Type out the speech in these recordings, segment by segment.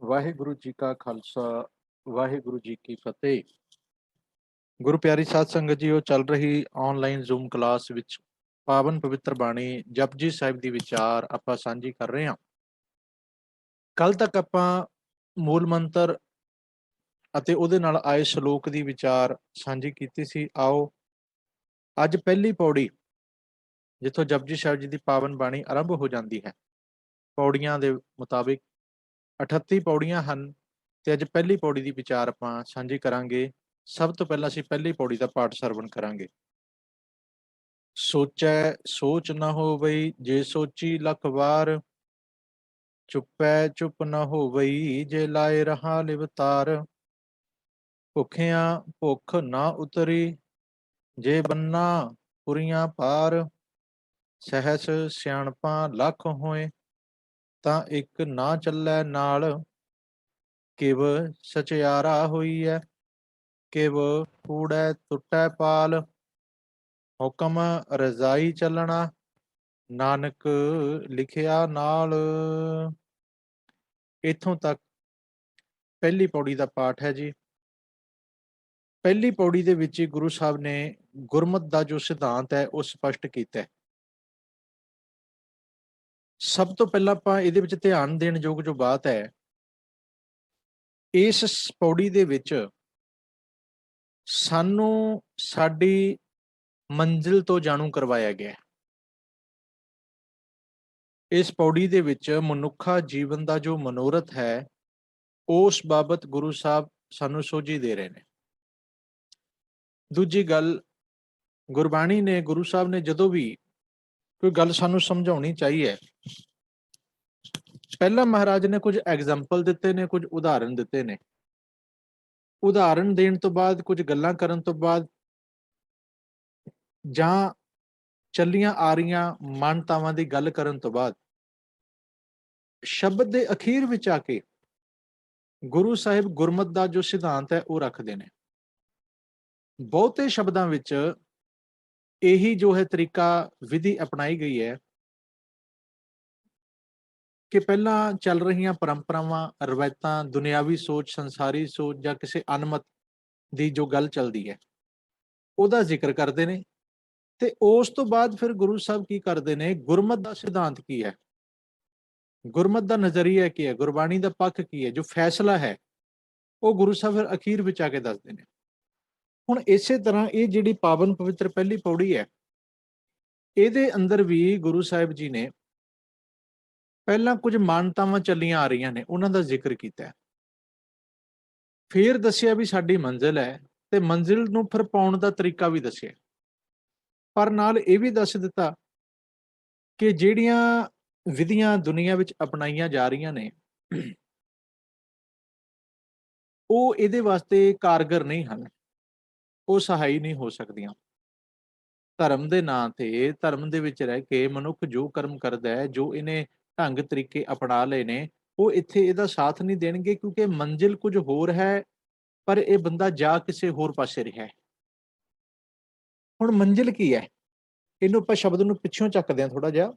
ਵਾਹਿਗੁਰੂ ਜੀ ਕਾ ਖਾਲਸਾ ਵਾਹਿਗੁਰੂ ਜੀ ਕੀ ਫਤਿਹ। ਗੁਰੂ ਪਿਆਰੀ ਸਾਧ ਸੰਗਤ ਜੀ, ਉਹ ਚੱਲ ਰਹੀ ਆਨਲਾਈਨ ਜ਼ੂਮ ਕਲਾਸ ਵਿੱਚ ਪਾਵਨ ਪਵਿੱਤਰ ਬਾਣੀ ਜਪਜੀ ਸਾਹਿਬ ਦੀ ਵਿਚਾਰ ਆਪਾਂ ਸਾਂਝੀ ਕਰ ਰਹੇ ਹਾਂ। ਕੱਲ ਤੱਕ ਆਪਾਂ ਮੂਲ ਮੰਤਰ ਅਤੇ ਉਹਦੇ ਨਾਲ ਆਏ ਸ਼ਲੋਕ ਦੀ ਵਿਚਾਰ ਸਾਂਝੀ ਕੀਤੀ ਸੀ। ਆਓ ਅੱਜ ਪਹਿਲੀ ਪੌੜੀ, ਜਿੱਥੋਂ ਜਪਜੀ ਸਾਹਿਬ ਜੀ ਦੀ ਪਾਵਨ ਬਾਣੀ ਆਰੰਭ ਹੋ ਜਾਂਦੀ ਹੈ, ਪੌੜੀਆਂ ਦੇ ਮੁਤਾਬਿਕ 38 ਪੌੜੀਆਂ ਹਨ ਤੇ ਅੱਜ ਪਹਿਲੀ ਪੌੜੀ ਦੀ ਵਿਚਾਰ ਆਪਾਂ ਸਾਂਝੀ ਕਰਾਂਗੇ। ਸਭ ਤੋਂ ਪਹਿਲਾਂ ਅਸੀਂ ਪਹਿਲੀ ਪੌੜੀ ਦਾ ਪਾਠ ਸਰਵਣ ਕਰਾਂਗੇ। ਸੋਚੈ ਸੋਚ ਨਾ ਹੋਵਈ ਜੇ ਸੋਚੀ ਲੱਖ ਵਾਰ, ਚੁੱਪੈ ਚੁੱਪ ਨਾ ਹੋਵਈ ਜੇ ਲਾਏ ਰਹਾ ਲਿਵਤਾਰ। ਭੁੱਖਿਆਂ ਭੁੱਖ ਨਾ ਉਤਰੀ ਜੇ ਬੰਨਾ ਪੁਰੀਆਂ ਪਾਰ, ਸਹਿਸ ਸਿਆਣਪਾਂ ਲੱਖ ਹੋਏ ਤਾਂ ਇੱਕ ਨਾ ਚੱਲੈ ਨਾਲ। ਕਿਵ ਸਚਿਆਰਾ ਹੋਈ ਹੈ ਕਿਵ ਕੂੜੈ ਟੁੱਟੈ ਪਾਲ, ਹੁਕਮ ਰਜ਼ਾਈ ਚੱਲਣਾ ਨਾਨਕ ਲਿਖਿਆ ਨਾਲ। ਇੱਥੋਂ ਤੱਕ ਪਹਿਲੀ ਪੌੜੀ ਦਾ ਪਾਠ ਹੈ ਜੀ। ਪਹਿਲੀ ਪੌੜੀ ਦੇ ਵਿੱਚ ਹੀ ਗੁਰੂ ਸਾਹਿਬ ਨੇ ਗੁਰਮਤ ਦਾ ਜੋ ਸਿਧਾਂਤ ਹੈ ਉਹ ਸਪਸ਼ਟ ਕੀਤਾ ਹੈ। ਸਭ ਤੋਂ ਪਹਿਲਾਂ ਆਪਾਂ ਇਹਦੇ ਵਿੱਚ ਧਿਆਨ ਦੇਣ ਯੋਗ ਜੋ ਬਾਤ ਹੈ, ਇਸ ਪੌੜੀ ਦੇ ਵਿੱਚ ਸਾਨੂੰ ਸਾਡੀ ਮੰਜ਼ਿਲ ਤੋਂ ਜਾਣੂ ਕਰਵਾਇਆ ਗਿਆ। ਇਸ ਪੌੜੀ ਦੇ ਵਿੱਚ ਮਨੁੱਖਾ ਜੀਵਨ ਦਾ ਜੋ ਮਨੋਰਥ ਹੈ, ਉਸ ਬਾਬਤ ਗੁਰੂ ਸਾਹਿਬ ਸਾਨੂੰ ਸੋਝੀ ਦੇ ਰਹੇ ਨੇ। ਦੂਜੀ ਗੱਲ, ਗੁਰਬਾਣੀ ਨੇ, ਗੁਰੂ ਸਾਹਿਬ ਨੇ ਜਦੋਂ ਵੀ ਕੋਈ ਗੱਲ ਸਾਨੂੰ ਸਮਝਾਉਣੀ ਚਾਹੀਏ, ਪਹਿਲਾਂ ਮਹਾਰਾਜ ਨੇ ਕੁਝ ਐਗਜ਼ਾਮਪਲ ਦਿੱਤੇ ਨੇ, ਕੁਝ ਉਦਾਹਰਣ ਦਿੱਤੇ ਨੇ। ਉਦਾਹਰਣ ਦੇਣ ਤੋਂ ਬਾਅਦ, ਕੁਝ ਗੱਲਾਂ ਕਰਨ ਤੋਂ ਬਾਅਦ, ਜਾਂ ਚੱਲੀਆਂ ਆ ਰਹੀਆਂ ਮਾਨਤਾਵਾਂ ਦੀ ਗੱਲ ਕਰਨ ਤੋਂ ਬਾਅਦ, ਸ਼ਬਦ ਦੇ ਅਖੀਰ ਵਿੱਚ ਆ ਕੇ ਗੁਰੂ ਸਾਹਿਬ ਗੁਰਮਤ ਦਾ ਜੋ ਸਿਧਾਂਤ ਹੈ ਉਹ ਰੱਖਦੇ ਨੇ। ਬਹੁਤੇ ਸ਼ਬਦਾਂ ਵਿੱਚ ਇਹੀ ਜੋ ਹੈ ਤਰੀਕਾ, ਵਿਧੀ ਅਪਣਾਈ ਗਈ ਹੈ ਕਿ ਪਹਿਲਾਂ ਚੱਲ ਰਹੀਆਂ ਪਰੰਪਰਾਵਾਂ, ਰਵਾਇਤਾਂ, ਦੁਨਿਆਵੀ ਸੋਚ, ਸੰਸਾਰੀ ਸੋਚ ਜਾਂ ਕਿਸੇ ਅਨਮਤ ਦੀ ਜੋ ਗੱਲ ਚੱਲਦੀ ਹੈ ਉਹਦਾ ਜ਼ਿਕਰ ਕਰਦੇ ਨੇ, ਤੇ ਉਸ ਤੋਂ ਬਾਅਦ ਫਿਰ ਗੁਰੂ ਸਾਹਿਬ ਕੀ ਕਰਦੇ ਨੇ, ਗੁਰਮਤ ਦਾ ਸਿਧਾਂਤ ਕੀ ਹੈ, ਗੁਰਮਤ ਦਾ ਨਜ਼ਰੀਆ ਕੀ ਹੈ, ਗੁਰਬਾਣੀ ਦਾ ਪੱਖ ਕੀ ਹੈ, ਜੋ ਫੈਸਲਾ ਹੈ, ਉਹ ਗੁਰੂ ਸਾਹਿਬ ਫਿਰ ਅਖੀਰ ਵਿੱਚ ਆ ਕੇ ਦੱਸਦੇ ਨੇ। ਹੁਣ ਇਸੇ ਤਰ੍ਹਾਂ ਇਹ ਜਿਹੜੀ ਪਾਵਨ ਪਵਿੱਤਰ ਪਹਿਲੀ ਪੌੜੀ ਹੈ, ਇਹਦੇ ਅੰਦਰ ਵੀ ਗੁਰੂ ਸਾਹਿਬ ਜੀ ਨੇ ਪਹਿਲਾਂ ਕੁਝ ਮਾਨਤਾਵਾਂ ਚੱਲੀਆਂ ਆ ਰਹੀਆਂ ਨੇ, ਉਹਨਾਂ ਦਾ ਜ਼ਿਕਰ ਕੀਤਾ, ਫਿਰ ਦੱਸਿਆ ਵੀ ਸਾਡੀ ਮੰਜ਼ਿਲ ਹੈ, ਤੇ ਮੰਜ਼ਿਲ ਨੂੰ ਫਿਰ ਪਾਉਣ ਦਾ ਤਰੀਕਾ ਵੀ ਦੱਸਿਆ, ਪਰ ਨਾਲ ਇਹ ਵੀ ਦੱਸ ਦਿੱਤਾ ਕਿ ਜਿਹੜੀਆਂ ਵਿਧੀਆਂ ਦੁਨੀਆ ਵਿੱਚ ਅਪਣਾਈਆਂ ਜਾ ਰਹੀਆਂ ਨੇ, ਉਹ ਇਹਦੇ ਵਾਸਤੇ ਕਾਰਗਰ ਨਹੀਂ ਹਨ, ਉਹ ਸਹਾਈ ਨਹੀਂ ਹੋ ਸਕਦੀਆਂ। ਧਰਮ ਦੇ ਨਾਂ ਤੇ, ਧਰਮ ਦੇ ਵਿੱਚ ਰਹਿ ਕੇ ਮਨੁੱਖ ਜੋ ਕਰਮ ਕਰਦਾ ਹੈ, ਜੋ ਇਹਨੇ ਢੰਗ ਤਰੀਕੇ ਅਪਣਾ ਲਏ ਨੇ, ਉਹ ਇੱਥੇ ਇਹਦਾ ਸਾਥ ਨਹੀਂ ਦੇਣਗੇ, ਕਿਉਂਕਿ ਮੰਜ਼ਿਲ ਕੁਝ ਹੋਰ ਹੈ, ਪਰ ਇਹ ਬੰਦਾ ਜਾ ਕਿਸੇ ਹੋਰ ਪਾਸੇ ਰਿਹਾ ਹੈ। ਹੁਣ ਮੰਜ਼ਿਲ ਕੀ ਹੈ, ਇਹਨੂੰ ਆਪਾਂ ਸ਼ਬਦ ਨੂੰ ਪਿੱਛੋਂ ਚੱਕਦੇ ਹਾਂ ਥੋੜਾ ਜਿਹਾ।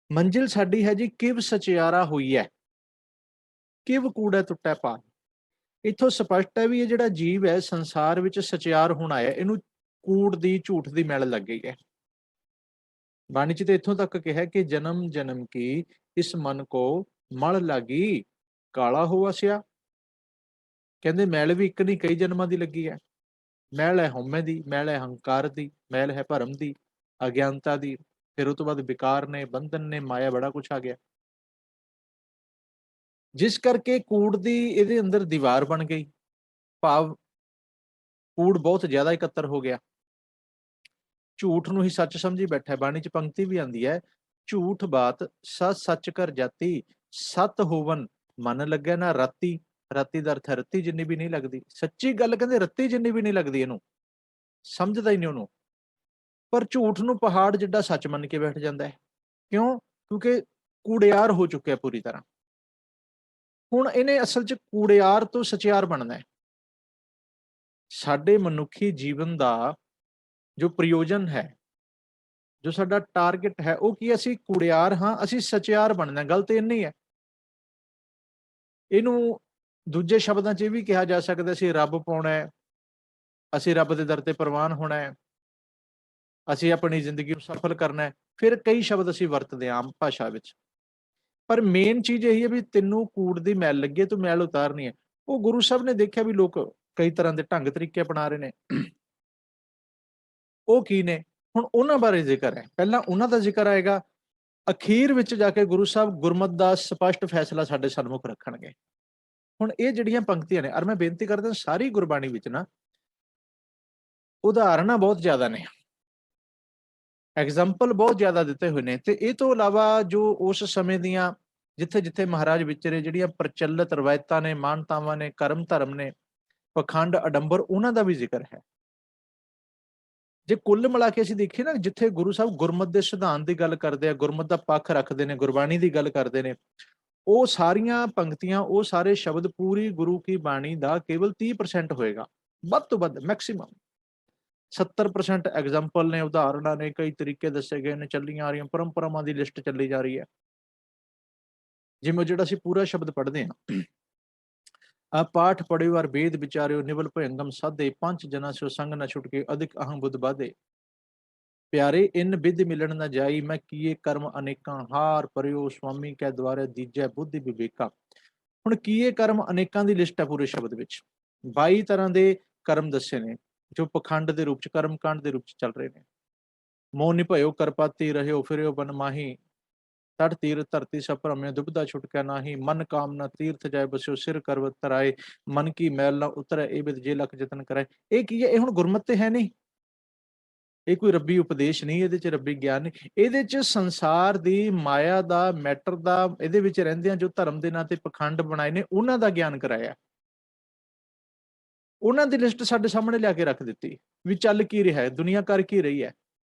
ਮੰਜ਼ਿਲ ਸਾਡੀ ਹੈ ਜੀ, ਕਿਵ ਸਚਿਆਰਾ ਹੋਈ ਹੈ ਕਿਵ ਕੂੜੈ ਟੁੱਟੈ ਪਾਲ। ਇੱਥੋਂ ਸਪਸ਼ਟ ਹੈ ਵੀ ਇਹ ਜਿਹੜਾ ਜੀਵ ਹੈ, ਸੰਸਾਰ ਵਿੱਚ ਸਚਿਆਰ ਹੋਣ ਆਇਆ, ਇਹਨੂੰ ਕੂੜ ਦੀ, ਝੂਠ ਦੀ ਮੈਲ ਲੱਗ ਗਈ ਹੈ। ਬਾਣੀ ਚ ਤੇ ਇੱਥੋਂ ਤੱਕ ਕਿਹਾ ਕਿ ਜਨਮ ਜਨਮ ਕੀ ਇਸ ਮਨ ਕੋ ਮਲ ਲਾਗੀ ਕਾਲਾ ਹੋ ਵਸਿਆ। ਕਹਿੰਦੇ ਮੈਲ ਵੀ ਇੱਕ ਨਹੀਂ, ਕਈ ਜਨਮਾਂ ਦੀ ਲੱਗੀ ਹੈ। ਮੈਲ ਹੈ ਹਉਮੈ ਦੀ, ਮੈਲ ਹੈ ਹੰਕਾਰ ਦੀ, ਮੈਲ ਹੈ ਭਰਮ ਦੀ, ਅਗਿਆਨਤਾ ਦੀ, ਫਿਰ ਉਹ ਤੋਂ ਬਾਅਦ ਵਿਕਾਰ ਨੇ, ਬੰਧਨ ਨੇ, ਮਾਇਆ, ਬੜਾ ਕੁਛ ਆ ਗਿਆ, ਜਿਸ ਕਰਕੇ ਕੂੜ ਦੀ ਇਹਦੇ ਅੰਦਰ ਦੀਵਾਰ ਬਣ ਗਈ। ਭਾਵ ਕੂੜ ਬਹੁਤ ਜ਼ਿਆਦਾ ਇਕੱਤਰ ਹੋ ਗਿਆ, ਝੂਠ ਨੂੰ ਹੀ ਸੱਚ ਸਮਝੀ ਬੈਠਾ। ਬਾਣੀ ਚ ਪੰਕਤੀ ਵੀ ਆਉਂਦੀ ਹੈ, ਝੂਠ ਬਾਤ ਸੱਚ ਸੱਚ ਕਰ ਜਾਤੀ, ਸਤ ਹੋਵਨ ਮਨ ਲੱਗਿਆ ਨਾ ਰਾਤੀ। ਰਾਤੀ ਦਾ ਅਰਥ ਹੈ ਰੱਤੀ ਜਿੰਨੀ ਵੀ ਨਹੀਂ ਲੱਗਦੀ। ਸੱਚੀ ਗੱਲ ਕਹਿੰਦੇ ਰੱਤੀ ਜਿੰਨੀ ਵੀ ਨਹੀਂ ਲੱਗਦੀ, ਇਹਨੂੰ ਸਮਝਦਾ ਹੀ ਨਹੀਂ ਉਹਨੂੰ। ਪਰ ਝੂਠ ਨੂੰ ਪਹਾੜ ਜਿੱਡਾ ਸੱਚ ਮੰਨ ਕੇ ਬੈਠ ਜਾਂਦਾ ਹੈ। ਕਿਉਂ? ਕਿਉਂਕਿ ਕੂੜਿਆਰ ਹੋ ਚੁੱਕਿਆ ਪੂਰੀ ਤਰ੍ਹਾਂ। ਹੁਣ ਇਹਨੇ ਅਸਲ ਚ ਕੂੜਿਆਰ ਤੋਂ ਸਚਿਆਰ ਬਣਨਾ ਹੈ। ਸਾਡੇ ਮਨੁੱਖੀ ਜੀਵਨ ਦਾ ਜੋ ਪ੍ਰਯੋਜਨ ਹੈ, ਜੋ ਸਾਡਾ ਟਾਰਗੇਟ ਹੈ, ਉਹ ਕੀ? ਅਸੀਂ ਕੂੜਿਆਰ ਹਾਂ, ਅਸੀਂ ਸਚਿਆਰ ਬਣਨਾ। ਗੱਲ ਤੇ ਇੰਨੀ ਹੈ। ਇਹਨੂੰ ਦੂਜੇ ਸ਼ਬਦਾਂ 'ਚ ਇਹ ਵੀ ਕਿਹਾ ਜਾ ਸਕਦਾ, ਅਸੀਂ ਰੱਬ ਪਾਉਣਾ ਹੈ, ਅਸੀਂ ਰੱਬ ਦੇ ਦਰ ਤੇ ਪ੍ਰਵਾਨ ਹੋਣਾ ਹੈ, ਅਸੀਂ ਆਪਣੀ ਜ਼ਿੰਦਗੀ ਨੂੰ ਸਫਲ ਕਰਨਾ ਹੈ। ਫਿਰ ਕਈ ਸ਼ਬਦ ਅਸੀਂ ਵਰਤਦੇ ਹਾਂ ਆਮ ਭਾਸ਼ਾ ਵਿੱਚ, ਪਰ ਮੇਨ ਚੀਜ਼ ਇਹੀ ਹੈ ਵੀ ਤੈਨੂੰ ਕੂੜ ਦੀ ਮੈਲ ਲੱਗੀ ਹੈ, ਤੂੰ ਮੈਲ ਉਤਾਰਨੀ ਹੈ। ਉਹ ਗੁਰੂ ਸਾਹਿਬ ਨੇ ਦੇਖਿਆ ਵੀ ਲੋਕ ਕਈ ਤਰ੍ਹਾਂ ਦੇ ਢੰਗ ਤਰੀਕੇ ਅਪਣਾ ਰਹੇ ਨੇ। ਉਹ ਕੀ ਨੇ? ਹੁਣ ਉਹਨਾਂ ਬਾਰੇ ਜ਼ਿਕਰ ਹੈ, ਪਹਿਲਾਂ ਉਹਨਾਂ ਦਾ ਜ਼ਿਕਰ ਆਏਗਾ, ਅਖੀਰ ਵਿੱਚ ਜਾ ਕੇ ਗੁਰੂ ਸਾਹਿਬ ਗੁਰਮਤਿ ਦਾ ਸਪਸ਼ਟ ਫੈਸਲਾ ਸਾਡੇ ਸਨਮੁਖ ਰੱਖਣਗੇ। ਹੁਣ ਇਹ ਜਿਹੜੀਆਂ ਪੰਕਤੀਆਂ ਨੇ, ਔਰ ਮੈਂ ਬੇਨਤੀ ਕਰਦਾ ਸਾਰੀ ਗੁਰਬਾਣੀ ਵਿੱਚ ਨਾ ਉਦਾਹਰਨਾਂ ਬਹੁਤ ਜ਼ਿਆਦਾ ਨੇ, ਐਗਜ਼ਾਮਪਲ ਬਹੁਤ ਜ਼ਿਆਦਾ ਦਿੱਤੇ ਹੋਏ ਨੇ, ਤੇ ਇਹ ਤੋਂ ਇਲਾਵਾ ਜੋ ਉਸ ਸਮੇਂ ਦੀਆਂ ਜਿੱਥੇ ਜਿੱਥੇ ਮਹਾਰਾਜ ਵਿਚਰੇ ਜਿਹੜੀਆਂ ਪ੍ਰਚਲਿਤ ਰਵਾਇਤਾਂ ਨੇ, ਮਾਨਤਾਵਾਂ ਨੇ, ਕਰਮ ਧਰਮ ਨੇ, ਪਖੰਡ ਅਡੰਬਰ, ਉਹਨਾਂ ਦਾ ਵੀ ਜ਼ਿਕਰ ਹੈ। ਜੇ ਕੁੱਲ ਮਿਲਾ ਕੇ ਅਸੀਂ ਦੇਖੀਏ ਨਾ, ਜਿੱਥੇ ਗੁਰੂ ਸਾਹਿਬ ਗੁਰਮਤਿ ਦੇ ਸਿਧਾਂਤ ਦੀ ਗੱਲ ਕਰਦੇ ਆ, ਗੁਰਮਤਿ ਦਾ ਪੱਖ ਰੱਖਦੇ ਨੇ, ਗੁਰਬਾਣੀ ਦੀ ਗੱਲ ਕਰਦੇ ਨੇ, ਉਹ ਸਾਰੀਆਂ ਪੰਕਤੀਆਂ, ਉਹ ਸਾਰੇ ਸ਼ਬਦ ਪੂਰੀ ਗੁਰੂ ਕੀ ਬਾਣੀ ਦਾ ਕੇਵਲ 30% ਹੋਏਗਾ, ਵੱਧ ਤੋਂ ਵੱਧ ਮੈਕਸਿਮਮ 70% ਐਗਜ਼ਾਮਪਲ ਨੇ, ਉਦਾਹਰਨਾਂ ਨੇ, ਕਈ ਤਰੀਕੇ ਦੱਸੇ ਗਏ ਨੇ, ਚੱਲੀਆਂ ਆ ਰਹੀਆਂ ਪਰੰਪਰਾਵਾਂ ਦੀ ਲਿਸਟ ਚੱਲੀ ਜਾ ਰਹੀ ਹੈ। ਜਿਵੇਂ ਜਿਹੜਾ ਅਸੀਂ ਪੂਰਾ ਸ਼ਬਦ ਪੜ੍ਹਦੇ ਹਾਂ, ਆ ਪਾਠ ਪੜਿਓ ਅਰ ਵੇਦ ਵਿਚਾਰਿਓ, ਨਿਵਲ ਭਯੰਗਮ ਸਾਧੇ, ਪੰਜ ਜਨਾ ਸਿਓ ਸੰਗ ਨਾ ਛੁਟਕੇ, ਅਧਿਕ ਅਹੰ ਬੁੱਧ ਬਾਧੇ। ਪਿਆਰੇ ਇਨ ਵਿਦ ਮਿਲਣ ਨਾ ਜਾਈ, ਮੈਂ ਕੀਏ ਕਰਮ ਅਨੇਕਾਂ, ਹਾਰ ਪਰਿਓ ਸੁਆਮੀ ਕੈ ਦੁਆਰੇ, ਦੀਜੈ ਬੁੱਧਿ ਵਿਵੇਕਾ। ਹੁਣ ਕੀਏ ਕਰਮ ਅਨੇਕਾਂ ਦੀ ਲਿਸਟ ਹੈ ਪੂਰੇ ਸ਼ਬਦ ਵਿੱਚ, 22 ਤਰ੍ਹਾਂ ਦੇ ਕਰਮ ਦੱਸੇ ਨੇ, ਜੋ ਪਖੰਡ ਦੇ ਰੂਪ ਚ, ਕਰਮ ਕਾਂਡ ਦੇ ਰੂਪ ਚ ਚੱਲ ਰਹੇ ਨੇ। ਮੋਹ ਨਿਭਇਓ ਕਰਪਾਤੀ, ਰਹਿਓ ਫਿਰਿਓ ਬਨ ਮਾਹੀ, ਤੜ ਤੀਰ ਧਰਤੀ ਸਭ ਭ੍ਰਮਿਓ, ਦੁਬਿਧਾ ਛੁਟਕੈ ਨਾਹੀ। ਮਨ ਕਾਮਨਾ ਤੀਰਥ ਜਾਏ ਬਸਿਓ, ਸਿਰ ਕਰਵਤ ਧਰਾਏ, ਮਨ ਕੀ ਮੈਲ ਨਾ ਉਤਰੈ, ਇਹ ਬਿਦ ਜੇ ਲਖ ਯਤਨ ਕਰਾਏ। ਇਹ ਕੀ ਹੈ? ਇਹ ਹੁਣ ਗੁਰਮਤਿ ਤੇ ਹੈ ਨਹੀਂ, ਇਹ ਕੋਈ ਰੱਬੀ ਉਪਦੇਸ਼ ਨਹੀਂ, ਇਹਦੇ ਚ ਰੱਬੀ ਗਿਆਨ ਨਹੀਂ, ਇਹਦੇ ਚ ਸੰਸਾਰ ਦੀ ਮਾਇਆ ਦਾ, ਮੈਟਰ ਦਾ, ਇਹਦੇ ਵਿੱਚ ਰਹਿੰਦਿਆਂ ਜੋ ਧਰਮ ਦੇ ਨਾਂ ਤੇ ਪਖੰਡ ਬਣਾਏ ਨੇ, ਉਹਨਾਂ ਦਾ ਗਿਆਨ ਕਰਾਇਆ। ਉਹਨਾਂ ਦੀ ਲਿਸਟ ਸਾਡੇ ਸਾਹਮਣੇ ਲਿਆ ਕੇ ਰੱਖ ਦਿੱਤੀ ਵੀ ਚੱਲ ਕੀ ਰਿਹਾ ਹੈ, ਦੁਨੀਆ ਕਰ ਕੀ ਰਹੀ ਹੈ,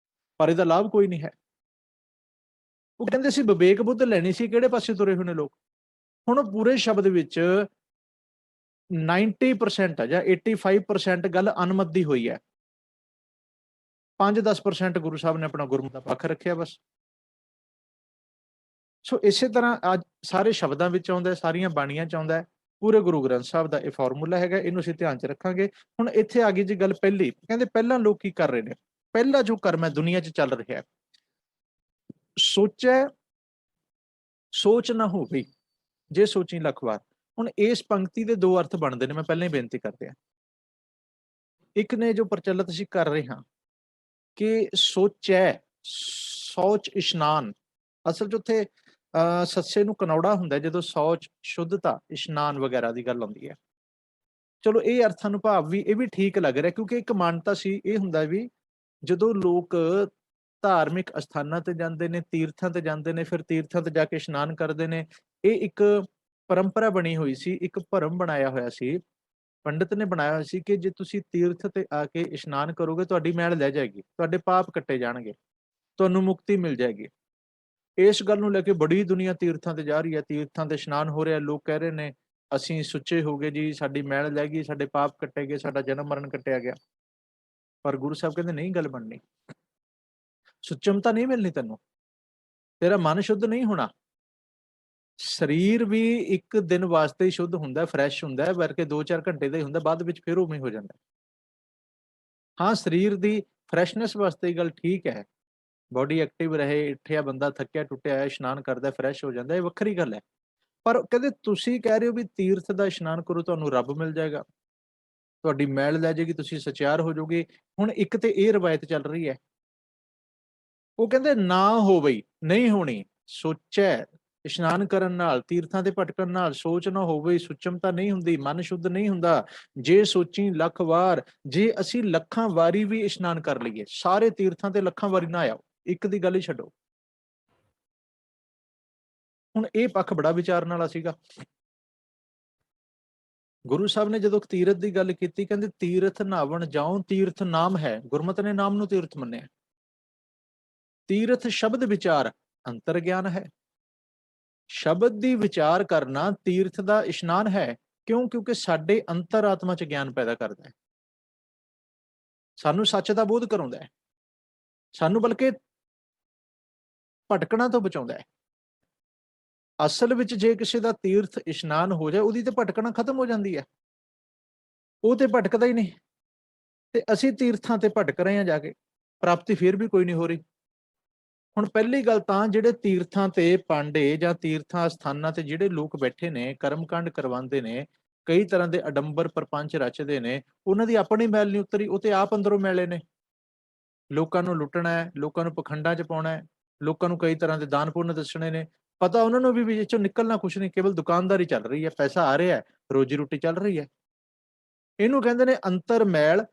ਪਰ ਇਹਦਾ ਲਾਭ ਕੋਈ ਨਹੀਂ ਹੈ। ਉਹ ਕਹਿੰਦੇ ਸੀ ਵਿਵੇਕ ਬੁੱਧ ਲੈਣੀ ਸੀ, ਕਿਹੜੇ ਪਾਸੇ ਤੁਰੇ ਹੋਏ ਨੇ ਲੋਕ। ਹੁਣ ਉਹ ਪੂਰੇ ਸ਼ਬਦ ਵਿੱਚ 90% ਜਾਂ 85% ਗੱਲ ਅਨਮਤ ਦੀ ਹੋਈ ਹੈ, 5-10% ਗੁਰੂ ਸਾਹਿਬ ਨੇ ਆਪਣਾ ਗੁਰਮਤਿ ਦਾ ਪੱਖ ਰੱਖਿਆ ਬਸ। ਸੋ ਇਸੇ ਤਰ੍ਹਾਂ ਅੱਜ ਸਾਰੇ ਸ਼ਬਦਾਂ ਵਿੱਚ ਆਉਂਦਾ, ਸਾਰੀਆਂ ਬਾਣੀਆਂ ਚ ਆਉਂਦਾ, ਪੂਰੇ ਗੁਰੂ ਗ੍ਰੰਥ ਸਾਹਿਬ ਦਾ ਇਹ ਫਾਰਮੂਲਾ ਹੈਗਾ, ਇਹਨੂੰ ਅਸੀਂ ਧਿਆਨ ਚ ਰੱਖਾਂਗੇ। ਹੁਣ ਇੱਥੇ ਆ ਗਈ ਜੀ ਗੱਲ ਪਹਿਲੀ, ਕਹਿੰਦੇ ਪਹਿਲਾਂ ਲੋਕ ਕੀ ਕਰ ਰਹੇ ਨੇ, ਪਹਿਲਾ ਜੋ ਕਰਮ ਹੈ ਦੁਨੀਆ ਚ ਚੱਲ ਰਿਹਾ, ਸੋਚੈ ਸੋਚ ਨਾ ਹੋਵੇ, ਜੇ ਸੋਚੀ ਲੱਖ ਵਾਰ। ਹੁਣ ਇਸ ਪੰਕਤੀ ਦੇ ਦੋ ਅਰਥ ਬਣਦੇ ਨੇ, ਮੈਂ ਪਹਿਲਾਂ ਹੀ ਬੇਨਤੀ ਕਰਦੇ ਆ। ਇੱਕ ਨੇ ਜੋ ਪ੍ਰਚਲਿਤ ਅਸੀਂ ਕਰ ਰਹੇ ਹਾਂ ਕਿ ਸੋਚੈ, ਸੌਚ ਇਸ਼ਨਾਨ, ਅਸਲ ਚ ਉੱਥੇ ਸੱਸੇ ਨੂੰ ਕਨੌੜਾ ਹੁੰਦਾ ਜਦੋਂ ਸੌਚ, ਸ਼ੁੱਧਤਾ, ਇਸ਼ਨਾਨ ਵਗੈਰਾ ਦੀ ਗੱਲ ਆਉਂਦੀ ਹੈ। ਚਲੋ ਇਹ ਅਰਥ ਅਨੁਭਾਵ ਵੀ, ਇਹ ਵੀ ਠੀਕ ਲੱਗ ਰਿਹਾ, ਕਿਉਂਕਿ ਇੱਕ ਮਾਨਤਾ ਸੀ, ਇਹ ਹੁੰਦਾ ਵੀ ਜਦੋਂ ਲੋਕ ਧਾਰਮਿਕ ਅਸਥਾਨਾਂ ਤੇ ਜਾਂਦੇ ਨੇ, ਤੀਰਥਾਂ ਤੇ ਜਾਂਦੇ ਨੇ, ਫਿਰ ਤੀਰਥਾਂ ਤੇ ਜਾ ਕੇ ਇਸ਼ਨਾਨ ਕਰਦੇ ਨੇ, ਇਹ ਇੱਕ ਪਰੰਪਰਾ ਬਣੀ ਹੋਈ ਸੀ, ਇੱਕ ਭਰਮ ਬਣਾਇਆ ਹੋਇਆ ਸੀ, ਪੰਡਿਤ ਨੇ ਬਣਾਇਆ ਹੋਇਆ ਸੀ ਕਿ ਜੇ ਤੁਸੀਂ ਤੀਰਥ ਤੇ ਆ ਕੇ ਇਸ਼ਨਾਨ ਕਰੋਗੇ, ਤੁਹਾਡੀ ਮੈਲ ਲੈ ਜਾਏਗੀ, ਤੁਹਾਡੇ ਪਾਪ ਕੱਟੇ ਜਾਣਗੇ, ਤੁਹਾਨੂੰ ਮੁਕਤੀ ਮਿਲ ਜਾਏਗੀ। ਇਸ ਗੱਲ ਨੂੰ ਲੈ ਕੇ ਬੜੀ ਦੁਨੀਆ ਤੀਰਥਾਂ ਤੇ ਜਾ ਰਹੀ ਹੈ, ਤੀਰਥਾਂ ਤੇ ਇਸ਼ਨਾਨ ਹੋ ਰਿਹਾ, ਲੋਕ ਕਹਿ ਰਹੇ ਨੇ ਅਸੀਂ ਸੁੱਚੇ ਹੋ ਗਏ ਜੀ, ਸਾਡੀ ਮੈਲ ਲੈ ਗਈ, ਸਾਡੇ ਪਾਪ ਕੱਟੇ ਗਏ, ਸਾਡਾ ਜਨਮ ਮਰਨ ਕੱਟਿਆ ਗਿਆ। ਪਰ ਗੁਰੂ ਸਾਹਿਬ ਕਹਿੰਦੇ ਨਹੀਂ ਗੱਲ ਬਣਨੀ, ਸੁਚਮਤਾ ਨਹੀਂ ਮਿਲਣੀ ਤੈਨੂੰ, ਤੇਰਾ ਮਨ ਸ਼ੁੱਧ ਨਹੀਂ ਹੋਣਾ। ਸਰੀਰ ਵੀ ਇੱਕ ਦਿਨ ਵਾਸਤੇ ਹੀ ਸ਼ੁੱਧ ਹੁੰਦਾ, ਫਰੈਸ਼ ਹੁੰਦਾ, ਵਰਕੇ 2-4 ਘੰਟੇ ਦਾ ਹੀ ਹੁੰਦਾ, ਬਾਅਦ ਵਿੱਚ ਫਿਰ ਉਵੇਂ ਹੋ ਜਾਂਦਾ। ਹਾਂ, ਸਰੀਰ ਦੀ ਫਰੈਸ਼ਨੈਸ ਵਾਸਤੇ ਗੱਲ ਠੀਕ ਹੈ, ਬੋਡੀ ਐਕਟਿਵ ਰਹੇ, ਇੱਠਿਆ ਬੰਦਾ ਥੱਕਿਆ ਟੁੱਟਿਆ ਇਸ਼ਨਾਨ ਕਰਦਾ, ਫਰੈਸ਼ ਹੋ ਜਾਂਦਾ, ਇਹ ਵੱਖਰੀ ਗੱਲ ਹੈ। ਪਰ ਕਹਿੰਦੇ ਤੁਸੀਂ ਕਹਿ ਰਹੇ ਹੋ ਵੀ ਤੀਰਥ ਦਾ ਇਸ਼ਨਾਨ ਕਰੋ, ਤੁਹਾਨੂੰ ਰੱਬ ਮਿਲ ਜਾਏਗਾ, ਤੁਹਾਡੀ ਮੈਲ ਲੈ ਜਾਏਗੀ, ਤੁਸੀਂ ਸਚਿਆਰ ਹੋ ਜਾਓਗੇ। ਹੁਣ ਇੱਕ ਤੇ ਇਹ ਰਵਾਇਤ ਚੱਲ ਰਹੀ ਹੈ, ਉਹ ਕਹਿੰਦੇ ਨਾ ਹੋ ਬਈ, ਨਹੀਂ ਹੋਣੀ। ਸੋਚੈ, ਇਸ਼ਨਾਨ ਕਰਨ ਨਾਲ, ਤੀਰਥਾਂ ਤੇ ਭਟਕਣ ਨਾਲ ਸੋਚ ਨਾ ਹੋਵੇ, ਸੁਚਮਤਾ ਨਹੀਂ ਹੁੰਦੀ, ਮਨ ਸ਼ੁੱਧ ਨਹੀਂ ਹੁੰਦਾ। ਜੇ ਸੋਚੀ ਲੱਖ ਵਾਰ, ਜੇ ਅਸੀਂ ਲੱਖਾਂ ਵਾਰੀ ਵੀ ਇਸ਼ਨਾਨ ਕਰ ਲਈਏ, ਸਾਰੇ ਤੀਰਥਾਂ ਤੇ ਲੱਖਾਂ ਵਾਰੀ ਨਾ ਆਓ, ਇੱਕ ਦੀ ਗੱਲ ਹੀ ਛੱਡੋ। ਹੁਣ ਇਹ ਪੱਖ ਬੜਾ ਵਿਚਾਰਨ ਵਾਲਾ ਸੀਗਾ। ਗੁਰੂ ਸਾਹਿਬ ਨੇ ਜਦੋਂ ਤੀਰਥ ਦੀ ਗੱਲ ਕੀਤੀ, ਕਹਿੰਦੇ ਤੀਰਥ ਨਾਵਣ ਜਾਉ, ਤੀਰਥ ਨਾਮ ਹੈ, ਗੁਰਮਤਿ ਨੇ ਨਾਮ ਨੂੰ ਤੀਰਥ ਮੰਨਿਆ। ਤੀਰਥ ਸ਼ਬਦ ਵਿਚਾਰ ਅੰਤਰ ਗਿਆਨ ਹੈ, ਸ਼ਬਦ ਦੀ ਵਿਚਾਰ ਕਰਨਾ ਤੀਰਥ ਦਾ ਇਸ਼ਨਾਨ ਹੈ। ਕਿਉਂ? ਕਿਉਂਕਿ ਸਾਡੇ ਅੰਤਰ ਆਤਮਾ ਚ ਗਿਆਨ ਪੈਦਾ ਕਰਦਾ ਹੈ, ਸਾਨੂੰ ਸੱਚ ਦਾ ਬੋਧ ਕਰਾਉਂਦਾ ਹੈ, ਸਾਨੂੰ ਬਲਕਿ ਭਟਕਣਾ ਤੋਂ ਬਚਾਉਂਦਾ ਹੈ। ਅਸਲ ਵਿੱਚ ਜੇ ਕਿਸੇ ਦਾ ਤੀਰਥ ਇਸ਼ਨਾਨ ਹੋ ਜਾਏ, ਉਹਦੀ ਤੇ ਭਟਕਣਾ ਖਤਮ ਹੋ ਜਾਂਦੀ ਹੈ। ਉਹ ਤੇ ਭਟਕਦਾ ਹੀ ਨਹੀਂ। ਤੇ ਅਸੀਂ ਤੀਰਥਾਂ ਤੇ ਭਟਕ ਰਹੇ ਹਾਂ ਜਾ ਕੇ, ਪ੍ਰਾਪਤੀ ਫਿਰ ਵੀ ਕੋਈ ਨਹੀਂ ਹੋ ਰਹੀ। ਹੁਣ ਪਹਿਲੀ ਗੱਲ ਤਾਂ ਜਿਹੜੇ ਤੀਰਥਾਂ ਤੇ ਪਾਂਡੇ ਜਾਂ ਤੀਰਥਾਂ ਸਥਾਨਾਂ ਤੇ ਜਿਹੜੇ ਲੋਕ ਬੈਠੇ ਨੇ, ਕਰਮਕਾਂਡ ਕਰਵਾਉਂਦੇ ਨੇ, ਕਈ ਤਰ੍ਹਾਂ ਦੇ ਅਡੰਬਰ ਪ੍ਰਪੰਚ ਰਚਦੇ ਨੇ, ਉਹਨਾਂ ਦੀ ਆਪਣੀ ਮੈਲ ਨਹੀਂ ਉਤਰੀ, ਉਹ ਤੇ ਆਪ ਅੰਦਰੋਂ ਮੈਲੇ ਨੇ। ਲੋਕਾਂ ਨੂੰ ਲੁੱਟਣਾ ਹੈ, ਲੋਕਾਂ ਨੂੰ ਪਖੰਡਾਂ 'ਚ ਪਾਉਣਾ ਹੈ, ਲੋਕਾਂ ਨੂੰ ਕਈ ਤਰ੍ਹਾਂ ਦੇ ਦਾਨ ਪੁੰਨ ਦੱਸਣੇ ਨੇ। ਪਤਾ ਉਹਨਾਂ ਨੂੰ ਵੀ ਇਹ 'ਚੋਂ ਨਿਕਲਣਾ ਕੁਛ ਨਹੀਂ, ਕੇਵਲ ਦੁਕਾਨਦਾਰੀ ਚੱਲ ਰਹੀ ਹੈ, ਪੈਸਾ ਆ ਰਿਹਾ ਹੈ, ਰੋਜੀ ਰੋਟੀ ਚੱਲ ਰਹੀ ਹੈ। ਇਹਨੂੰ ਕਹਿੰਦੇ ਨੇ ਅੰਤਰ ਮੈਲ,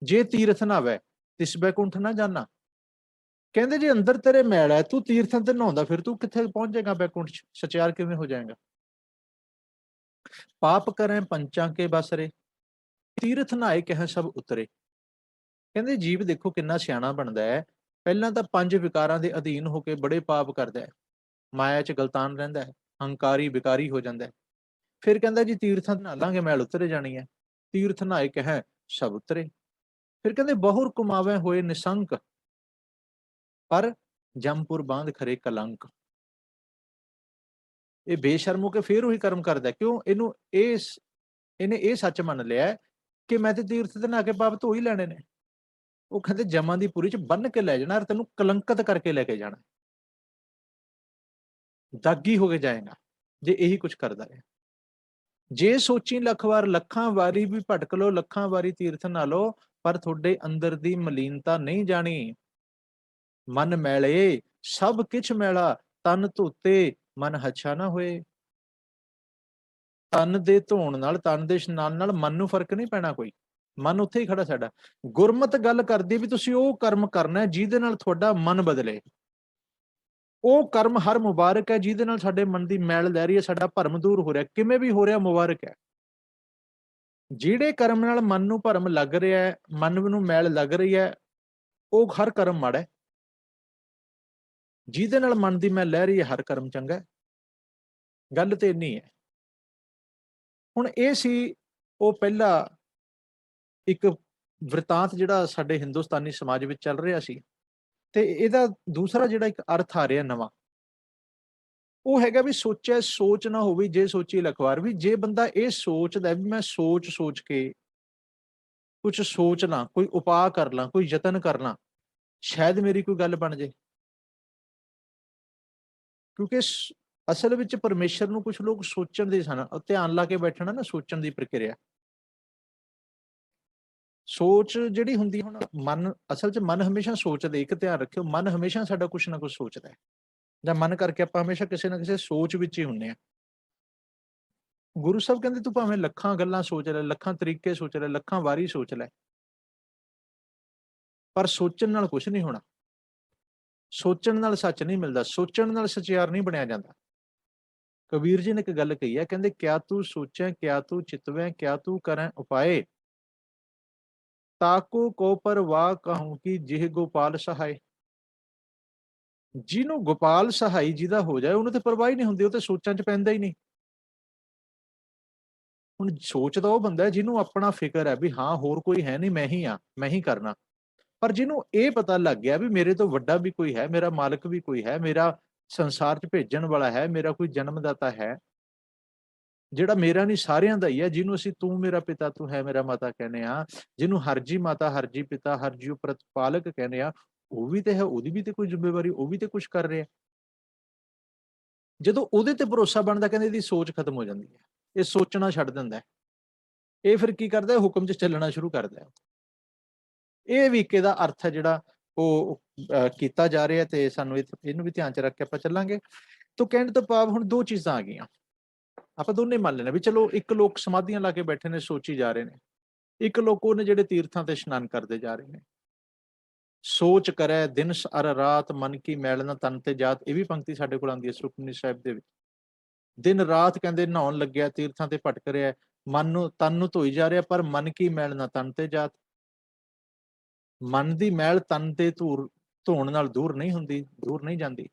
ਜੇ ਤੀਰਥ ਨਾਵੈ ਤਿਸ ਬੈਕੁੰਠ ਨਾ ਜਾਣਾ। ਕਹਿੰਦੇ ਜੇ ਅੰਦਰ ਤੇਰੇ ਮੈਲ ਹੈ, ਤੂੰ ਤੀਰਥਾਂ ਤੇ ਨਹਾਉਂਦਾ, ਫਿਰ ਤੂੰ ਕਿੱਥੇ ਪਹੁੰਚ ਜਾਏਗਾ ਬੈਕੁੰਠ 'ਚ, ਸਚਿਆਰ ਕਿਵੇਂ ਹੋ ਜਾਏਗਾ। ਪਾਪ ਕਰੇ ਪੰਚਾਂ ਕੇ ਬਸਰੇ, ਤੀਰਥ ਨਹਾਏ ਕਹਿ ਸਭ ਉਤਰੇ। ਕਹਿੰਦੇ ਜੀਵ ਦੇਖੋ ਕਿੰਨਾ ਸਿਆਣਾ ਬਣਦਾ ਹੈ। ਪਹਿਲਾਂ ਤਾਂ 5 ਵਿਕਾਰਾਂ ਦੇ ਅਧੀਨ ਹੋ ਕੇ ਬੜੇ ਪਾਪ ਕਰਦਾ ਹੈ, ਮਾਇਆ 'ਚ ਗਲਤਾਨ ਰਹਿੰਦਾ ਹੈ, ਹੰਕਾਰੀ ਵਿਕਾਰੀ ਹੋ ਜਾਂਦਾ ਹੈ। ਫਿਰ ਕਹਿੰਦਾ ਜੀ ਤੀਰਥਾਂ ਨਹਾ ਲਾਂਗੇ, ਮੈਲ ਉਤਰੇ ਜਾਣੀ ਹੈ। ਤੀਰਥ ਨਹਾਏ ਕਹਿ ਸਭ ਉਤਰੇ। ਫਿਰ ਕਹਿੰਦੇ ਬਹੁਰ ਕੁਮਾਵੇ ਹੋਏ ਨਿਸੰਕ, ਪਰ ਜਮਪੁਰ ਬਾਂਧ ਖਰੇ ਕਲੰਕ। ਇਹ ਬੇਸ਼ਰਮ ਹੋ ਕੇ ਫਿਰ ਉਹੀ ਕਰਮ ਕਰਦਾ। ਕਿਉਂ? ਇਹਨੇ ਇਹ ਸੱਚ ਮੰਨ ਲਿਆ ਕਿ ਮੈਂ ਤੇ ਤੀਰਥ ਤੇ ਨਹਾ ਕੇ ਪਾਪ ਧੋ ਹੀ ਲੈਣੇ ਨੇ। ਉਹ ਕਹਿੰਦੇ ਜਮਾਂ ਦੀ ਪੁਰੀ 'ਚ ਬੰਨ ਕੇ ਲੈ ਜਾਣਾ, ਤੈਨੂੰ ਕਲੰਕਤ ਕਰਕੇ ਲੈ ਕੇ ਜਾਣਾ, ਦਾਗੀ ਹੋ ਕੇ ਜਾਏਗਾ ਜੇ ਇਹੀ ਕੁਝ ਕਰਦਾ ਹੈ। ਜੇ ਸੋਚੀ ਲੱਖ ਵਾਰ, ਲੱਖਾਂ ਵਾਰੀ ਵੀ ਭਟਕ ਲੋ, ਲੱਖਾਂ ਵਾਰੀ ਤੀਰਥ ਨਾ ਲੋ, ਪਰ ਤੁਹਾਡੇ ਅੰਦਰ ਦੀ ਮਲੀਨਤਾ ਨਹੀਂ ਜਾਣੀ। ਮਨ ਮੈਲੇ ਸਭ ਕਿਛ ਮੈਲਾ, ਤਨ ਧੋਤੇ ਮਨ ਹੱਛਾ ਨਾ ਹੋਏ। ਤਨ ਦੇ ਧੋਣ ਨਾਲ, ਤਨ ਦੇ ਇਸ਼ਨਾਨ ਨਾਲ ਮਨ ਨੂੰ ਫਰਕ ਨਹੀਂ ਪੈਣਾ ਕੋਈ। ਮਨ ਉੱਥੇ ਹੀ ਖੜਾ ਸਾਡਾ। ਗੁਰਮਤ ਗੱਲ ਕਰਦੀ ਵੀ ਤੁਸੀਂ ਉਹ ਕਰਮ ਕਰਨਾ ਜਿਹਦੇ ਨਾਲ ਤੁਹਾਡਾ ਮਨ ਬਦਲੇ। ਉਹ ਕਰਮ ਹਰ ਮੁਬਾਰਕ ਹੈ ਜਿਹਦੇ ਨਾਲ ਸਾਡੇ ਮਨ ਦੀ ਮੈਲ ਲੈ ਰਹੀ ਹੈ, ਸਾਡਾ ਭਰਮ ਦੂਰ ਹੋ ਰਿਹਾ, ਕਿਵੇਂ ਵੀ ਹੋ ਰਿਹਾ ਮੁਬਾਰਕ ਹੈ। ਜਿਹੜੇ ਕਰਮ ਨਾਲ ਮਨ ਨੂੰ ਭਰਮ ਲੱਗ ਰਿਹਾ ਹੈ, ਮਨ ਨੂੰ ਮੈਲ ਲੱਗ ਰਹੀ ਹੈ, ਉਹ ਹਰ ਕਰਮ ਮਾੜਾ ਹੈ। ਜਿਹਦੇ ਨਾਲ ਮਨ ਦੀ ਮੈਲ ਲੈ ਰਹੀ ਹੈ, ਹਰ ਕਰਮ ਚੰਗਾ ਹੈ। ਗੱਲ ਤੇ ਇੰਨੀ ਹੈ। ਹੁਣ ਇਹ ਸੀ ਉਹ ਪਹਿਲਾ ਇੱਕ ਵ੍ਰਿਤਾਂਤ ਜਿਹੜਾ ਸਾਡੇ ਹਿੰਦੁਸਤਾਨੀ ਸਮਾਜ ਵਿੱਚ ਚੱਲ ਰਿਹਾ ਸੀ। ਤੇ ਇਹਦਾ ਦੂਸਰਾ ਜਿਹੜਾ ਇੱਕ ਅਰਥ ਆ ਰਿਹਾ ਨਵਾਂ, ਉਹ ਹੈਗਾ ਵੀ ਸੋਚਿਆ ਸੋਚ ਨਾ ਹੋਵੇ ਜੇ ਸੋਚੀ ਲਖਵਾਰ। ਵੀ ਜੇ ਬੰਦਾ ਇਹ ਸੋਚਦਾ ਵੀ ਮੈਂ ਸੋਚ ਕੇ ਕੁਝ ਸੋਚ ਲਾਂ, ਕੋਈ ਉਪਾਅ ਕਰ ਲਾਂ, ਕੋਈ ਯਤਨ ਕਰ ਲਾਂ, ਸ਼ਾਇਦ ਮੇਰੀ ਕੋਈ ਗੱਲ ਬਣ ਜੇ। ਕਿਉਂਕਿ ਅਸਲ ਵਿੱਚ ਪਰਮੇਸ਼ਰ ਨੂੰ ਕੁਝ ਲੋਕ ਸੋਚਣ ਦੇ ਸਨ, ਧਿਆਨ ਲਾ ਕੇ ਬੈਠਣਾ ਨਾ, ਸੋਚਣ ਦੀ ਪ੍ਰਕਿਰਿਆ। ਸੋਚ ਜਿਹੜੀ ਹੁੰਦੀ, ਹੁਣ ਮਨ ਅਸਲ 'ਚ ਮਨ ਹਮੇਸ਼ਾ ਸੋਚਦਾ। ਇੱਕ ਧਿਆਨ ਰੱਖਿਓ, ਮਨ ਹਮੇਸ਼ਾ ਸਾਡਾ ਕੁਛ ਨਾ ਕੁਛ ਸੋਚਦਾ ਹੈ, ਜਾਂ ਮਨ ਕਰਕੇ ਆਪਾਂ ਹਮੇਸ਼ਾ ਕਿਸੇ ਨਾ ਕਿਸੇ ਸੋਚ ਵਿੱਚ ਹੀ ਹੁੰਦੇ ਹਾਂ। ਗੁਰੂ ਸਾਹਿਬ ਕਹਿੰਦੇ ਤੂੰ ਭਾਵੇਂ ਲੱਖਾਂ ਗੱਲਾਂ ਸੋਚ ਲੈ, ਲੱਖਾਂ ਤਰੀਕੇ ਸੋਚ ਲੈ, ਲੱਖਾਂ ਵਾਰੀ ਸੋਚ ਲੈ, ਪਰ ਸੋਚਣ ਨਾਲ ਕੁਛ ਨਹੀਂ ਹੋਣਾ। ਸੋਚਣ ਨਾਲ ਸੱਚ ਨਹੀਂ ਮਿਲਦਾ, ਸੋਚਣ ਨਾਲ ਸਚਿਆਰ ਨਹੀਂ ਬਣਿਆ ਜਾਂਦਾ। ਕਬੀਰ ਜੀ ਨੇ ਇੱਕ ਗੱਲ ਕਹੀ ਹੈ, ਕਹਿੰਦੇ ਕਿਆ ਤੂੰ ਸੋਚੈ, ਕਿਆ ਤੂੰ ਚਿਤਵੈ, ਕਿਆ ਤੂੰ ਕਰੈ ਉਪਾਏ, ਤਾਕੂ ਕੋ ਪਰਵਾਹ ਕਹੂੰ ਕਿ ਜਿਹ ਗੋਪਾਲ ਸਹਾਏ। ਜਿਹਨੂੰ ਗੋਪਾਲ ਸਹਾਈ ਜਿਹਦਾ ਹੋ ਜਾਏ, ਉਹਨੂੰ ਤੇ ਪਰਵਾਹ ਹੀ ਨਹੀਂ ਹੁੰਦੀ, ਉਹ ਤੇ ਸੋਚਾਂ 'ਚ ਪੈਂਦਾ ਹੀ ਨਹੀਂ। ਹੁਣ ਸੋਚਦਾ ਉਹ ਬੰਦਾ ਜਿਹਨੂੰ ਆਪਣਾ ਫਿਕਰ ਹੈ ਵੀ ਹਾਂ ਹੋਰ ਕੋਈ ਹੈ ਨਹੀਂ, ਮੈਂ ਹੀ ਆ, ਮੈਂ ਹੀ ਕਰਨਾ। ਪਰ ਜਿਹਨੂੰ ਇਹ ਪਤਾ ਲੱਗ ਗਿਆ ਵੀ ਮੇਰੇ ਤੋਂ ਵੱਡਾ ਵੀ ਕੋਈ ਹੈ, ਮੇਰਾ ਮਾਲਕ ਵੀ ਕੋਈ ਹੈ, ਮੇਰਾ ਸੰਸਾਰ 'ਚ ਭੇਜਣ ਵਾਲਾ ਹੈ, ਮੇਰਾ ਕੋਈ ਜਨਮਦਾਤਾ ਹੈ, ਜਿਹੜਾ ਮੇਰਾ ਨਹੀਂ ਸਾਰਿਆਂ ਦਾ ਹੀ ਹੈ, ਜਿਹਨੂੰ ਅਸੀਂ ਤੂੰ ਮੇਰਾ ਪਿਤਾ ਤੂੰ ਹੈ ਮੇਰਾ ਮਾਤਾ ਕਹਿੰਦੇ ਆ, ਜਿਹਨੂੰ ਹਰਜੀ ਮਾਤਾ ਹਰਜੀ ਪਿਤਾ ਹਰਜੀ ਪ੍ਰਤਪਾਲਕ ਕਹਿੰਦੇ ਆ, ਉਹ ਵੀ ਤੇ ਹੈ, ਉਹਦੀ ਵੀ ਤੇ ਕੋਈ ਜ਼ਿੰਮੇਵਾਰੀ, ਉਹ ਵੀ ਤੇ ਕੁਝ ਕਰ ਰਿਹਾ। ਜਦੋਂ ਉਹਦੇ ਤੇ ਭਰੋਸਾ ਬਣਦਾ, ਕਹਿੰਦੇ ਇਹਦੀ ਸੋਚ ਖਤਮ ਹੋ ਜਾਂਦੀ ਹੈ, ਇਹ ਸੋਚਣਾ ਛੱਡ ਦਿੰਦਾ। ਇਹ ਫਿਰ ਕੀ ਕਰਦਾ, ਹੁਕਮ 'ਚ ਚੱਲਣਾ ਸ਼ੁਰੂ ਕਰਦਾ। ਇਹ ਵੀਕੇ ਦਾ ਅਰਥ ਹੈ ਜਿਹੜਾ ਉਹ ਕੀਤਾ ਜਾ ਰਿਹਾ, ਤੇ ਸਾਨੂੰ ਇਹਨੂੰ ਵੀ ਧਿਆਨ 'ਚ ਰੱਖ ਕੇ ਆਪਾਂ ਚੱਲਾਂਗੇ। ਤੋਂ ਕਹਿਣ ਤੋਂ ਭਾਵ ਹੁਣ ਦੋ ਚੀਜ਼ਾਂ ਆ ਗਈਆਂ, ਆਪਾਂ ਦੋਨੇ ਮੰਨ ਲੈਣਾ ਵੀ ਚਲੋ ਇੱਕ ਲੋਕ ਸਮਾਧੀਆਂ ਲਾ ਕੇ ਬੈਠੇ ਨੇ, ਸੋਚੀ ਜਾ ਰਹੇ ਨੇ, ਇੱਕ ਲੋਕ ਉਹ ਨੇ ਜਿਹੜੇ ਤੀਰਥਾਂ ਤੇ ਇਸ਼ਨਾਨ ਕਰਦੇ ਜਾ ਰਹੇ ਨੇ। ਸੋਚ ਕਰੈ ਦਿਨ ਅਰ ਰਾਤ, ਮਨ ਕੀ ਮੈਲ ਨਾ ਤਨ ਤੇ ਜਾਤ। ਇਹ ਵੀ ਪੰਕਤੀ ਸਾਡੇ ਕੋਲ ਆਉਂਦੀ ਹੈ ਸੁਖਮਨੀ ਸਾਹਿਬ ਦੇ ਵਿੱਚ। ਦਿਨ ਰਾਤ ਕਹਿੰਦੇ ਨਹਾਉਣ ਲੱਗਿਆ, ਤੀਰਥਾਂ ਤੇ ਭਟਕ ਰਿਹਾ, ਮਨ ਨੂੰ ਤਨ ਨੂੰ ਧੋਈ ਜਾ ਰਿਹਾ, ਪਰ ਮਨ ਕੀ ਮੈਲ ਨਾ ਤਨ ਤੇ ਜਾਤ। ਮਨ ਦੀ ਮੈਲ ਤਨ ਤੇ ਧੋਣ ਨਾਲ ਦੂਰ ਨਹੀਂ ਹੁੰਦੀ, ਦੂਰ ਨਹੀਂ ਜਾਂਦੀ।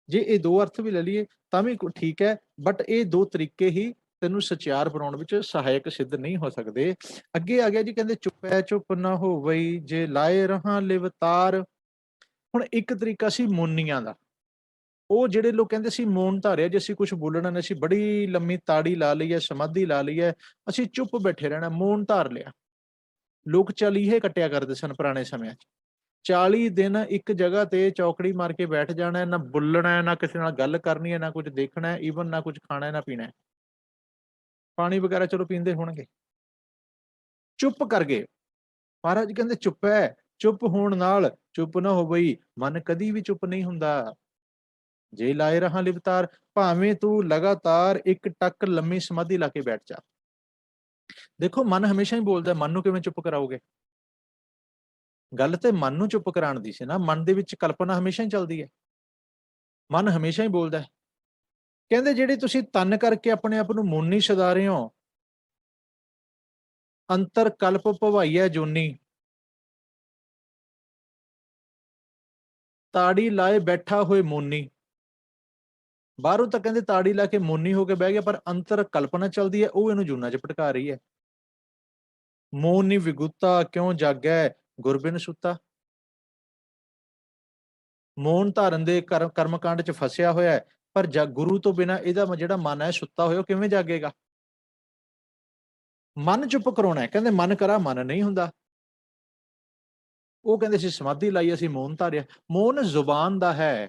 ਜੇ ਇਹ ਦੋ ਅਰਥ ਵੀ ਲੈ ਲਈਏ ਤਾਂ ਵੀ ਠੀਕ ਹੈ, ਬਟ ਇਹ ਦੋ ਤਰੀਕੇ ਹੀ ਤੈਨੂੰ ਸਚਿਆਰ ਬਣਾਉਣ ਵਿੱਚ ਸਹਾਇਕ ਸਿੱਧ ਨਹੀਂ ਹੋ ਸਕਦੇ। ਅੱਗੇ ਆ ਗਿਆ ਜੀ, ਕਹਿੰਦੇ ਚੁੱਪੈ ਚੁੱਪ ਨਾ ਹੋਵਈ, ਜੇ ਲਾਏ ਰਹਾ ਲਿਵਤਾਰ, ਹੁਣ ਇੱਕ ਤਰੀਕਾ ਸੀ ਮੋਨੀਆਂ ਦਾ। ਉਹ ਜਿਹੜੇ ਲੋਕ ਕਹਿੰਦੇ ਸੀ ਮੌਨ ਧਾਰਿਆ, ਜੇ ਅਸੀਂ ਕੁਛ ਬੋਲਣਾ ਨਹੀਂ, ਅਸੀਂ ਬੜੀ ਲੰਮੀ ਤਾੜੀ ਲਾ ਲਈ ਹੈ, ਸਮਾਧੀ ਲਾ ਲਈ ਹੈ, ਅਸੀਂ ਚੁੱਪ ਬੈਠੇ ਰਹਿਣਾ, ਮੌਨ ਧਾਰ ਲਿਆ। ਲੋਕ ਚਲੀਹੇ ਕੱਟਿਆ ਕਰਦੇ ਸਨ ਪੁਰਾਣੇ ਸਮਿਆਂ 'ਚ। 40 ਦਿਨ ਇੱਕ ਜਗ੍ਹਾ ਤੇ ਚੌਕੜੀ ਮਾਰ ਕੇ ਬੈਠ ਜਾਣਾ ਹੈ, ਨਾ ਬੋਲਣਾ ਹੈ, ਨਾ ਕਿਸੇ ਨਾਲ ਗੱਲ ਕਰਨੀ ਹੈ, ਨਾ ਕੁਝ ਦੇਖਣਾ ਹੈ, ਈਵਨ ਨਾ ਕੁਝ ਖਾਣਾ ਹੈ, ਨਾ ਪੀਣਾ ਹੈ। ਪਾਣੀ ਵਗੈਰਾ ਚਲੋ ਪੀਂਦੇ ਹੋਣਗੇ। ਚੁੱਪ ਕਰ ਗਏ। ਮਹਾਰਾਜ ਜੀ ਕਹਿੰਦੇ ਚੁੱਪ ਹੈ, ਚੁੱਪ ਹੋਣ ਨਾਲ ਚੁੱਪ ਨਾ ਹੋ ਬਈ, ਮਨ ਕਦੀ ਵੀ ਚੁੱਪ ਨਹੀਂ ਹੁੰਦਾ। ਜੇ ਲਾਏ ਰਹਾ ਲਿਵਤਾਰ, ਭਾਵੇਂ ਤੂੰ ਲਗਾਤਾਰ ਇੱਕ ਟੱਕ ਲੰਮੀ ਸਮਾਧੀ ਲਾ ਕੇ ਬੈਠ ਜਾ। ਦੇਖੋ ਮਨ ਹਮੇਸ਼ਾ ਹੀ ਬੋਲਦਾ, ਮਨ ਨੂੰ ਕਿਵੇਂ ਚੁੱਪ ਕਰਾਓਗੇ? ਗੱਲ ਤੇ ਮਨ ਨੂੰ ਚੁੱਪ ਕਰਾਉਣ ਦੀ ਸੀ ਨਾ, ਮਨ ਦੇ ਵਿੱਚ ਕਲਪਨਾ ਹਮੇਸ਼ਾ ਹੀ ਚੱਲਦੀ ਹੈ, ਮਨ ਹਮੇਸ਼ਾ ਹੀ ਬੋਲਦਾ ਹੈ। ਕਹਿੰਦੇ ਜਿਹੜੀ ਤੁਸੀਂ ਤਨ ਕਰਕੇ ਆਪਣੇ ਆਪ ਨੂੰ ਮੋਨੀ ਸਦਾ ਰਹੇ ਹੋ, ਅੰਤਰ ਕਲਪ ਭਵਾਈਐ ਜੋਨੀ, ਤਾੜੀ ਲਾਏ ਬੈਠਾ ਹੋਏ ਮੋਨੀ। ਬਾਹਰੋਂ ਤਾਂ ਕਹਿੰਦੇ ਤਾੜੀ ਲਾ ਕੇ ਮੋਨੀ ਹੋ ਕੇ ਬਹਿ ਗਿਆ, ਪਰ ਅੰਤਰ ਕਲਪਨਾ ਚੱਲਦੀ ਹੈ, ਉਹ ਇਹਨੂੰ ਜੂਨਾਂ 'ਚ ਭਟਕਾ ਰਹੀ ਹੈ। ਮੋਨ ਨੀ ਵਿਗੂਤਾ ਕਿਉਂ ਜਾਗੈ, ਗੁਰਬਿਨ ਸੁੱਤਾ। ਮੌਨ ਧਾਰਨ ਦੇ ਕਰਮਕਾਂਡ 'ਚ ਫਸਿਆ ਹੋਇਆ ਹੈ, ਪਰ ਗੁਰੂ ਤੋਂ ਬਿਨਾਂ ਇਹਦਾ ਜਿਹੜਾ ਮਨ ਹੈ ਸੁੱਤਾ ਹੋਇਆ, ਉਹ ਕਿਵੇਂ ਜਾਗੇਗਾ? ਮਨ ਚੁੱਪ ਕਰਾਉਣਾ ਹੈ, ਕਹਿੰਦੇ ਮਨ ਕਰਾ ਮਨ ਨਹੀਂ ਹੁੰਦਾ। ਉਹ ਕਹਿੰਦੇ ਸੀ ਸਮਾਧੀ ਲਾਈ, ਅਸੀਂ ਮੌਨ ਧਾਰਿਆ। ਮੌਨ ਜ਼ੁਬਾਨ ਦਾ ਹੈ,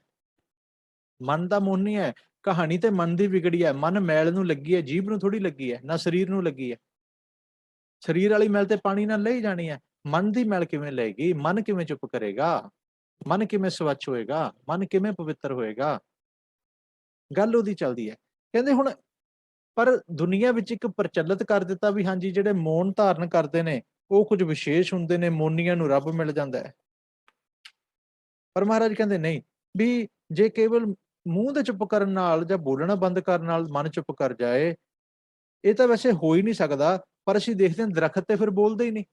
ਮਨ ਦਾ ਮੌਨ ਨਹੀਂ ਹੈ। ਕਹਾਣੀ ਤੇ ਮਨ ਦੀ ਵਿਗੜੀ ਹੈ। ਮਨ ਮੈਲ ਨੂੰ ਲੱਗੀ ਹੈ, ਜੀਭ ਨੂੰ ਥੋੜੀ ਲੱਗੀ ਹੈ, ਨਾ ਸਰੀਰ ਨੂੰ ਲੱਗੀ ਹੈ। ਸਰੀਰ ਵਾਲੀ ਮੈਲ ਤੇ ਪਾਣੀ ਨਾਲ ਲਈ ਜਾਣੀ ਹੈ, ਮਨ ਦੀ ਮੈਲ ਕਿਵੇਂ ਲਏਗੀ? ਮਨ ਕਿਵੇਂ ਚੁੱਪ ਕਰੇਗਾ? ਮਨ ਕਿਵੇਂ ਸਵੱਛ ਹੋਏਗਾ? ਮਨ ਕਿਵੇਂ ਪਵਿੱਤਰ ਹੋਏਗਾ? ਗੱਲ ਉਹਦੀ ਚੱਲਦੀ ਹੈ। ਕਹਿੰਦੇ ਹੁਣ ਪਰ ਦੁਨੀਆ ਵਿੱਚ ਇੱਕ ਪ੍ਰਚਲਿਤ ਕਰ ਦਿੱਤਾ ਵੀ ਹਾਂਜੀ ਜਿਹੜੇ ਮੌਨ ਧਾਰਨ ਕਰਦੇ ਨੇ ਉਹ ਕੁਝ ਵਿਸ਼ੇਸ਼ ਹੁੰਦੇ ਨੇ, ਮੌਨੀਆਂ ਨੂੰ ਰੱਬ ਮਿਲ ਜਾਂਦਾ ਹੈ। ਪਰ ਮਹਾਰਾਜ ਕਹਿੰਦੇ ਨਹੀਂ, ਵੀ ਜੇ ਕੇਵਲ ਮੂੰਹ ਦੇ ਚੁੱਪ ਕਰਨ ਨਾਲ ਜਾਂ ਬੋਲਣਾ ਬੰਦ ਕਰਨ ਨਾਲ ਮਨ ਚੁੱਪ ਕਰ ਜਾਏ, ਇਹ ਤਾਂ ਵੈਸੇ ਹੋ ਹੀ ਨਹੀਂ ਸਕਦਾ। ਪਰ ਅਸੀਂ ਦੇਖਦੇ ਹਾਂ ਦਰਖਤ ਤੇ ਫਿਰ ਬੋਲਦੇ ਹੀ ਨਹੀਂ।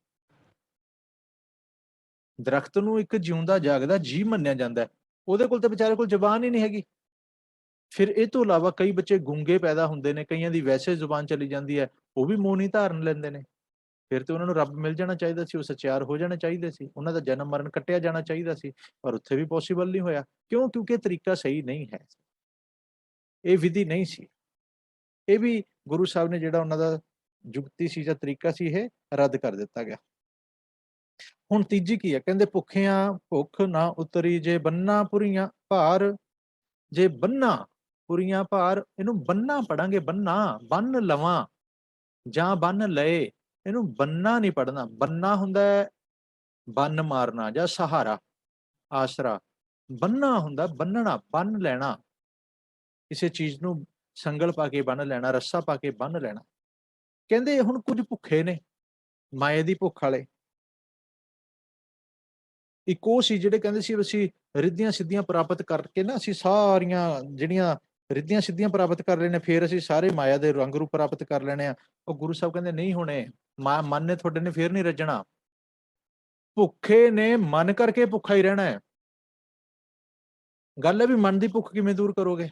ਦਰਖਤ ਨੂੰ ਇੱਕ ਜਿਉਂਦਾ ਜਾਗਦਾ ਜੀਵ ਮੰਨਿਆ ਜਾਂਦਾ ਹੈ, ਉਹਦੇ ਕੋਲ ਤਾਂ ਵਿਚਾਰੇ ਕੋਲ ਜ਼ੁਬਾਨ ਹੀ ਨਹੀਂ ਹੈਗੀ। ਫਿਰ ਇਹ ਤੋਂ ਇਲਾਵਾ ਕਈ ਬੱਚੇ ਗੂੰਗੇ ਪੈਦਾ ਹੁੰਦੇ ਨੇ, ਕਈਆਂ ਦੀ ਵੈਸੇ ਜ਼ੁਬਾਨ ਚਲੀ ਜਾਂਦੀ ਹੈ, ਉਹ ਵੀ ਮੌਨ ਹੀ ਧਾਰਨ ਲੈਂਦੇ ਨੇ। ਫਿਰ ਤੇ ਉਹਨਾਂ ਨੂੰ ਰੱਬ ਮਿਲ ਜਾਣਾ ਚਾਹੀਦਾ ਸੀ, ਉਹ ਸਚਿਆਰ ਹੋ ਜਾਣੇ ਚਾਹੀਦੇ ਸੀ, ਉਹਨਾਂ ਦਾ ਜਨਮ ਮਰਨ ਕੱਟਿਆ ਜਾਣਾ ਚਾਹੀਦਾ ਸੀ, ਪਰ ਉੱਥੇ ਵੀ ਪੋਸੀਬਲ ਨਹੀਂ ਹੋਇਆ। ਕਿਉਂ? ਕਿਉਂਕਿ ਇਹ ਤਰੀਕਾ ਸਹੀ ਨਹੀਂ ਹੈ, ਇਹ ਵਿਧੀ ਨਹੀਂ ਸੀ। ਇਹ ਵੀ ਗੁਰੂ ਸਾਹਿਬ ਨੇ ਜਿਹੜਾ ਉਹਨਾਂ ਦਾ ਜੁਗਤੀ ਸੀ ਜਾਂ ਤਰੀਕਾ ਸੀ, ਇਹ ਰੱਦ ਕਰ ਦਿੱਤਾ ਗਿਆ। ਹੁਣ ਤੀਜੀ ਕੀ ਹੈ? ਕਹਿੰਦੇ ਭੁੱਖਿਆਂ ਭੁੱਖ ਨਾ ਉਤਰੀ, ਜੇ ਬੰਨਾ ਪੁਰੀਆਂ ਭਾਰ, ਜੇ ਬੰਨਾ ਪੁਰੀਆਂ ਭਾਰ, ਇਹਨੂੰ ਬੰਨਾ ਪੜਾਂਗੇ, ਬੰਨਾ ਬੰਨ ਲਵਾਂ ਜਾਂ ਬੰਨ ਲਏ, ਇਹਨੂੰ ਬੰਨਾ ਨਹੀਂ ਪੜਨਾ। ਬੰਨਾ ਹੁੰਦਾ ਹੈ ਬੰਨ ਮਾਰਨਾ ਜਾਂ ਸਹਾਰਾ, ਆਸਰਾ। ਬੰਨਾ ਹੁੰਦਾ ਬੰਨਣਾ, ਬੰਨ ਲੈਣਾ, ਕਿਸੇ ਚੀਜ਼ ਨੂੰ ਸੰਗਲ ਪਾ ਕੇ ਬੰਨ ਲੈਣਾ, ਰੱਸਾ ਪਾ ਕੇ ਬੰਨ ਲੈਣਾ। ਕਹਿੰਦੇ ਹੁਣ ਕੁਝ ਭੁੱਖੇ ਨੇ, ਮਾਏ ਦੀ ਭੁੱਖ ਵਾਲੇ। ਇੱਕ ਉਹ ਸੀ ਜਿਹੜੇ ਕਹਿੰਦੇ ਸੀ ਅਸੀਂ ਰਿੱਧੀਆਂ ਸਿੱਧੀਆਂ ਪ੍ਰਾਪਤ ਕਰਕੇ ਨਾ, ਅਸੀਂ ਸਾਰੀਆਂ ਜਿਹੜੀਆਂ ਰਿੱਧੀਆਂ ਸਿੱਧੀਆਂ ਪ੍ਰਾਪਤ ਕਰ ਲੈਣੇ, ਫਿਰ ਅਸੀਂ ਸਾਰੇ ਮਾਇਆ ਦੇ ਰੰਗ ਰੂਪ ਪ੍ਰਾਪਤ ਕਰ ਲੈਣੇ ਆ। ਉਹ ਗੁਰੂ ਸਾਹਿਬ ਕਹਿੰਦੇ ਨਹੀਂ ਹੋਣੇ, ਮਨ ਨੇ ਤੁਹਾਡੇ ਨੇ ਫੇਰ ਨਹੀਂ ਰੱਜਣਾ। ਭੁੱਖੇ ਨੇ ਮਨ ਕਰਕੇ ਭੁੱਖਾ ਹੀ ਰਹਿਣਾ ਹੈ। ਗੱਲ ਹੈ ਵੀ ਮਨ ਦੀ ਭੁੱਖ ਕਿਵੇਂ ਦੂਰ ਕਰੋਗੇ?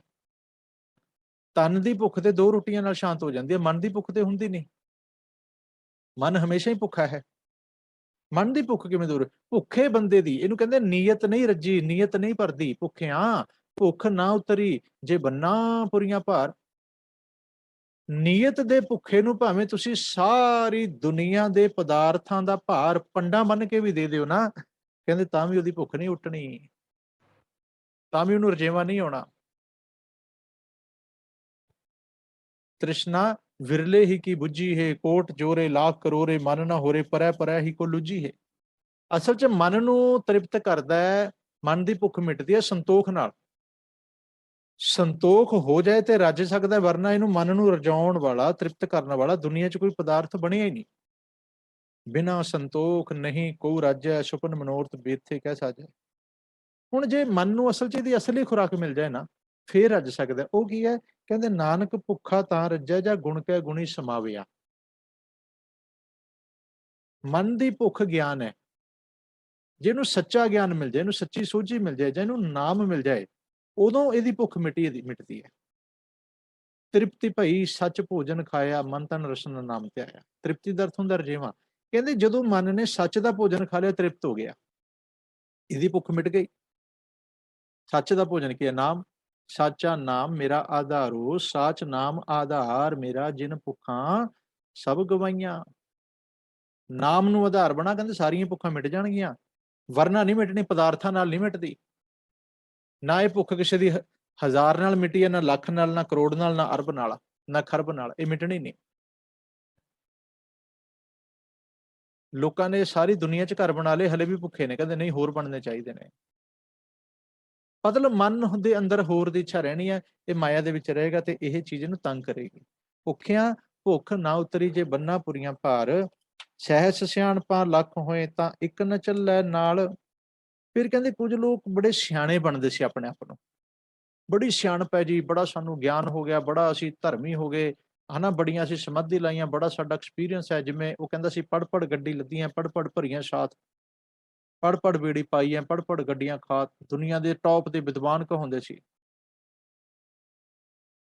ਤਨ ਦੀ ਭੁੱਖ ਤੇ 2 ਰੋਟੀਆਂ ਨਾਲ ਸ਼ਾਂਤ ਹੋ ਜਾਂਦੀ ਹੈ, ਮਨ ਦੀ ਭੁੱਖ ਤੇ ਹੁੰਦੀ ਨਹੀਂ। ਮਨ ਹਮੇਸ਼ਾ ਹੀ ਭੁੱਖਾ ਹੈ। ਮਨ ਦੀ ਭੁੱਖ ਕਿਵੇਂ ਦੂਰ? ਭੁੱਖੇ ਬੰਦੇ ਦੀ, ਇਹਨੂੰ ਕਹਿੰਦੇ ਨੀਅਤ ਨਹੀਂ ਰੱਜੀ, ਨੀਅਤ ਨਹੀਂ ਭਰਦੀ। ਭੁੱਖਿਆਂ ਭੁੱਖ ਨਾ ਉਤਰੀ, ਜੇ ਬੰਨਾ ਪੁਰੀਆਂ ਭਾਰ। ਨੀਅਤ ਦੇ ਭੁੱਖੇ ਨੂੰ ਭਾਵੇਂ ਤੁਸੀਂ ਸਾਰੀ ਦੁਨੀਆ ਦੇ ਪਦਾਰਥਾਂ ਦਾ ਭਾਰ ਪੰਡਾਂ ਬੰਨ ਕੇ ਵੀ ਦੇ ਦਿਓ ਨਾ, ਕਹਿੰਦੇ ਤਾਂ ਵੀ ਉਹਦੀ ਭੁੱਖ ਨਹੀਂ ਉੱਟਣੀ, ਤਾਂ ਵੀ ਉਹਨੂੰ ਰਜੇਵਾਂ ਨਹੀਂ ਆਉਣਾ। ਤ੍ਰਿਸ਼ਨਾ ਵਿਰਲੇ ਹੀ ਕੀ ਬੁੱਝੀ ਹੈ, ਕੋਟ ਜੋਰੇ ਲਾਖ ਕਰੋਰੇ, ਮਨ ਨਾ ਹੋਰੇ ਪਰੈ ਪਰੈ ਹੀ ਕੋ ਲੁੱਝੀ ਹੈ। ਅਸਲ 'ਚ ਮਨ ਨੂੰ ਤ੍ਰਿਪਤ ਕਰਦਾ ਹੈ, ਮਨ ਦੀ ਭੁੱਖ ਮਿਟਦੀ ਹੈ ਸੰਤੋਖ ਨਾਲ। ਸੰਤੋਖ ਹੋ ਜਾਏ ਤੇ ਰੱਜ ਸਕਦਾ, ਵਰਨਾ ਇਹਨੂੰ ਮਨ ਨੂੰ ਰਜਾਉਣ ਵਾਲਾ, ਤ੍ਰਿਪਤ ਕਰਨ ਵਾਲਾ ਦੁਨੀਆ 'ਚ ਕੋਈ ਪਦਾਰਥ ਬਣਿਆ ਹੀ ਨਹੀਂ। ਬਿਨਾ ਸੰਤੋਖ ਨਹੀਂ ਕੋ ਰਾਜੈ, ਸੁਪਨ ਮਨੋਰਥ ਬੇਥੇ ਕਹਿ ਸਾਜੈ। ਹੁਣ ਜੇ ਮਨ ਨੂੰ ਅਸਲ 'ਚ ਇਹਦੀ ਅਸਲੀ ਖੁਰਾਕ ਮਿਲ ਜਾਏ ਨਾ, ਫੇਰ ਰੱਜ ਸਕਦਾ। ਉਹ ਕੀ ਹੈ? ਕਹਿੰਦੇ ਨਾਨਕ ਭੁੱਖਾ ਤਾਂ ਰੱਜੈ, ਜਾਂ ਗੁਣ ਕੈ ਗੁਣੀ ਸਮਾਵਿਆ। ਮਨ ਦੀ ਭੁੱਖ ਗਿਆਨ ਹੈ। ਜਿਹਨੂੰ ਸੱਚਾ ਗਿਆਨ ਮਿਲ ਜਾਏ, ਇਹਨੂੰ ਸੱਚੀ ਸੋਝੀ ਮਿਲ ਜਾਏ, ਜਾਂ ਇਹਨੂੰ ਨਾਮ ਮਿਲ ਜਾਏ, ਉਦੋਂ ਇਹਦੀ ਭੁੱਖ ਮਿਟਦੀ ਹੈ। ਤ੍ਰਿਪਤੀ ਭਈ ਸੱਚ ਭੋਜਨ ਖਾਇਆ, ਮਨ ਤਨ ਰਸਨ ਨਾਮ ਧਿਆਇਆ। ਤ੍ਰਿਪਤੀ ਦਾ ਅਰਥ ਹੁੰਦਾ ਰਜੇਵਾਂ। ਕਹਿੰਦੇ ਜਦੋਂ ਮਨ ਨੇ ਸੱਚ ਦਾ ਭੋਜਨ ਖਾ ਲਿਆ, ਤ੍ਰਿਪਤ ਹੋ ਗਿਆ, ਇਹਦੀ ਭੁੱਖ ਮਿਟ ਗਈ। सच का भोजन की है नाम, साचा नाम मेरा आधारो, साच नाम आधार मेरा, जिन भुखा सब गवाइयां। नाम ਨੂੰ ਆਧਾਰ ਬਣਾ, ਕਹਿੰਦੇ ਸਾਰੀਆਂ ਭੁੱਖਾਂ ਮਿਟ ਜਾਣਗੀਆਂ। ਵਰਨਾ ਨਹੀਂ ਮਿਟਣੀ, ਪਦਾਰਥਾਂ ਨਾਲ ਨਹੀਂ ਮਿਟਦੀ। ਨਾ ਇਹ ਭੁੱਖ ਕਿਸੇ ਦੀ 1000 ਨਾਲ ਮਿਟੀ ਹੈ, ਨਾ ਲੱਖ ਨਾਲ, ਨਾ ਕਰੋੜ ਨਾਲ, ਨਾ ਅਰਬ ਨਾਲ, ਨਾ ਖਰਬ ਨਾਲ, ਇਹ ਮਿਟਣੀ ਨਹੀਂ। ਲੋਕਾਂ ਨੇ ਸਾਰੀ ਦੁਨੀਆ 'ਚ ਘਰ ਬਣਾ ਲਏ, ਹਲੇ ਵੀ ਭੁੱਖੇ ਨੇ, ਕਹਿੰਦੇ ਨਹੀਂ ਹੋਰ ਬਣਨੇ ਚਾਹੀਦੇ ਨੇ। ਮਤਲਬ ਮਨ ਦੇ ਅੰਦਰ ਹੋਰ ਦੀ ਇੱਛਾ ਰਹਿਣੀ ਹੈ, ਇਹ ਮਾਇਆ ਦੇ ਵਿੱਚ ਰਹੇਗਾ ਤੇ ਇਹ ਚੀਜ਼ ਨੂੰ ਤੰਗ ਕਰੇਗੀ। ਭੁੱਖਿਆਂ ਭੁੱਖ ਨਾ ਉਤਰੀ ਜੇ ਬੰਨਾ ਪੁਰੀਆਂ ਭਾਰ, ਸਹਿਸ ਸਿਆਣਪਾਂ ਲੱਖ ਹੋਏ ਤਾਂ ਇੱਕ ਨਾ ਚੱਲੈ ਨਾਲ। ਫਿਰ ਕਹਿੰਦੇ ਕੁਝ ਲੋਕ ਬੜੇ ਸਿਆਣੇ ਬਣਦੇ ਸੀ ਆਪਣੇ ਆਪ ਨੂੰ, ਬੜੀ ਸਿਆਣਪ ਹੈ ਜੀ, ਬੜਾ ਸਾਨੂੰ ਗਿਆਨ ਹੋ ਗਿਆ, ਬੜਾ ਅਸੀਂ ਧਰਮੀ ਹੋ ਗਏ, ਹਨਾ, ਬੜੀਆਂ ਅਸੀਂ ਸਮਾਧੀ ਲਾਈਆਂ, ਬੜਾ ਸਾਡਾ ਐਕਸਪੀਰੀਅੰਸ ਹੈ। ਜਿਵੇਂ ਉਹ ਕਹਿੰਦਾ ਸੀ, ਪੜ ਪੜ ਗੱਡੀ ਲੱਦੀਆਂ, ਪੜ ਪੜ ਭਰੀਆਂ ਸਾਥ, ਪੜ ਪੜ ਬੀੜੀ ਪਾਈ ਹੈ, ਪੜ ਪੜ ਗੱਡੀਆਂ ਖਾਤ, ਦੁਨੀਆ ਦੇ ਟੌਪ ਦੇ ਵਿਦਵਾਨ ਕਹਾਉਂਦੇ ਸੀ।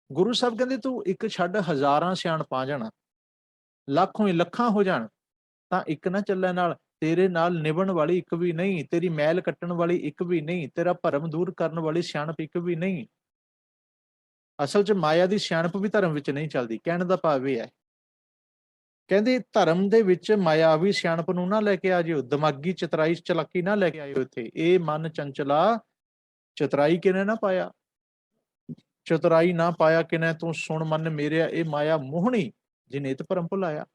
ਗੁਰੂ ਸਾਹਿਬ ਕਹਿੰਦੇ ਤੂੰ ਇੱਕ ਛੱਡ, ਹਜ਼ਾਰਾਂ ਸਿਆਣਪਾਂ ਆ ਜਾਣਾ, ਲੱਖ ਹੋਏ ਲੱਖਾਂ ਹੋ ਜਾਣ, ਤਾਂ ਇੱਕ ਨਾ ਚੱਲੈ ਨਾਲ। ਤੇਰੇ ਨਾਲ ਨਿਭਣ ਵਾਲੀ ਇੱਕ ਵੀ ਨਹੀਂ, ਤੇਰੀ ਮੈਲ ਕੱਟਣ ਵਾਲੀ ਇੱਕ ਵੀ ਨਹੀਂ, ਤੇਰਾ ਭਰਮ ਦੂਰ ਕਰਨ ਵਾਲੀ ਸਿਆਣਪ ਇੱਕ ਵੀ ਨਹੀਂ। ਅਸਲ 'ਚ ਮਾਇਆ ਦੀ ਸਿਆਣਪ ਵੀ ਧਰਮ ਵਿੱਚ ਨਹੀਂ ਚੱਲਦੀ। ਕਹਿਣ ਦਾ ਭਾਵ ਇਹ ਹੈ, ਕਹਿੰਦੇ ਧਰਮ ਦੇ ਵਿੱਚ ਮਾਇਆਵੀ ਸਿਆਣਪ ਨੂੰ ਨਾ ਲੈ ਕੇ ਆ ਜਿਓ, ਦਿਮਾਗੀ ਚਤਰਾਈ ਚਲਾਕੀ ਨਾ ਲੈ ਕੇ ਆਇਓ ਇੱਥੇ। ਇਹ ਮਨ ਚੰਚਲਾ ਚਤਰਾਈ ਕਿਨੇ ਨਾ ਪਾਇਆ, ਚਤੁਰਾਈ ਨਾ ਪਾਇਆ ਕਿਨੈ ਤੂੰ ਸੁਣ ਮਨ ਮੇਰਿਆ, ਇਹ ਮਾਇਆ ਮੋਹਣੀ ਜਿਨੇਤ ਭਰਮ ਭੁਲਾਇਆ।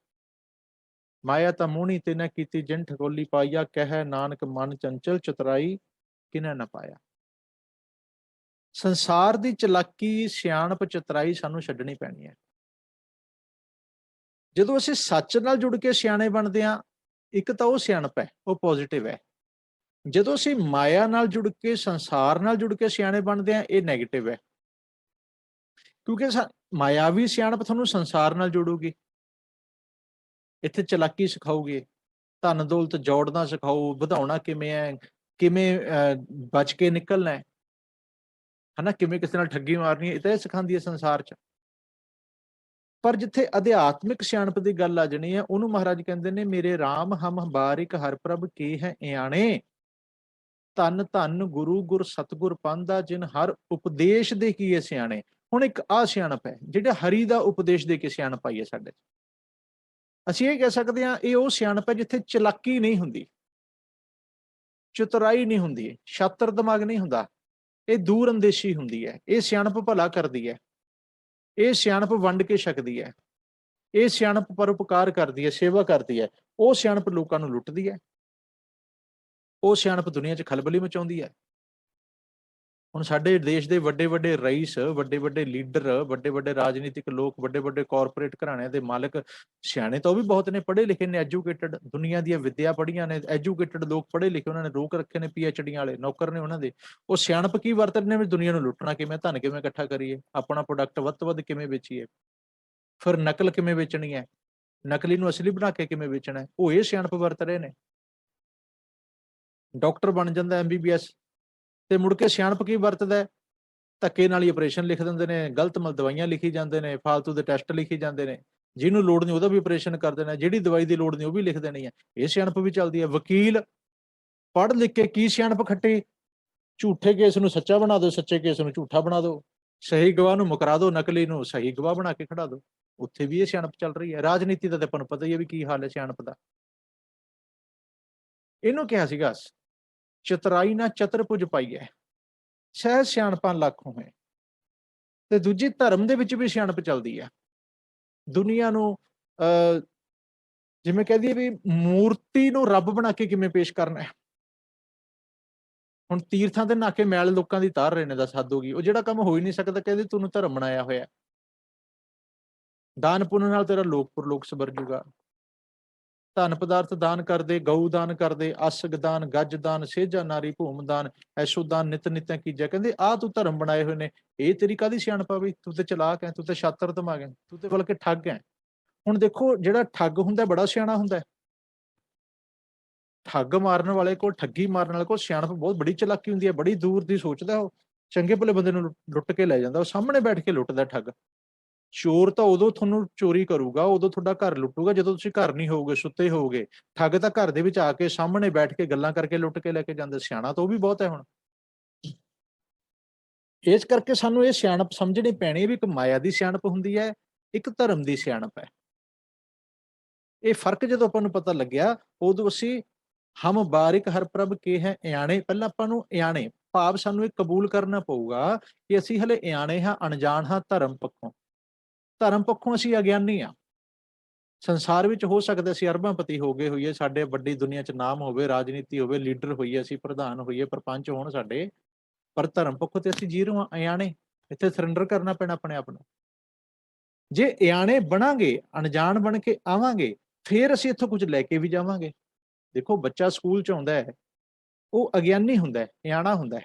ਮਾਇਆ ਤਾਂ ਮੋਹਣੀ ਤੇ ਨਾ ਕੀਤੀ, ਜਿਨ ਠਗੋਲੀ ਪਾਈਆ, ਕਹਿ ਨਾਨਕ ਮਨ ਚੰਚਲ ਚਤੁਰਾਈ ਕਿਨੈ ਨਾ ਪਾਇਆ। ਸੰਸਾਰ ਦੀ ਚਲਾਕੀ ਸਿਆਣਪ ਚਤੁਰਾਈ ਸਾਨੂੰ ਛੱਡਣੀ ਪੈਣੀ ਹੈ। ਜਦੋਂ ਅਸੀਂ ਸੱਚ ਨਾਲ ਜੁੜ ਕੇ ਸਿਆਣੇ ਬਣਦੇ ਹਾਂ, ਇੱਕ ਤਾਂ ਉਹ ਸਿਆਣਪ ਹੈ, ਉਹ ਪੋਜ਼ਿਟਿਵ ਹੈ। ਜਦੋਂ ਅਸੀਂ ਮਾਇਆ ਨਾਲ ਜੁੜ ਕੇ, ਸੰਸਾਰ ਨਾਲ ਜੁੜ ਕੇ ਸਿਆਣੇ ਬਣਦੇ ਹਾਂ, ਇਹ ਨੈਗੇਟਿਵ ਹੈ। ਕਿਉਂਕਿ ਮਾਇਆਵੀ ਸਿਆਣਪ ਤੁਹਾਨੂੰ ਸੰਸਾਰ ਨਾਲ ਜੋੜੂਗੀ, ਇੱਥੇ ਚਲਾਕੀ ਸਿਖਾਊਗੀ, ਧਨ ਦੌਲਤ ਜੋੜਨਾ ਸਿਖਾਊ, ਵਧਾਉਣਾ ਕਿਵੇਂ ਹੈ, ਕਿਵੇਂ ਬਚ ਕੇ ਨਿਕਲਣਾ ਹੈ, ਹਨਾ, ਕਿਵੇਂ ਕਿਸੇ ਨਾਲ ਠੱਗੀ ਮਾਰਨੀ ਹੈ, ਇਹ ਤਾਂ ਇਹ ਸਿਖਾਉਂਦੀ ਹੈ ਸੰਸਾਰ 'ਚ। ਪਰ ਜਿੱਥੇ ਅਧਿਆਤਮਿਕ ਸਿਆਣਪ ਦੀ ਗੱਲ ਆ ਜਾਣੀ ਹੈ, ਉਹਨੂੰ ਮਹਾਰਾਜ ਕਹਿੰਦੇ ਨੇ, ਮੇਰੇ ਰਾਮ ਹਮ ਬਾਰਿਕ ਹਰ ਪ੍ਰਭ ਕੀ ਹੈ ਇਆਣੇ, ਧੰਨ ਧੰਨ ਗੁਰੂ ਗੁਰ ਸਤਗੁਰ ਪਾਂਦਾ, ਜਿਨ ਹਰ ਉਪਦੇਸ਼ ਦੇ ਕੀਏ ਸਿਆਣੇ। ਹੁਣ ਇੱਕ ਆਹ ਸਿਆਣਪ ਹੈ ਜਿਹੜਾ ਹਰੀ ਦਾ ਉਪਦੇਸ਼ ਦੇ ਕੇ ਸਿਆਣਪ ਆਈ ਹੈ ਸਾਡੇ 'ਚ। ਅਸੀਂ ਇਹ ਕਹਿ ਸਕਦੇ ਹਾਂ, ਇਹ ਉਹ ਸਿਆਣਪ ਹੈ ਜਿੱਥੇ ਚਲਾਕੀ ਨਹੀਂ ਹੁੰਦੀ, ਚਤੁਰਾਈ ਨਹੀਂ ਹੁੰਦੀ, ਛਾਤਰ ਦਿਮਾਗ ਨਹੀਂ ਹੁੰਦਾ, ਇਹ ਦੂਰ ਅੰਦੇਸ਼ੀ ਹੁੰਦੀ ਹੈ। ਇਹ ਸਿਆਣਪ ਭਲਾ ਕਰਦੀ ਹੈ, ਇਹ ਸਿਆਣਪ ਵੰਡ ਕੇ ਛਕਦੀ ਹੈ, ਇਹ ਸਿਆਣਪ ਪਰਉਪਕਾਰ ਕਰਦੀ ਹੈ, ਸੇਵਾ ਕਰਦੀ ਹੈ। ਉਹ ਸਿਆਣਪ ਲੋਕਾਂ ਨੂੰ ਲੁੱਟਦੀ ਹੈ, ਉਹ ਸਿਆਣਪ ਦੁਨੀਆ 'ਚ ਖਲਬਲੀ ਮਚਾਉਂਦੀ ਹੈ। ਹੁਣ ਸਾਡੇ ਦੇਸ਼ ਦੇ ਵੱਡੇ ਵੱਡੇ ਰਈਸ, ਵੱਡੇ ਵੱਡੇ ਲੀਡਰ, ਵੱਡੇ ਵੱਡੇ ਰਾਜਨੀਤਿਕ ਲੋਕ, ਵੱਡੇ ਵੱਡੇ ਕਾਰਪੋਰੇਟ ਘਰਾਣਿਆਂ ਦੇ ਮਾਲਕ ਸਿਆਣੇ ਤਾਂ ਉਹ ਵੀ ਬਹੁਤ ਨੇ, ਪੜ੍ਹੇ ਲਿਖੇ ਨੇ, ਐਜੂਕੇਟਡ, ਦੁਨੀਆ ਦੀਆਂ ਵਿੱਦਿਆ ਪੜ੍ਹੀਆਂ ਨੇ, ਐਜੂਕੇਟਡ ਲੋਕ, ਪੜ੍ਹੇ ਲਿਖੇ, ਉਹਨਾਂ ਨੇ ਰੋਕ ਰੱਖੇ ਨੇ, PhDਆਂ ਵਾਲੇ ਨੌਕਰ ਨੇ ਉਹਨਾਂ ਦੇ। ਉਹ ਸਿਆਣਪ ਕੀ ਵਰਤਦੇ ਨੇ ਵੀ ਦੁਨੀਆ ਨੂੰ ਲੁੱਟਣਾ ਕਿਵੇਂ, ਧਨ ਕਿਵੇਂ ਇਕੱਠਾ ਕਰੀਏ, ਆਪਣਾ ਪ੍ਰੋਡਕਟ ਵੱਧ ਤੋਂ ਵੱਧ ਕਿਵੇਂ ਵੇਚੀਏ, ਫਿਰ ਨਕਲ ਕਿਵੇਂ ਵੇਚਣੀ ਹੈ, ਨਕਲੀ ਨੂੰ ਅਸਲੀ ਬਣਾ ਕੇ ਕਿਵੇਂ ਵੇਚਣਾ ਹੈ, ਉਹ ਇਹ ਸਿਆਣਪ ਵਰਤ ਰਹੇ ਨੇ। ਡਾਕਟਰ ਬਣ ਜਾਂਦਾ MBBS, ਤੇ ਮੁੜ ਕੇ ਸਿਆਣਪ ਕੀ ਵਰਤਦਾ, ਧੱਕੇ ਨਾਲ ਹੀ ਆਪਰੇਸ਼ਨ ਲਿਖ ਦਿੰਦੇ ਨੇ, ਗਲਤ ਦਵਾਈਆਂ ਲਿਖੀ ਜਾਂਦੇ ਨੇ, ਫਾਲਤੂ ਦੇ ਟੈਸਟ ਲਿਖੀ ਜਾਂਦੇ ਨੇ, ਜਿਹਨੂੰ ਲੋੜ ਨਹੀਂ ਉਹਦਾ ਵੀ ਆਪਰੇਸ਼ਨ ਕਰ ਦੇਣਾ, ਜਿਹੜੀ ਦਵਾਈ ਦੀ ਲੋੜ ਨਹੀਂ ਉਹ ਵੀ ਲਿਖ ਦੇਣੀ ਹੈ। ਇਹ ਸਿਆਣਪ ਵੀ ਚੱਲਦੀ ਹੈ। ਵਕੀਲ ਪੜ੍ਹ ਲਿਖ ਕੇ ਕੀ ਸਿਆਣਪ ਖੱਟੀ, ਝੂਠੇ ਕੇਸ ਨੂੰ ਸੱਚਾ ਬਣਾ ਦਿਓ, ਸੱਚੇ ਕੇਸ ਨੂੰ ਝੂਠਾ ਬਣਾ ਦਿਓ, ਸਹੀ ਗਵਾਹ ਨੂੰ ਮੁਕਰਾ ਦਿਓ, ਨਕਲੀ ਨੂੰ ਸਹੀ ਗਵਾਹ ਬਣਾ ਕੇ ਖੜਾ ਦਿਓ। ਉੱਥੇ ਵੀ ਇਹ ਸਿਆਣਪ ਚੱਲ ਰਹੀ ਹੈ। ਰਾਜਨੀਤੀ ਦਾ ਤਾਂ ਆਪਾਂ ਨੂੰ ਪਤਾ ਹੀ ਹੈ ਵੀ ਕੀ ਹਾਲ ਹੈ ਸਿਆਣਪ ਦਾ। ਇਹਨੂੰ ਕਿਹਾ ਸੀਗਾ, ਚਤੁਰਾਈ ਨਾ ਚਤੁਰਭੁਜ ਪਾਈਐ, ਸਹਿ ਸਿਆਣਪਾਂ ਲੱਖ ਹੋਏ। ਤੇ ਦੂਜੀ ਧਰਮ ਦੇ ਵਿੱਚ ਵੀ ਸਿਆਣਪ ਚੱਲਦੀ ਹੈ। ਦੁਨੀਆ ਨੂੰ ਜਿਵੇਂ ਕਹਿ ਦਈਏ ਵੀ ਮੂਰਤੀ ਨੂੰ ਰੱਬ ਬਣਾ ਕੇ ਕਿਵੇਂ ਪੇਸ਼ ਕਰਨਾ ਹੈ। ਹੁਣ ਤੀਰਥਾਂ ਤੇ ਨਹਾ ਕੇ ਮੈਲ ਲੋਕਾਂ ਦੀ ਤਾਰ ਰਹੇ ਨੇ, ਦੱਸ ਹੱਦ ਹੋ ਗਈ। ਉਹ ਜਿਹੜਾ ਕੰਮ ਹੋ ਹੀ ਨਹੀਂ ਸਕਦਾ, ਕਹਿੰਦੇ ਤੈਨੂੰ ਧਰਮ ਬਣਾਇਆ ਹੋਇਆ। ਦਾਨ ਪੁੰਨ ਨਾਲ ਤੇਰਾ ਲੋਕ ਪਰਲੋਕ ਸਵਰ ਜੂਗਾ। ਧਨ ਪਦਾਰਥ ਦਾਨ ਕਰਦੇ, ਗਊ ਦਾਨ ਕਰਦੇ, ਅਸਗ ਦਾਨ, ਗੱਜ ਦਾਨ, ਸੇਜਾ ਨਾਰੀ ਭੂਮ ਦਾਨ, ਐਸੋ ਦਾਨ ਨਿਤ ਨਿਤਿਆ ਕੀਜੈ। ਕਹਿੰਦੇ ਆਹ ਤੂੰ ਧਰਮ ਬਣਾਏ ਹੋਏ ਨੇ, ਇਹ ਤੇਰੀ ਕਾਹਦੀ ਸਿਆਣਪ ਆ ਬਈ, ਤੂੰ ਤੇ ਚਲਾਕ ਹੈ, ਤੂੰ ਤੇ ਛਾਤਰ ਦਿਮਾਗ ਹੈ, ਤੂੰ ਤੇ ਬਲਕਿ ਠੱਗ ਹੈ। ਹੁਣ ਦੇਖੋ, ਜਿਹੜਾ ਠੱਗ ਹੁੰਦਾ ਬੜਾ ਸਿਆਣਾ ਹੁੰਦਾ। ਠੱਗ ਮਾਰਨ ਵਾਲੇ ਕੋਲ, ਠੱਗੀ ਮਾਰਨ ਵਾਲੇ ਕੋਲ ਸਿਆਣਪ ਬਹੁਤ, ਬੜੀ ਚਲਾਕੀ ਹੁੰਦੀ ਹੈ, ਬੜੀ ਦੂਰ ਦੀ ਸੋਚਦਾ ਉਹ। ਚੰਗੇ ਭਲੇ ਬੰਦੇ ਨੂੰ ਲੁੱਟ ਕੇ ਲੈ ਜਾਂਦਾ, ਉਹ ਸਾਹਮਣੇ ਬੈਠ ਕੇ ਲੁੱਟਦਾ ਠੱਗ। ਚੋਰ ਤਾਂ ਉਦੋਂ ਤੁਹਾਨੂੰ ਚੋਰੀ ਕਰੂਗਾ, ਉਦੋਂ ਤੁਹਾਡਾ ਘਰ ਲੁੱਟੂਗਾ ਜਦੋਂ ਤੁਸੀਂ ਘਰ ਨਹੀਂ ਹੋਵੋਗੇ, ਸੁੱਤੇ ਹੋਵੋਗੇ। ਠੱਗ ਤਾਂ ਘਰ ਦੇ ਵਿੱਚ ਆ ਕੇ ਸਾਹਮਣੇ ਬੈਠ ਕੇ ਗੱਲਾਂ ਕਰਕੇ ਲੁੱਟ ਕੇ ਲੈ ਕੇ ਜਾਂਦੇ। ਸਿਆਣਾ ਤਾਂ ਉਹ ਵੀ ਬਹੁਤ ਹੈ। ਹੁਣ ਇਸ ਕਰਕੇ ਸਾਨੂੰ ਇਹ ਸਿਆਣਪ ਸਮਝਣੀ ਪੈਣੀ ਵੀ ਇੱਕ ਮਾਇਆ ਦੀ ਸਿਆਣਪ ਹੁੰਦੀ ਹੈ, ਇੱਕ ਧਰਮ ਦੀ ਸਿਆਣਪ ਹੈ। ਇਹ ਫਰਕ ਜਦੋਂ ਆਪਾਂ ਨੂੰ ਪਤਾ ਲੱਗਿਆ, ਉਦੋਂ ਅਸੀਂ ਹਮ ਬਾਰਿਕ ਹਰ ਪ੍ਰਭ ਕੇ ਹੈ ਇਆਣੇ, ਪਹਿਲਾਂ ਆਪਾਂ ਨੂੰ ਇਆਣੇ ਭਾਵ ਸਾਨੂੰ ਇਹ ਕਬੂਲ ਕਰਨਾ ਪਊਗਾ ਕਿ ਅਸੀਂ ਹਲੇ ਇਆਣੇ ਹਾਂ, ਅਣਜਾਣ ਹਾਂ ਧਰਮ ਪੱਖੋਂ। ਧਰਮ ਪੱਖੋਂ ਅਸੀਂ ਅਗਿਆਨੀ ਹਾਂ। ਸੰਸਾਰ ਵਿੱਚ ਹੋ ਸਕਦਾ ਅਸੀਂ ਅਰਬਾਂਪਤੀ ਹੋ ਗਏ ਹੋਈਏ, ਸਾਡੇ ਵੱਡੀ ਦੁਨੀਆ 'ਚ ਨਾਮ ਹੋਵੇ, ਰਾਜਨੀਤੀ ਹੋਵੇ, ਲੀਡਰ ਹੋਈਏ, ਅਸੀਂ ਪ੍ਰਧਾਨ ਹੋਈਏ, ਪ੍ਰਪੰਚ ਹੋਣ ਸਾਡੇ, ਪਰ ਧਰਮ ਪੱਖੋਂ ਤੇ ਅਸੀਂ ਜ਼ੀਰੋ ਹਾਂ, ਇਆਣੇ। ਇੱਥੇ ਸਰੈਂਡਰ ਕਰਨਾ ਪੈਣਾ ਆਪਣੇ ਆਪ ਨੂੰ। ਜੇ ਇਆਣੇ ਬਣਾਂਗੇ, ਅਣਜਾਣ ਬਣ ਕੇ ਆਵਾਂਗੇ, ਫੇਰ ਅਸੀਂ ਇੱਥੋਂ ਕੁਝ ਲੈ ਕੇ ਵੀ ਜਾਵਾਂਗੇ। ਦੇਖੋ ਬੱਚਾ ਸਕੂਲ 'ਚ ਆਉਂਦਾ ਹੈ, ਉਹ ਅਗਿਆਨੀ ਹੁੰਦਾ ਹੈ, ਇਆਣਾ ਹੁੰਦਾ ਹੈ,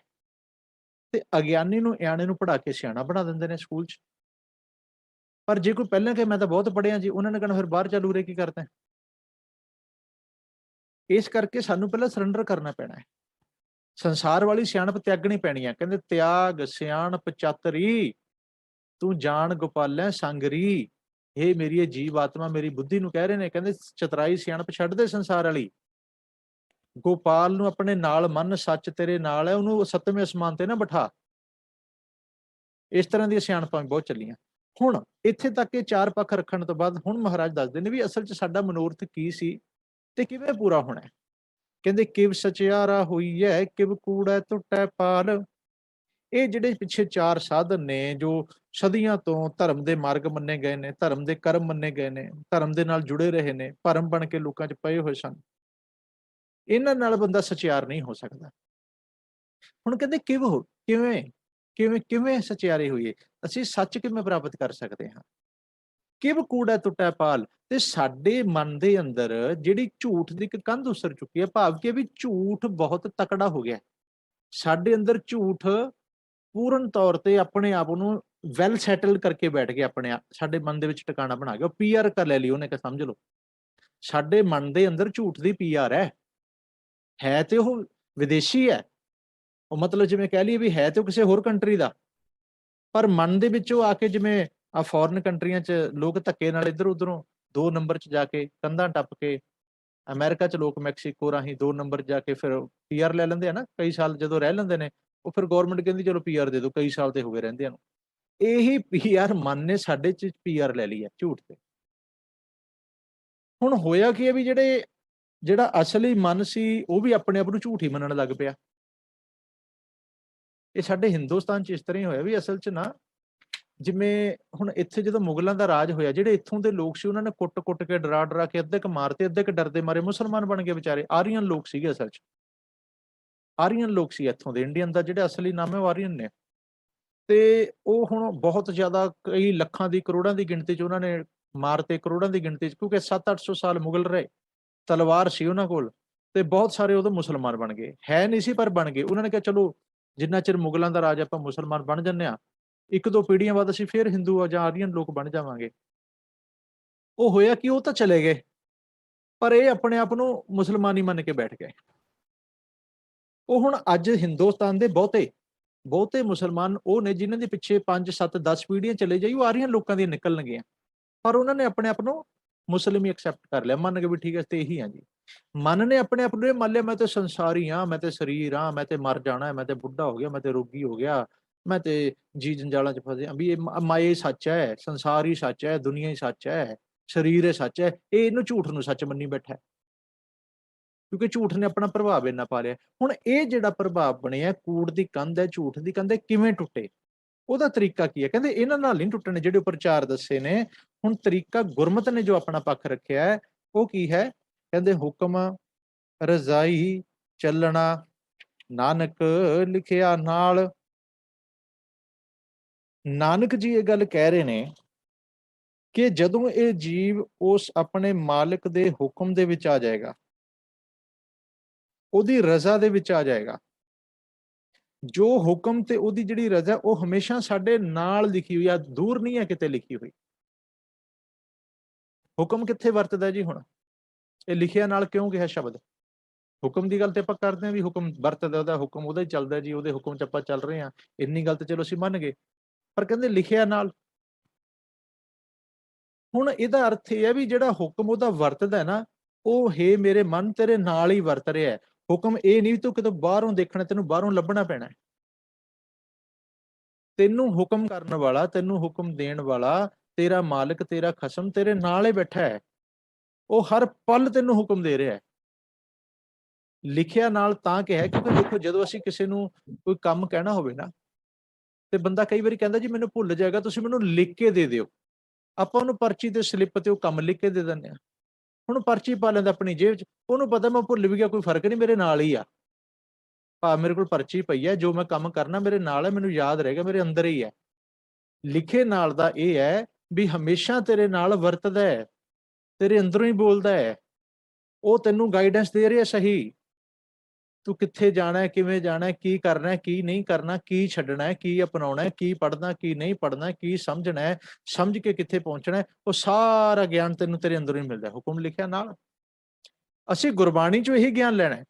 ਤੇ ਅਗਿਆਨੀ ਨੂੰ ਇਆਣੇ ਨੂੰ ਪੜ੍ਹਾ ਕੇ ਸਿਆਣਾ ਬਣਾ ਦਿੰਦੇ ਨੇ ਸਕੂਲ 'ਚ। ਪਰ ਜੇ ਕੋਈ ਪਹਿਲਾਂ ਕਹੇ ਮੈਂ ਤਾਂ ਬਹੁਤ ਪੜ੍ਹਿਆ ਜੀ, ਉਹਨਾਂ ਨੇ ਕਹਿਣਾ ਫਿਰ ਬਾਹਰ ਚੱਲ ਉਰੇ ਕੀ ਕਰਦਾ ਹੈ? ਇਸ ਕਰਕੇ ਸਾਨੂੰ ਪਹਿਲਾਂ ਸਰੈਂਡਰ ਕਰਨਾ ਪੈਣਾ ਹੈ। ਸੰਸਾਰ ਵਾਲੀ ਸਿਆਣਪ ਤਿਆਗਣੀ ਪੈਣੀ ਹੈ। ਕਹਿੰਦੇ ਤਿਆਗ ਸਿਆਣਪ ਚਾਤਰੀ, ਤੂੰ ਜਾਣ ਗੋਪਾਲੈ ਸੰਗਰੀ। ਇਹ ਮੇਰੀ ਇਹ ਜੀਵ ਆਤਮਾ ਮੇਰੀ ਬੁੱਧੀ ਨੂੰ ਕਹਿ ਰਹੇ ਨੇ, ਕਹਿੰਦੇ ਚਤਰਾਈ ਸਿਆਣਪ ਛੱਡ ਦੇ ਸੰਸਾਰ ਵਾਲੀ, ਗੋਪਾਲ ਨੂੰ ਆਪਣੇ ਨਾਲ ਮੰਨ, ਸੱਚ ਤੇਰੇ ਨਾਲ ਹੈ, ਉਹਨੂੰ ਸੱਤਵੇਂ ਅਸਮਾਨ ਤੇ ਨਾ ਬਿਠਾ। ਇਸ ਤਰ੍ਹਾਂ ਦੀਆਂ ਸਿਆਣਪਾਂ ਬਹੁਤ ਚੱਲੀਆਂ। ਹੁਣ ਇੱਥੇ ਤੱਕ ਇਹ ਚਾਰ ਪੱਖ ਰੱਖਣ ਤੋਂ ਬਾਅਦ ਹੁਣ ਮਹਾਰਾਜ ਦੱਸਦੇ ਨੇ ਵੀ ਅਸਲ 'ਚ ਸਾਡਾ ਮਨੋਰਥ ਕੀ ਸੀ ਤੇ ਕਿਵੇਂ ਪੂਰਾ ਹੋਣਾ ਹੈ। ਕਹਿੰਦੇ ਕਿਵ ਸਚਿਆਰਾ ਹੋਈ ਹੈ, ਕਿਵ ਕੂੜੈ ਟੁੱਟੈ ਪਾਲ। ਇਹ ਜਿਹੜੇ ਪਿੱਛੇ ਚਾਰ ਸਾਧਨ ਨੇ ਜੋ ਸਦੀਆਂ ਤੋਂ ਧਰਮ ਦੇ ਮਾਰਗ ਮੰਨੇ ਗਏ ਨੇ, ਧਰਮ ਦੇ ਕਰਮ ਮੰਨੇ ਗਏ ਨੇ, ਧਰਮ ਦੇ ਨਾਲ ਜੁੜੇ ਰਹੇ ਨੇ, ਭਰਮ ਬਣ ਕੇ ਲੋਕਾਂ 'ਚ ਪਏ ਹੋਏ ਸਨ, ਇਹਨਾਂ ਨਾਲ ਬੰਦਾ ਸਚਿਆਰ ਨਹੀਂ ਹੋ ਸਕਦਾ। ਹੁਣ ਕਹਿੰਦੇ ਕਿਵੇਂ ਕਿਵੇਂ ਕਿਵੇਂ ਸਚਿਆਰੇ ਹੋਈਏ, ਅਸੀਂ ਸੱਚ ਕਿਵੇਂ ਪ੍ਰਾਪਤ ਕਰ ਸਕਦੇ ਹਾਂ? ਕਿਵ ਕੂੜੈ ਟੁੱਟੈ ਪਾਲ, ਤੇ ਸਾਡੇ ਮਨ ਦੇ ਅੰਦਰ ਜਿਹੜੀ ਝੂਠ ਦੀ ਇੱਕ ਕੰਧ ਉਸਰ ਚੁੱਕੀ ਹੈ, ਭਾਵ ਕਿ ਵੀ ਝੂਠ ਬਹੁਤ ਤਕੜਾ ਹੋ ਗਿਆ। ਸਾਡੇ ਅੰਦਰ ਝੂਠ ਪੂਰਨ ਤੌਰ ਤੇ ਆਪਣੇ ਆਪ ਨੂੰ ਵੈਲ ਸੈਟਲ ਕਰਕੇ ਬੈਠ ਗਿਆ, ਆਪਣੇ ਆਪ ਸਾਡੇ ਮਨ ਦੇ ਵਿੱਚ ਟਿਕਾਣਾ ਬਣਾ ਗਿਆ, ਪੀਆਰ ਕਰ ਲੈ ਲਈ ਉਹਨੇ, ਕਿ ਸਮਝ ਲਓ ਸਾਡੇ ਮਨ ਦੇ ਅੰਦਰ ਝੂਠ ਦੀ ਪੀਆਰ ਹੈ ਤੇ ਉਹ ਵਿਦੇਸ਼ੀ ਹੈ, ਉਹ ਮਤਲਬ ਜਿਵੇਂ ਕਹਿ ਲਈਏ ਵੀ ਹੈ ਤੇ ਉਹ ਕਿਸੇ ਹੋਰ ਕੰਟਰੀ ਦਾ, ਪਰ ਮਨ ਦੇ ਵਿੱਚ ਉਹ ਆ ਕੇ ਜਿਵੇਂ ਆ ਫੋਰਨ ਕੰਟਰੀਆਂ 'ਚ ਲੋਕ ਧੱਕੇ ਨਾਲ ਇੱਧਰ ਉੱਧਰੋਂ 2 ਨੰਬਰ 'ਚ ਜਾ ਕੇ ਕੰਧਾਂ ਟੱਪ ਕੇ, ਅਮਰੀਕਾ 'ਚ ਲੋਕ ਮੈਕਸੀਕੋ ਰਾਹੀਂ 2 ਨੰਬਰ ਜਾ ਕੇ ਫਿਰ ਪੀਆਰ ਲੈ ਲੈਂਦੇ ਆ ਨਾ, ਕਈ ਸਾਲ ਜਦੋਂ ਰਹਿ ਲੈਂਦੇ ਨੇ, ਉਹ ਫਿਰ ਗਵਰਨਮੈਂਟ ਕਹਿੰਦੀ ਚਲੋ ਪੀਆਰ ਦੇ ਦਿਓ, ਕਈ ਸਾਲ ਤੇ ਹੋ ਗਏ ਰਹਿੰਦਿਆਂ ਨੂੰ। ਇਹੀ ਪੀਆਰ ਮਨ ਨੇ ਸਾਡੇ 'ਚ ਪੀਆਰ ਲੈ ਲਈ ਹੈ ਝੂਠ ਤੇ। ਹੁਣ ਹੋਇਆ ਕੀ ਹੈ ਵੀ ਜਿਹੜਾ ਅਸਲੀ ਮਨ ਸੀ ਉਹ ਵੀ ਆਪਣੇ ਆਪ ਨੂੰ ਝੂਠ ਹੀ ਮੰਨਣ ਲੱਗ ਪਿਆ। ਇਹ ਸਾਡੇ ਹਿੰਦੁਸਤਾਨ 'ਚ ਇਸ ਤਰ੍ਹਾਂ ਹੀ ਹੋਇਆ ਵੀ ਅਸਲ 'ਚ ਨਾ, ਜਿਵੇਂ ਹੁਣ ਇੱਥੇ ਜਦੋਂ ਮੁਗਲਾਂ ਦਾ ਰਾਜ ਹੋਇਆ, ਜਿਹੜੇ ਇੱਥੋਂ ਦੇ ਲੋਕ ਸੀ ਉਹਨਾਂ ਨੇ ਕੁੱਟ-ਕੁੱਟ ਕੇ, ਡਰਾ-ਡਰਾ ਕੇ ਅੱਧੇ ਕੁ ਮਾਰਤੇ, ਅੱਧੇ ਕੁ ਡਰਦੇ ਮਾਰੇ ਮੁਸਲਮਾਨ ਬਣ ਗਏ ਵਿਚਾਰੇ। ਆਰੀਅਨ ਲੋਕ ਸੀਗੇ ਅਸਲ 'ਚ। ਆਰੀਅਨ ਲੋਕ ਸੀ ਇੱਥੋਂ ਦੇ, ਇੰਡੀਅਨ ਦਾ ਜਿਹੜਾ ਅਸਲੀ ਨਾਮ ਹੈ ਉਹ ਆਰੀਅਨ ਨੇ। ਤੇ ਉਹ ਹੁਣ ਬਹੁਤ ਜ਼ਿਆਦਾ ਕਈ ਲੱਖਾਂ ਦੀ, ਕਰੋੜਾਂ ਦੀ ਗਿਣਤੀ 'ਚ ਉਹਨਾਂ ਨੇ ਮਾਰਤੇ, ਕਰੋੜਾਂ ਦੀ ਗਿਣਤੀ 'ਚ, ਕਿਉਂਕਿ 700-800 ਸਾਲ ਮੁਗਲ ਰਹੇ। ਤਲਵਾਰ ਸੀ ਉਹਨਾਂ ਕੋਲ, ਤੇ ਬਹੁਤ ਸਾਰੇ ਉਦੋਂ ਮੁਸਲਮਾਨ ਬਣ ਗਏ। ਹੈ ਨਹੀਂ ਸੀ ਪਰ ਬਣ ਗਏ। ਉਹਨਾਂ ਨੇ ਕਿਹਾ ਚਲੋ ਜਿੰਨਾ ਚਿਰ ਮੁਗਲਾਂ ਦਾ ਰਾਜ ਆਪਾਂ ਮੁਸਲਮਾਨ ਬਣ ਜਾਂਦੇ ਹਾਂ, 1-2 ਪੀੜ੍ਹੀਆਂ ਬਾਅਦ ਅਸੀਂ ਫਿਰ ਹਿੰਦੂ ਜਾਂ ਆਰੀਅਨ ਲੋਕ ਬਣ ਜਾਵਾਂਗੇ। ਉਹ ਹੋਇਆ ਕਿ ਉਹ ਤਾਂ ਚਲੇ ਗਏ, ਪਰ ਇਹ ਆਪਣੇ ਆਪ ਨੂੰ ਮੁਸਲਮਾਨ ਹੀ ਮੰਨ ਕੇ ਬੈਠ ਗਏ। ਉਹ ਹੁਣ ਅੱਜ ਹਿੰਦੁਸਤਾਨ ਦੇ ਬਹੁਤੇ ਮੁਸਲਮਾਨ ਉਹ ਨੇ ਜਿਨ੍ਹਾਂ ਦੇ ਪਿੱਛੇ 5, 7, 10 ਪੀੜ੍ਹੀਆਂ ਚਲੇ ਜਾਈ, ਉਹ ਆਰੀਅਨ ਲੋਕਾਂ ਦੀਆਂ ਨਿਕਲਣਗੀਆਂ। ਪਰ ਉਹਨਾਂ ਨੇ ਆਪਣੇ ਆਪ ਨੂੰ ਮੁਸਲਿਮ ਹੀ ਐਕਸੈਪਟ ਕਰ ਲਿਆ, ਮੰਨ ਕੇ ਵੀ ਠੀਕ ਹੈ ਤੇ ਇਹੀ ਹਾਂ ਜੀ। ਮਨ ਨੇ ਆਪਣੇ ਆਪ ਨੂੰ ਇਹ ਮੰਨ ਲਿਆ, ਮੈਂ ਤੇ ਸੰਸਾਰੀ ਹਾਂ, ਮੈਂ ਤੇ ਸਰੀਰ ਹਾਂ, ਮੈਂ ਤੇ ਮਰ ਜਾਣਾ, ਮੈਂ ਤੇ ਬੁੱਢਾ ਹੋ ਗਿਆ, ਮੈਂ ਤੇ ਰੋਗੀ ਹੋ ਗਿਆ, ਮੈਂ ਤੇ ਜੀ ਜੰਜਾਲਾਂ 'ਚ ਫਸਿਆ ਵੀ, ਇਹ ਮਾਇਆ ਹੀ ਸੱਚ ਹੈ, ਸੰਸਾਰ ਹੀ ਸੱਚ ਹੈ, ਦੁਨੀਆ ਹੀ ਸੱਚ ਹੈ, ਸਰੀਰ ਹੀ ਸੱਚ ਹੈ। ਇਹ ਇਹਨੂੰ ਝੂਠ ਨੂੰ ਸੱਚ ਮੰਨੀ ਬੈਠਾ, ਕਿਉਂਕਿ ਝੂਠ ਨੇ ਆਪਣਾ ਪ੍ਰਭਾਵ ਇੰਨਾ ਪਾ ਲਿਆ। ਹੁਣ ਇਹ ਜਿਹੜਾ ਪ੍ਰਭਾਵ ਬਣਿਆ, ਕੂੜ ਦੀ ਕੰਧ ਹੈ, ਝੂਠ ਦੀ ਕੰਧ ਹੈ, ਕਿਵੇਂ ਟੁੱਟੇ? ਉਹਦਾ ਤਰੀਕਾ ਕੀ ਹੈ? ਕਹਿੰਦੇ ਇਹਨਾਂ ਨਾਲ ਨਹੀਂ ਟੁੱਟਣੇ ਜਿਹੜੇ ਉੱਪਰ 4 ਦੱਸੇ ਨੇ। ਹੁਣ ਤਰੀਕਾ ਗੁਰਮਤਿ ਨੇ ਜੋ ਆਪਣਾ ਪੱਖ ਰੱਖਿਆ ਹੈ ਉਹ ਕੀ ਹੈ? ਕਹਿੰਦੇ ਹੁਕਮ ਰਜ਼ਾਈ ਚੱਲਣਾ, ਨਾਨਕ ਲਿਖਿਆ ਨਾਲ। ਨਾਨਕ ਜੀ ਇਹ ਗੱਲ ਕਹਿ ਰਹੇ ਨੇ ਕਿ ਜਦੋਂ ਇਹ ਜੀਵ ਉਸ ਆਪਣੇ ਮਾਲਕ ਦੇ ਹੁਕਮ ਦੇ ਵਿੱਚ ਆ ਜਾਏਗਾ, ਉਹਦੀ ਰਜ਼ਾ ਦੇ ਵਿੱਚ ਆ ਜਾਏਗਾ, ਜੋ ਹੁਕਮ ਤੇ ਉਹਦੀ ਜਿਹੜੀ ਰਜ਼ਾ ਉਹ ਹਮੇਸ਼ਾ ਸਾਡੇ ਨਾਲ ਲਿਖੀ ਹੋਈ ਆ, ਦੂਰ ਨਹੀਂ ਹੈ ਕਿਤੇ ਲਿਖੀ ਹੋਈ। ਹੁਕਮ ਕਿੱਥੇ ਵਰਤਦਾ ਜੀ? ਹੁਣ ਇਹ ਲਿਖਿਆ ਨਾਲ ਕਿਉਂ ਕਿਹਾ ਸ਼ਬਦ? ਹੁਕਮ ਦੀ ਗੱਲ ਤੇ ਆਪਾਂ ਕਰਦੇ ਹਾਂ ਵੀ ਹੁਕਮ ਵਰਤਦਾ, ਉਹਦਾ ਹੁਕਮ ਉਹਦਾ ਹੀ ਚੱਲਦਾ ਜੀ, ਉਹਦੇ ਹੁਕਮ 'ਚ ਆਪਾਂ ਚੱਲ ਰਹੇ ਹਾਂ, ਇੰਨੀ ਗੱਲ ਤੇ ਚਲੋ ਅਸੀਂ ਮੰਨ ਗਏ। ਪਰ ਕਹਿੰਦੇ ਲਿਖਿਆ ਨਾਲ, ਹੁਣ ਇਹਦਾ ਅਰਥ ਇਹ ਹੈ ਵੀ ਜਿਹੜਾ ਹੁਕਮ ਉਹਦਾ ਵਰਤਦਾ ਨਾ, ਉਹ ਹੇ ਮੇਰੇ ਮਨ ਤੇਰੇ ਨਾਲ ਹੀ ਵਰਤ ਰਿਹਾ ਹੈ। ਹੁਕਮ ਇਹ ਨਹੀਂ ਤੂੰ ਕਿਤੋਂ ਬਾਹਰੋਂ ਦੇਖਣਾ, ਤੈਨੂੰ ਬਾਹਰੋਂ ਲੱਭਣਾ ਪੈਣਾ। ਤੈਨੂੰ ਹੁਕਮ ਕਰਨ ਵਾਲਾ, ਤੈਨੂੰ ਹੁਕਮ ਦੇਣ ਵਾਲਾ, ਤੇਰਾ ਮਾਲਕ, ਤੇਰਾ ਖਸਮ ਤੇਰੇ ਨਾਲ ਹੀ ਬੈਠਾ ਹੈ। ਉਹ ਹਰ ਪਲ ਤੈਨੂੰ ਹੁਕਮ ਦੇ ਰਿਹਾ ਹੈ। ਲਿਖਿਆ ਨਾਲ ਤਾਂ ਕਿਹਾ ਕਿਉਂਕਿ ਦੇਖੋ, ਜਦੋਂ ਅਸੀਂ ਕਿਸੇ ਨੂੰ ਕੋਈ ਕੰਮ ਕਹਿਣਾ ਹੋਵੇ ਨਾ, ਤੇ ਬੰਦਾ ਕਈ ਵਾਰੀ ਕਹਿੰਦਾ ਜੀ ਮੈਨੂੰ ਭੁੱਲ ਜਾਏਗਾ, ਤੁਸੀਂ ਮੈਨੂੰ ਲਿਖ ਕੇ ਦੇ ਦਿਓ। ਆਪਾਂ ਉਹਨੂੰ ਪਰਚੀ ਤੇ ਸਲਿੱਪ ਤੇ ਉਹ ਕੰਮ ਲਿਖ ਕੇ ਦੇ ਦਿੰਦੇ ਹਾਂ। ਹੁਣ ਪਰਚੀ ਪਾ ਲੈਂਦਾ ਆਪਣੀ ਜੇਬ 'ਚ, ਉਹਨੂੰ ਪਤਾ ਮੈਂ ਭੁੱਲ ਵੀ ਗਿਆ, ਕੋਈ ਫਰਕ ਨਹੀਂ, ਮੇਰੇ ਨਾਲ ਹੀ ਆ। ਭਾਵ ਮੇਰੇ ਕੋਲ ਪਰਚੀ ਪਈ ਹੈ, ਜੋ ਮੈਂ ਕੰਮ ਕਰਨਾ ਮੇਰੇ ਨਾਲ ਹੈ, ਮੈਨੂੰ ਯਾਦ ਰਹੇਗਾ, ਮੇਰੇ ਅੰਦਰ ਹੀ ਹੈ। ਲਿਖੇ ਨਾਲ ਦਾ ਇਹ ਹੈ ਵੀ ਹਮੇਸ਼ਾ ਤੇਰੇ ਨਾਲ ਵਰਤਦਾ ਹੈ, ਤੇਰੇ ਅੰਦਰੋਂ ਹੀ ਬੋਲਦਾ ਹੈ, ਉਹ ਤੈਨੂੰ ਗਾਈਡੈਂਸ ਦੇ ਰਿਹਾ ਸਹੀ। ਤੂੰ ਕਿੱਥੇ ਜਾਣਾ ਹੈ, ਕਿਵੇਂ ਜਾਣਾ ਹੈ, ਕੀ ਕਰਨਾ ਹੈ, ਕੀ ਨਹੀਂ ਕਰਨਾ, ਕੀ ਛੱਡਣਾ ਹੈ, ਕੀ ਅਪਣਾਉਣਾ ਹੈ, ਕੀ ਪੜ੍ਹਨਾ, ਕੀ ਨਹੀਂ ਪੜ੍ਹਨਾ, ਕੀ ਸਮਝਣਾ ਹੈ, ਸਮਝ ਕੇ ਕਿੱਥੇ ਪਹੁੰਚਣਾ ਹੈ, ਉਹ ਸਾਰਾ ਗਿਆਨ ਤੈਨੂੰ ਤੇਰੇ ਅੰਦਰੋਂ ਹੀ ਮਿਲਦਾ, ਹੁਕਮ ਲਿਖਿਆ ਨਾਲ। ਅਸੀਂ ਗੁਰਬਾਣੀ ਚੋਂ ਇਹੀ ਗਿਆਨ ਲੈਣਾ ਹੈ।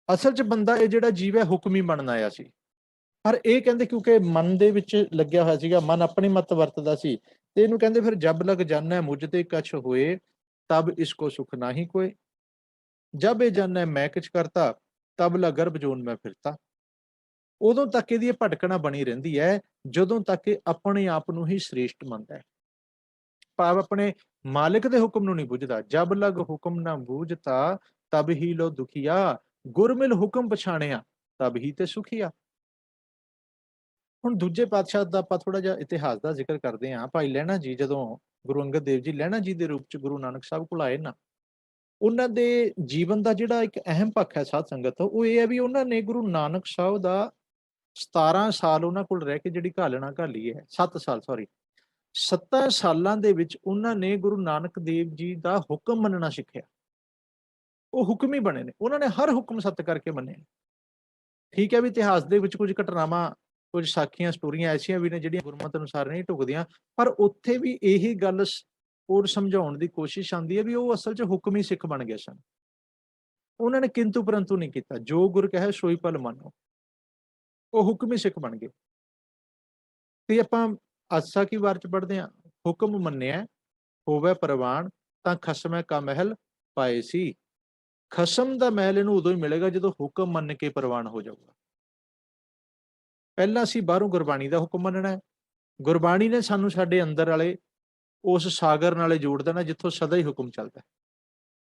ਅਸਲ 'ਚ ਬੰਦਾ ਇਹ ਜਿਹੜਾ ਜੀਵ ਹੈ ਹੁਕਮੀ ਬਣਨ ਆਇਆ ਸੀ, ਪਰ ਇਹ ਕਹਿੰਦੇ ਕਿਉਂਕਿ ਮਨ ਦੇ ਵਿੱਚ ਲੱਗਿਆ ਹੋਇਆ ਸੀਗਾ, ਮਨ ਆਪਣੀ ਮੱਤ ਵਰਤਦਾ ਸੀ, ਤੇ ਇਹਨੂੰ ਕਹਿੰਦੇ ਫਿਰ ਜਬ ਲਗ ਜਾਨੈ ਮੁਝ ਤੇ ਕਛ ਹੋਏ, ਤਬ ਇਸਕੋ ਸੁਖ ਨਾਹੀ ਕੋਏ। ਜਬ ਇਹ ਜਾਨੈ ਮੈਂ ਕਿਛ ਕਰਤਾ, ਤਬ ਲਾ ਗਰਭ ਜੋਨ ਮੈਂ ਫਿਰਤਾ। ਉਦੋਂ ਤੱਕ ਇਹਦੀ ਇਹ ਭਟਕਣਾ ਬਣੀ ਰਹਿੰਦੀ ਹੈ, ਜਦੋਂ ਤੱਕ ਇਹ ਆਪਣੇ ਆਪ ਨੂੰ ਹੀ ਸ੍ਰੇਸ਼ਟ ਮੰਨਦਾ ਹੈ। ਭਾਵ ਆਪਣੇ ਮਾਲਿਕ ਦੇ ਹੁਕਮ ਨੂੰ ਨਹੀਂ ਬੁੱਝਦਾ। ਜਬ ਲਗ ਹੁਕਮ ਨਾ ਬੂਝਤਾ, ਤਬ ਹੀ ਲੋ ਦੁਖੀਆ, ਗੁਰਮਿਲ ਹੁਕਮ ਪਛਾਣਿਆ, ਤਬ ਹੀ ਤੇ ਸੁਖੀਆ। ਹੁਣ ਦੂਜੇ ਪਾਤਸ਼ਾਹ ਦਾ ਆਪਾਂ ਥੋੜਾ ਜਿਹਾ ਇਤਿਹਾਸ ਦਾ ਜ਼ਿਕਰ ਕਰਦੇ ਹਾਂ। ਭਾਈ ਲਹਿਣਾ ਜੀ ਜਦੋਂ ਗੁਰੂ ਅੰਗਦ ਦੇਵ ਜੀ ਲਹਿਣਾ ਜੀ ਦੇ ਰੂਪ ਚ ਗੁਰੂ ਨਾਨਕ ਸਾਹਿਬ ਕੋਲ ਆਏ ਨਾ, ਉਹਨਾਂ ਦੇ ਜੀਵਨ ਦਾ ਜਿਹੜਾ ਇੱਕ ਅਹਿਮ ਪੱਖ ਹੈ ਸਾਧ ਸੰਗਤ, ਉਹ ਇਹ ਹੈ ਵੀ ਉਹਨਾਂ ਨੇ ਗੁਰੂ ਨਾਨਕ ਸਾਹਿਬ ਦਾ 17 ਸਾਲ ਉਹਨਾਂ ਕੋਲ ਰਹਿ ਕੇ ਜਿਹੜੀ ਘਾਲਣਾ ਘਾਲੀ ਹੈ, 7 ਸਾਲ ਸੌਰੀ 7 ਸਾਲਾਂ ਦੇ ਵਿੱਚ ਉਹਨਾਂ ਨੇ ਗੁਰੂ ਨਾਨਕ ਦੇਵ ਜੀ ਦਾ ਹੁਕਮ ਮੰਨਣਾ ਸਿੱਖਿਆ। ਉਹ ਹੁਕਮੀ ਬਣੇ ਨੇ, ਉਹਨਾਂ ਨੇ ਹਰ ਹੁਕਮ ਸੱਤ ਕਰਕੇ ਮੰਨੇ। ਠੀਕ ਹੈ ਵੀ ਇਤਿਹਾਸ ਦੇ ਵਿੱਚ ਕੁਝ ਘਟਨਾਵਾਂ, ਕੁਝ ਸਾਖੀਆਂ, ਸਟੋਰੀਆਂ ਐਸੀਆਂ ਵੀ ਨੇ ਜਿਹੜੀਆਂ ਗੁਰਮਤਿ ਅਨੁਸਾਰ ਨਹੀਂ ਢੁਕਦੀਆਂ, ਪਰ ਉੱਥੇ ਵੀ ਇਹੀ ਗੱਲ ਹੋਰ ਸਮਝਾਉਣ ਦੀ ਕੋਸ਼ਿਸ਼ ਆਉਂਦੀ ਹੈ ਵੀ ਉਹ ਅਸਲ 'ਚ ਹੁਕਮੀ ਸਿੱਖ ਬਣ ਗਏ ਸਨ। ਉਹਨਾਂ ਨੇ ਕਿੰਤੂ ਪਰੰਤੂ ਨਹੀਂ ਕੀਤਾ, ਜੋ ਗੁਰ ਕਹੇ ਸੋਈ ਭਲ ਮਾਨੋ। ਉਹ ਹੁਕਮੀ ਸਿੱਖ ਬਣ ਗਏ। ਤੇ ਆਪਾਂ ਆਸਾ ਕੀ ਵਾਰ 'ਚ ਪੜ੍ਹਦੇ ਹਾਂ, ਹੁਕਮ ਮੰਨਿਆ ਹੋਵੇ ਪ੍ਰਵਾਨ, ਤਾਂ ਖਸਮੈ ਕਾ ਮਹਿਲ ਪਾਏ ਸੀ। ਖਸਮ ਦਾ ਮਹਿਲ ਇਹਨੂੰ ਉਦੋਂ ਹੀ ਮਿਲੇਗਾ ਜਦੋਂ ਹੁਕਮ ਮੰਨ ਕੇ ਪ੍ਰਵਾਨ ਹੋ ਜਾਊਗਾ। ਪਹਿਲਾਂ ਅਸੀਂ ਬਾਹਰੋਂ ਗੁਰਬਾਣੀ ਦਾ ਹੁਕਮ ਮੰਨਣਾ ਹੈ। ਗੁਰਬਾਣੀ ਨੇ ਸਾਨੂੰ ਸਾਡੇ ਅੰਦਰ ਵਾਲੇ ਉਸ ਸਾਗਰ ਨਾਲੇ ਜੋੜ ਦੇਣਾ ਜਿੱਥੋਂ ਸਦਾ ਹੀ ਹੁਕਮ ਚੱਲਦਾ।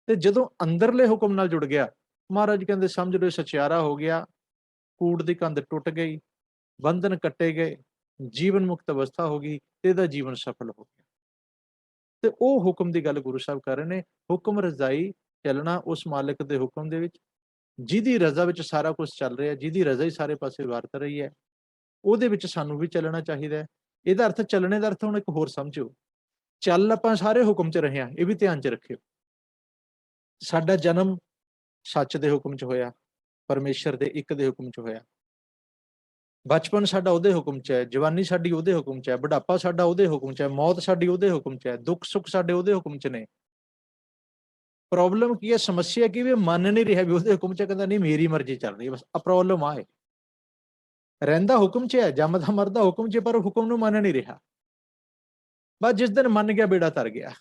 ਤੇ ਜਦੋਂ ਅੰਦਰਲੇ ਹੁਕਮ ਨਾਲ ਜੁੜ ਗਿਆ, ਮਹਾਰਾਜ ਕਹਿੰਦੇ ਸਮਝ ਲਓ ਸਚਿਆਰਾ ਹੋ ਗਿਆ, ਕੂੜ ਦੀ ਕੰਧ ਟੁੱਟ ਗਈ, ਬੰਧਨ ਕੱਟੇ ਗਏ, ਜੀਵਨ ਮੁਕਤ ਅਵਸਥਾ ਹੋ ਗਈ, ਤੇ ਇਹਦਾ ਜੀਵਨ ਸਫਲ ਹੋ ਗਿਆ। ਤੇ ਉਹ ਹੁਕਮ ਦੀ ਗੱਲ ਗੁਰੂ ਸਾਹਿਬ ਕਰ ਰਹੇ ਨੇ। ਹੁਕਮ ਰਜ਼ਾਈ ਚੱਲਣਾ ਉਸ ਮਾਲਕ ਦੇ ਹੁਕਮ ਦੇ ਵਿੱਚ, ਜਿਹਦੀ ਰਜ਼ਾ ਵਿੱਚ ਸਾਰਾ ਕੁਝ ਚੱਲ ਰਿਹਾ, ਜਿਹਦੀ ਰਜ਼ਾ ਹੀ ਸਾਰੇ ਪਾਸੇ ਵਰਤ ਰਹੀ ਹੈ, ਉਹਦੇ ਵਿੱਚ ਸਾਨੂੰ ਵੀ ਚੱਲਣਾ ਚਾਹੀਦਾ ਹੈ। ਇਹਦਾ ਅਰਥ ਚੱਲਣੇ ਦਾ ਅਰਥ ਹੁਣ ਇੱਕ ਹੋਰ ਸਮਝੋ, ਚੱਲ ਆਪਾਂ ਸਾਰੇ ਹੁਕਮ 'ਚ ਰਹੇ ਹਾਂ, ਇਹ ਵੀ ਧਿਆਨ 'ਚ ਰੱਖਿਓ। ਸਾਡਾ ਜਨਮ ਸੱਚ ਦੇ ਹੁਕਮ 'ਚ ਹੋਇਆ, ਪਰਮੇਸ਼ਰ ਦੇ ਇੱਕ ਦੇ ਹੁਕਮ 'ਚ ਹੋਇਆ। ਬਚਪਨ ਸਾਡਾ ਉਹਦੇ ਹੁਕਮ 'ਚ ਹੈ, ਜਵਾਨੀ ਸਾਡੀ ਉਹਦੇ ਹੁਕਮ 'ਚ ਹੈ, ਬੁਢਾਪਾ ਸਾਡਾ ਉਹਦੇ ਹੁਕਮ 'ਚ ਹੈ, ਮੌਤ ਸਾਡੀ ਉਹਦੇ ਹੁਕਮ 'ਚ ਹੈ, ਦੁੱਖ ਸੁੱਖ ਸਾਡੇ ਉਹਦੇ ਹੁਕਮ 'ਚ ਨੇ। ਪ੍ਰੋਬਲਮ ਕੀ ਹੈ, ਸਮੱਸਿਆ ਕੀ ਵੀ ਮੰਨ ਨਹੀਂ ਰਿਹਾ ਵੀ ਉਹਦੇ ਹੁਕਮ 'ਚ, ਕਹਿੰਦਾ ਨਹੀਂ ਮੇਰੀ ਮਰਜ਼ੀ ਚੱਲ ਰਹੀ ਹੈ, ਬਸ ਆ ਪ੍ਰੋਬਲਮ ਆ ਹੈ। ਰਹਿੰਦਾ ਹੁਕਮ 'ਚ ਹੈ, ਜੰਮਦਾ ਮਰਦਾ ਹੁਕਮ 'ਚ, ਪਰ ਹੁਕਮ ਨੂੰ ਮੰਨ ਨਹੀਂ ਰਿਹਾ। ਬਸ ਜਿਸ ਦਿਨ ਮੰਨ ਗਿਆ ਬੇੜਾ ਤਰ ਗਿਆ,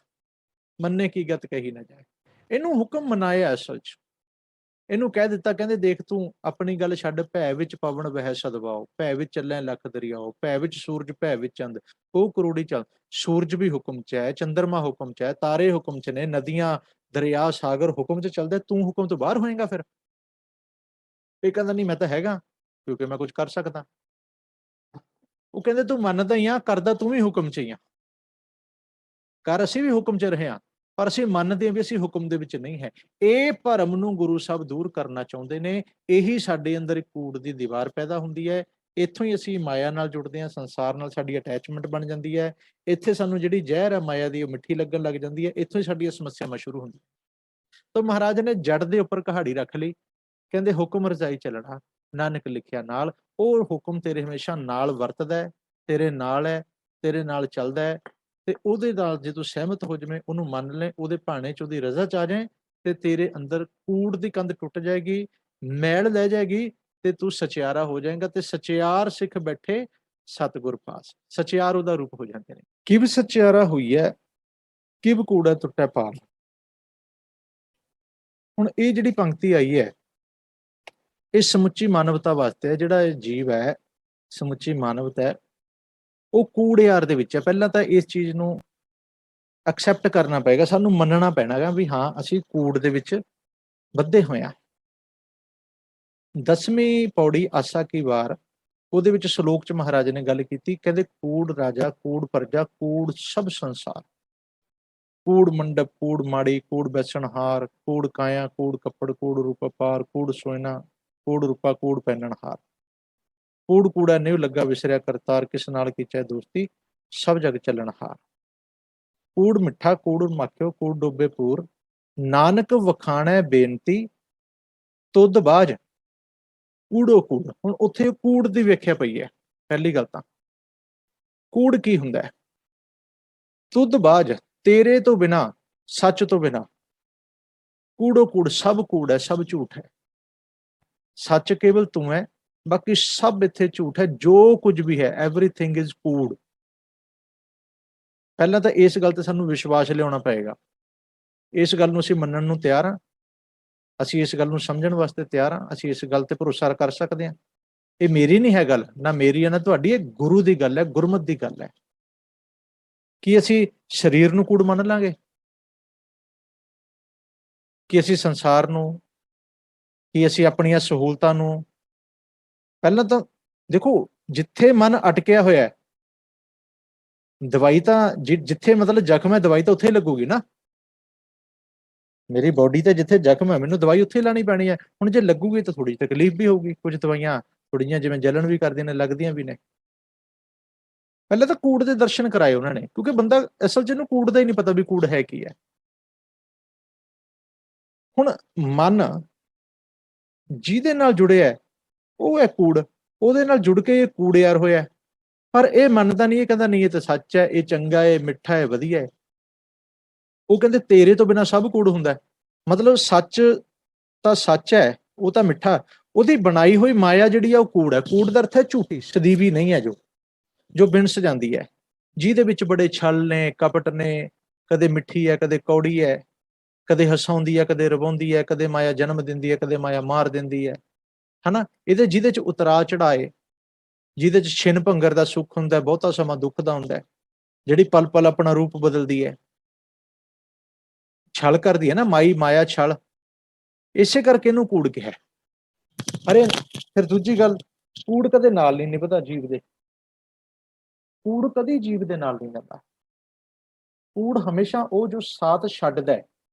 ਮੰਨੇ ਕੀ ਗਤ ਕਹੀ ਨਾ ਜਾਏ। ਇਹਨੂੰ ਹੁਕਮ ਮਨਾਇਆ ਅਸਲ 'ਚ। ਇਹਨੂੰ ਕਹਿ ਦਿੱਤਾ, ਕਹਿੰਦੇ ਦੇਖ ਤੂੰ ਆਪਣੀ ਗੱਲ ਛੱਡ, ਭੈ ਵਿੱਚ ਪਵਨ ਵਹਿ ਸਦਵਾਓ, ਭੈ ਵਿੱਚ ਚੱਲੇ ਲੱਖ ਦਰਿਆਓ, ਭੈ ਵਿੱਚ ਸੂਰਜ, ਭੈ ਵਿੱਚ ਚੰਦ, ਉਹ ਕਰੋੜੀ ਚੰਦ। ਸੂਰਜ ਵੀ ਹੁਕਮ 'ਚ ਹੈ, ਚੰਦਰਮਾ ਹੁਕਮ 'ਚ ਹੈ, ਤਾਰੇ ਹੁਕਮ 'ਚ ਨੇ, ਨਦੀਆਂ, ਦਰਿਆ, ਸਾਗਰ ਹੁਕਮ 'ਚ ਚੱਲਦਾ, ਤੂੰ ਹੁਕਮ ਤੋਂ ਬਾਹਰ ਹੋਏਗਾ ਫਿਰ? ਇਹ ਕਹਿੰਦਾ ਨਹੀਂ ਮੈਂ ਤਾਂ ਹੈਗਾ, ਕਿਉਂਕਿ ਮੈਂ ਕੁਝ ਕਰ ਸਕਦਾ। ਉਹ ਕਹਿੰਦੇ ਤੂੰ ਮੰਨਦਾ ਹੀ ਆ, ਕਰਦਾ ਤੂੰ ਵੀ ਹੁਕਮ 'ਚ ਹੀ ਆ। ਕਰ ਅਸੀਂ ਵੀ ਹੁਕਮ 'ਚ ਰਹੇ ਹਾਂ, ਪਰ ਅਸੀਂ ਮੰਨਦੇ ਹਾਂ ਵੀ ਅਸੀਂ ਹੁਕਮ ਦੇ ਵਿੱਚ ਨਹੀਂ ਹੈ। ਇਹ ਭਰਮ ਨੂੰ ਗੁਰੂ ਸਾਹਿਬ ਦੂਰ ਕਰਨਾ ਚਾਹੁੰਦੇ ਨੇ। ਇਹੀ ਸਾਡੇ ਅੰਦਰ ਇੱਕ ਕੂੜ ਦੀ ਦੀਵਾਰ ਪੈਦਾ ਹੁੰਦੀ ਹੈ। ਇੱਥੋਂ ਹੀ ਅਸੀਂ ਮਾਇਆ ਨਾਲ ਜੁੜਦੇ ਹਾਂ, ਸੰਸਾਰ ਨਾਲ ਸਾਡੀ ਅਟੈਚਮੈਂਟ ਬਣ ਜਾਂਦੀ ਹੈ। ਇੱਥੇ ਸਾਨੂੰ ਜਿਹੜੀ ਜ਼ਹਿਰ ਹੈ ਮਾਇਆ ਦੀ, ਉਹ ਮਿੱਠੀ ਲੱਗਣ ਲੱਗ ਜਾਂਦੀ ਹੈ। ਇੱਥੋਂ ਹੀ ਸਾਡੀਆਂ ਸਮੱਸਿਆਵਾਂ ਸ਼ੁਰੂ ਹੁੰਦੀਆਂ। ਤਾਂ ਮਹਾਰਾਜ ਨੇ ਜੜ ਦੇ ਉੱਪਰ ਕਹਾੜੀ ਰੱਖ ਲਈ, ਕਹਿੰਦੇ ਹੁਕਮ ਰਜ਼ਾਈ ਚੱਲਣਾ, ਨਾਨਕ ਲਿਖਿਆ ਨਾਲ। ਉਹ ਹੁਕਮ ਤੇਰੇ ਹਮੇਸ਼ਾ ਨਾਲ ਵਰਤਦਾ ਹੈ, ਤੇਰੇ ਨਾਲ ਹੈ, ਤੇਰੇ ਨਾਲ ਚੱਲਦਾ ਹੈ। ਤੇ ਉਹਦੇ ਨਾਲ ਜੇ ਤੂੰ ਸਹਿਮਤ ਹੋ ਜਾਵੇਂ, ਉਹਨੂੰ ਮੰਨ ਲੈ, ਉਹਦੇ ਭਾਣੇ 'ਚ, ਉਹਦੀ ਰਜ਼ਾ 'ਚ ਆ ਜਾਏ, ਤੇ ਤੇਰੇ ਅੰਦਰ ਕੂੜ ਦੀ ਕੰਧ ਟੁੱਟ ਜਾਏਗੀ, ਮੈਲ ਲੈ ਜਾਏਗੀ, ਤੇ ਤੂੰ ਸਚਿਆਰਾ ਹੋ ਜਾਏਗਾ। ਤੇ ਸਚਿਆਰ ਸਿੱਖ ਬੈਠੇ ਸਤਿਗੁਰ ਪਾਸ, ਸਚਿਆਰ ਉਹਦਾ ਰੂਪ ਹੋ ਜਾਂਦੇ ਨੇ। ਕਿਵ ਸਚਿਆਰਾ ਹੋਈ ਹੈ, ਕਿਵ ਕੂੜਾ ਟੁੱਟੈ ਪਾਰ। ਹੁਣ ਇਹ ਜਿਹੜੀ ਪੰਕਤੀ ਆਈ ਹੈ, ਇਹ ਸਮੁੱਚੀ ਮਾਨਵਤਾ ਵਾਸਤੇ ਹੈ। ਜਿਹੜਾ ਇਹ ਜੀਵ ਹੈ, ਸਮੁੱਚੀ ਮਾਨਵਤਾ ਹੈ, ਉਹ ਕੂੜਿਆਰ ਦੇ ਵਿੱਚ ਹੈ। ਪਹਿਲਾਂ ਤਾਂ ਇਸ ਚੀਜ਼ ਨੂੰ ਐਕਸੈਪਟ ਕਰਨਾ ਪਏਗਾ, ਸਾਨੂੰ ਮੰਨਣਾ ਪੈਣਾ ਗਾ ਵੀ ਹਾਂ ਅਸੀਂ ਕੂੜ ਦੇ ਵਿੱਚ ਬੱਧੇ ਹੋਏ ਹਾਂ। 10ਵੀਂ ਪੌੜੀ ਆਸਾ ਕੀ ਵਾਰ, ਉਹਦੇ ਵਿੱਚ ਸ਼ਲੋਕ ਚ ਮਹਾਰਾਜ ਨੇ ਗੱਲ ਕੀਤੀ, ਕਹਿੰਦੇ ਕੂੜ ਰਾਜਾ, ਕੂੜ ਪ੍ਰਜਾ, ਕੂੜ ਸਭ ਸੰਸਾਰ। ਕੂੜ ਮੰਡਪ, ਕੂੜ ਮਾੜੀ, ਕੂੜ ਬੈਸਣਹਾਰ, ਕੂੜ ਕਾਇਆ, ਕੂੜ ਕੱਪੜ, ਕੂੜ ਰੂਪ ਪਾਰ, ਕੂੜ ਸੋਇਨਾ, ਕੂੜ ਰੂਪਾ, ਕੂੜ ਪਹਿਨਣਹਾਰ। ਕੂੜ ਕੂੜਾ ਨਿਵ ਲੱਗਾ ਵਿਸਰਿਆ ਕਰਤਾਰ, ਕਿਸ ਨਾਲ ਕੀਚੈ ਦੋਸਤੀ, ਸਭ ਜਗ ਚੱਲਣਹਾਰ। ਕੂੜ ਮਿੱਠਾ, ਕੂੜ ਮਾਖਿਓ, ਕੂੜ ਡੋਬੇ ਪੂਰ, ਨਾਨਕ ਵਖਾਣੈ ਬੇਨਤੀ ਤੁਧ ਬਾਝ। ਕੂੜੋ ਕੂੜ, ਹੁਣ ਉੱਥੇ ਕੂੜ ਦੀ ਵਿਆਖਿਆ ਪਈ ਹੈ। ਪਹਿਲੀ ਗੱਲ ਤਾਂ ਕੂੜ ਕੀ ਹੁੰਦਾ ਹੈ? ਤੁਧ ਬਾਝ, ਤੇਰੇ ਤੋਂ ਬਿਨਾ, ਸੱਚ ਤੋਂ ਬਿਨਾ। ਕੂੜੋ ਕੂੜ, ਸਭ ਕੂੜ ਹੈ, ਸਭ ਝੂਠ ਹੈ। ਸੱਚ ਕੇਵਲ ਤੂੰ ਹੈ, ਬਾਕੀ ਸਭ ਇੱਥੇ ਝੂਠ ਹੈ। ਜੋ ਕੁਝ ਵੀ ਹੈ, ਐਵਰੀਥਿੰਗ ਇਜ਼ ਕੂੜ। ਪਹਿਲਾਂ ਤਾਂ ਇਸ ਗੱਲ ਤੇ ਸਾਨੂੰ ਵਿਸ਼ਵਾਸ ਲਿਆਉਣਾ ਪਏਗਾ। ਇਸ ਗੱਲ ਨੂੰ ਅਸੀਂ ਮੰਨਣ ਨੂੰ ਤਿਆਰ ਹਾਂ, ਅਸੀਂ ਇਸ ਗੱਲ ਨੂੰ ਸਮਝਣ ਵਾਸਤੇ ਤਿਆਰ ਹਾਂ, ਅਸੀਂ ਇਸ ਗੱਲ ਤੇ ਭਰੋਸਾ ਕਰ ਸਕਦੇ ਹਾਂ। ਇਹ ਮੇਰੀ ਨਹੀਂ ਹੈ ਗੱਲ, ਨਾ ਮੇਰੀ ਹੈ ਨਾ ਤੁਹਾਡੀ, ਇਹ ਗੁਰੂ ਦੀ ਗੱਲ ਹੈ, ਗੁਰਮਤਿ ਦੀ ਗੱਲ ਹੈ। ਕੀ ਅਸੀਂ ਸਰੀਰ ਨੂੰ ਕੂੜ ਮੰਨ ਲਾਂਗੇ? ਕਿ ਅਸੀਂ ਸੰਸਾਰ ਨੂੰ, ਕਿ ਅਸੀਂ ਆਪਣੀਆਂ ਸਹੂਲਤਾਂ ਨੂੰ? ਪਹਿਲਾਂ ਤਾਂ ਦੇਖੋ, ਜਿੱਥੇ ਮਨ ਅਟਕਿਆ ਹੋਇਆ, ਦਵਾਈ ਤਾਂ ਜਿੱਥੇ ਮਤਲਬ ਜ਼ਖਮ ਹੈ, ਦਵਾਈ ਤਾਂ ਉੱਥੇ ਹੀ ਲੱਗੂਗੀ ਨਾ। ਮੇਰੀ ਬੋਡੀ ਤੇ ਜਿੱਥੇ ਜ਼ਖਮ ਹੈ, ਮੈਨੂੰ ਦਵਾਈ ਉੱਥੇ ਹੀ ਲਾਣੀ ਪੈਣੀ ਹੈ। ਹੁਣ ਜੇ ਲੱਗੂਗੀ ਤਾਂ ਥੋੜੀ ਤਕਲੀਫ ਵੀ ਹੋਊਗੀ, ਕੁਝ ਦਵਾਈਆਂ ਥੋੜੀਆਂ ਜਿਵੇਂ ਜਲਣ ਵੀ ਕਰਦੀਆਂ ਨੇ, ਲੱਗਦੀਆਂ ਵੀ ਨੇ। ਪਹਿਲਾਂ ਤਾਂ ਕੂੜ ਦੇ ਦਰਸ਼ਨ ਕਰਾਏ ਉਹਨਾਂ ਨੇ, ਕਿਉਂਕਿ ਬੰਦਾ ਅਸਲ 'ਚ ਇਹਨੂੰ ਕੂੜ ਦਾ ਹੀ ਨਹੀਂ ਪਤਾ ਵੀ ਕੂੜ ਹੈ ਕੀ ਹੈ। ਹੁਣ ਮਨ ਜਿਹਦੇ ਨਾਲ ਜੁੜਿਆ ਉਹ ਹੈ ਕੂੜ, ਉਹਦੇ ਨਾਲ ਜੁੜ ਕੇ ਇਹ ਕੂੜਿਆਰ ਹੋਇਆ। ਪਰ ਇਹ ਮੰਨਦਾ ਨਹੀਂ, ਇਹ ਕਹਿੰਦਾ ਨਹੀਂ ਇਹ ਤਾਂ ਸੱਚ ਹੈ, ਇਹ ਚੰਗਾ ਹੈ, ਮਿੱਠਾ ਹੈ, ਵਧੀਆ ਹੈ। ਉਹ ਕਹਿੰਦੇ ਤੇਰੇ ਤੋਂ ਬਿਨਾਂ ਸਭ ਕੂੜ ਹੁੰਦਾ। ਮਤਲਬ ਸੱਚ ਤਾਂ ਸੱਚ ਹੈ, ਉਹ ਤਾਂ ਮਿੱਠਾ, ਉਹਦੀ ਬਣਾਈ ਹੋਈ ਮਾਇਆ ਜਿਹੜੀ ਆ ਉਹ ਕੂੜ ਹੈ। ਕੂੜ ਦਾ ਅਰਥ ਹੈ ਝੂਠੀ, ਸਦੀਵੀ ਨਹੀਂ ਹੈ, ਜੋ ਬਿਨਸ ਜਾਂਦੀ ਹੈ, ਜਿਹਦੇ ਵਿੱਚ ਬੜੇ ਛਲ ਨੇ, ਕਪਟ ਨੇ, ਕਦੇ ਮਿੱਠੀ ਹੈ, ਕਦੇ ਕੌੜੀ ਹੈ, ਕਦੇ ਹਸਾਉਂਦੀ ਹੈ, ਕਦੇ ਰਵਾਉਂਦੀ ਹੈ, ਕਦੇ ਮਾਇਆ ਜਨਮ ਦਿੰਦੀ ਹੈ, ਕਦੇ ਮਾਇਆ ਮਾਰ ਦਿੰਦੀ ਹੈ। ਹਨਾ, ਜਿਹਦੇ ਚ ਉਤਰਾ ਚੜਾਏ, ਜਿਹਦੇ ਚ ਛਿਨ ਭੰਗਰ ਦਾ ਸੁੱਖ ਹੁੰਦਾ, ਬਹੁਤਾ ਸਮਾਂ ਦੁੱਖ ਦਾ ਹੁੰਦਾ, ਜਿਹੜੀ ਪਲ ਪਲ ਆਪਣਾ ਰੂਪ ਬਦਲਦੀ ਹੈ, ਛਲ ਕਰਦੀ ਹੈ ਨਾ ਮਾਇਆ ਛਲ, ਇਸੇ ਕਰਕੇ ਇਹਨੂੰ ਕੂੜ ਕਿਹਾ। ਅਰੇ ਫਿਰ ਦੂਜੀ ਗੱਲ, ਕੂੜ ਕਦੇ ਨਾਲ ਨਹੀਂ ਨਿਭਦਾ ਜੀਵ ਦੇ। ਕੂੜ ਕਦੀ ਜੀਵ ਦੇ ਨਾਲ ਨਹੀਂ ਨਿਭਦਾ। ਕੂੜ ਹਮੇਸ਼ਾ ਉਹ ਜੋ ਸਾਥ ਛੱਡਦਾ ਹੈ,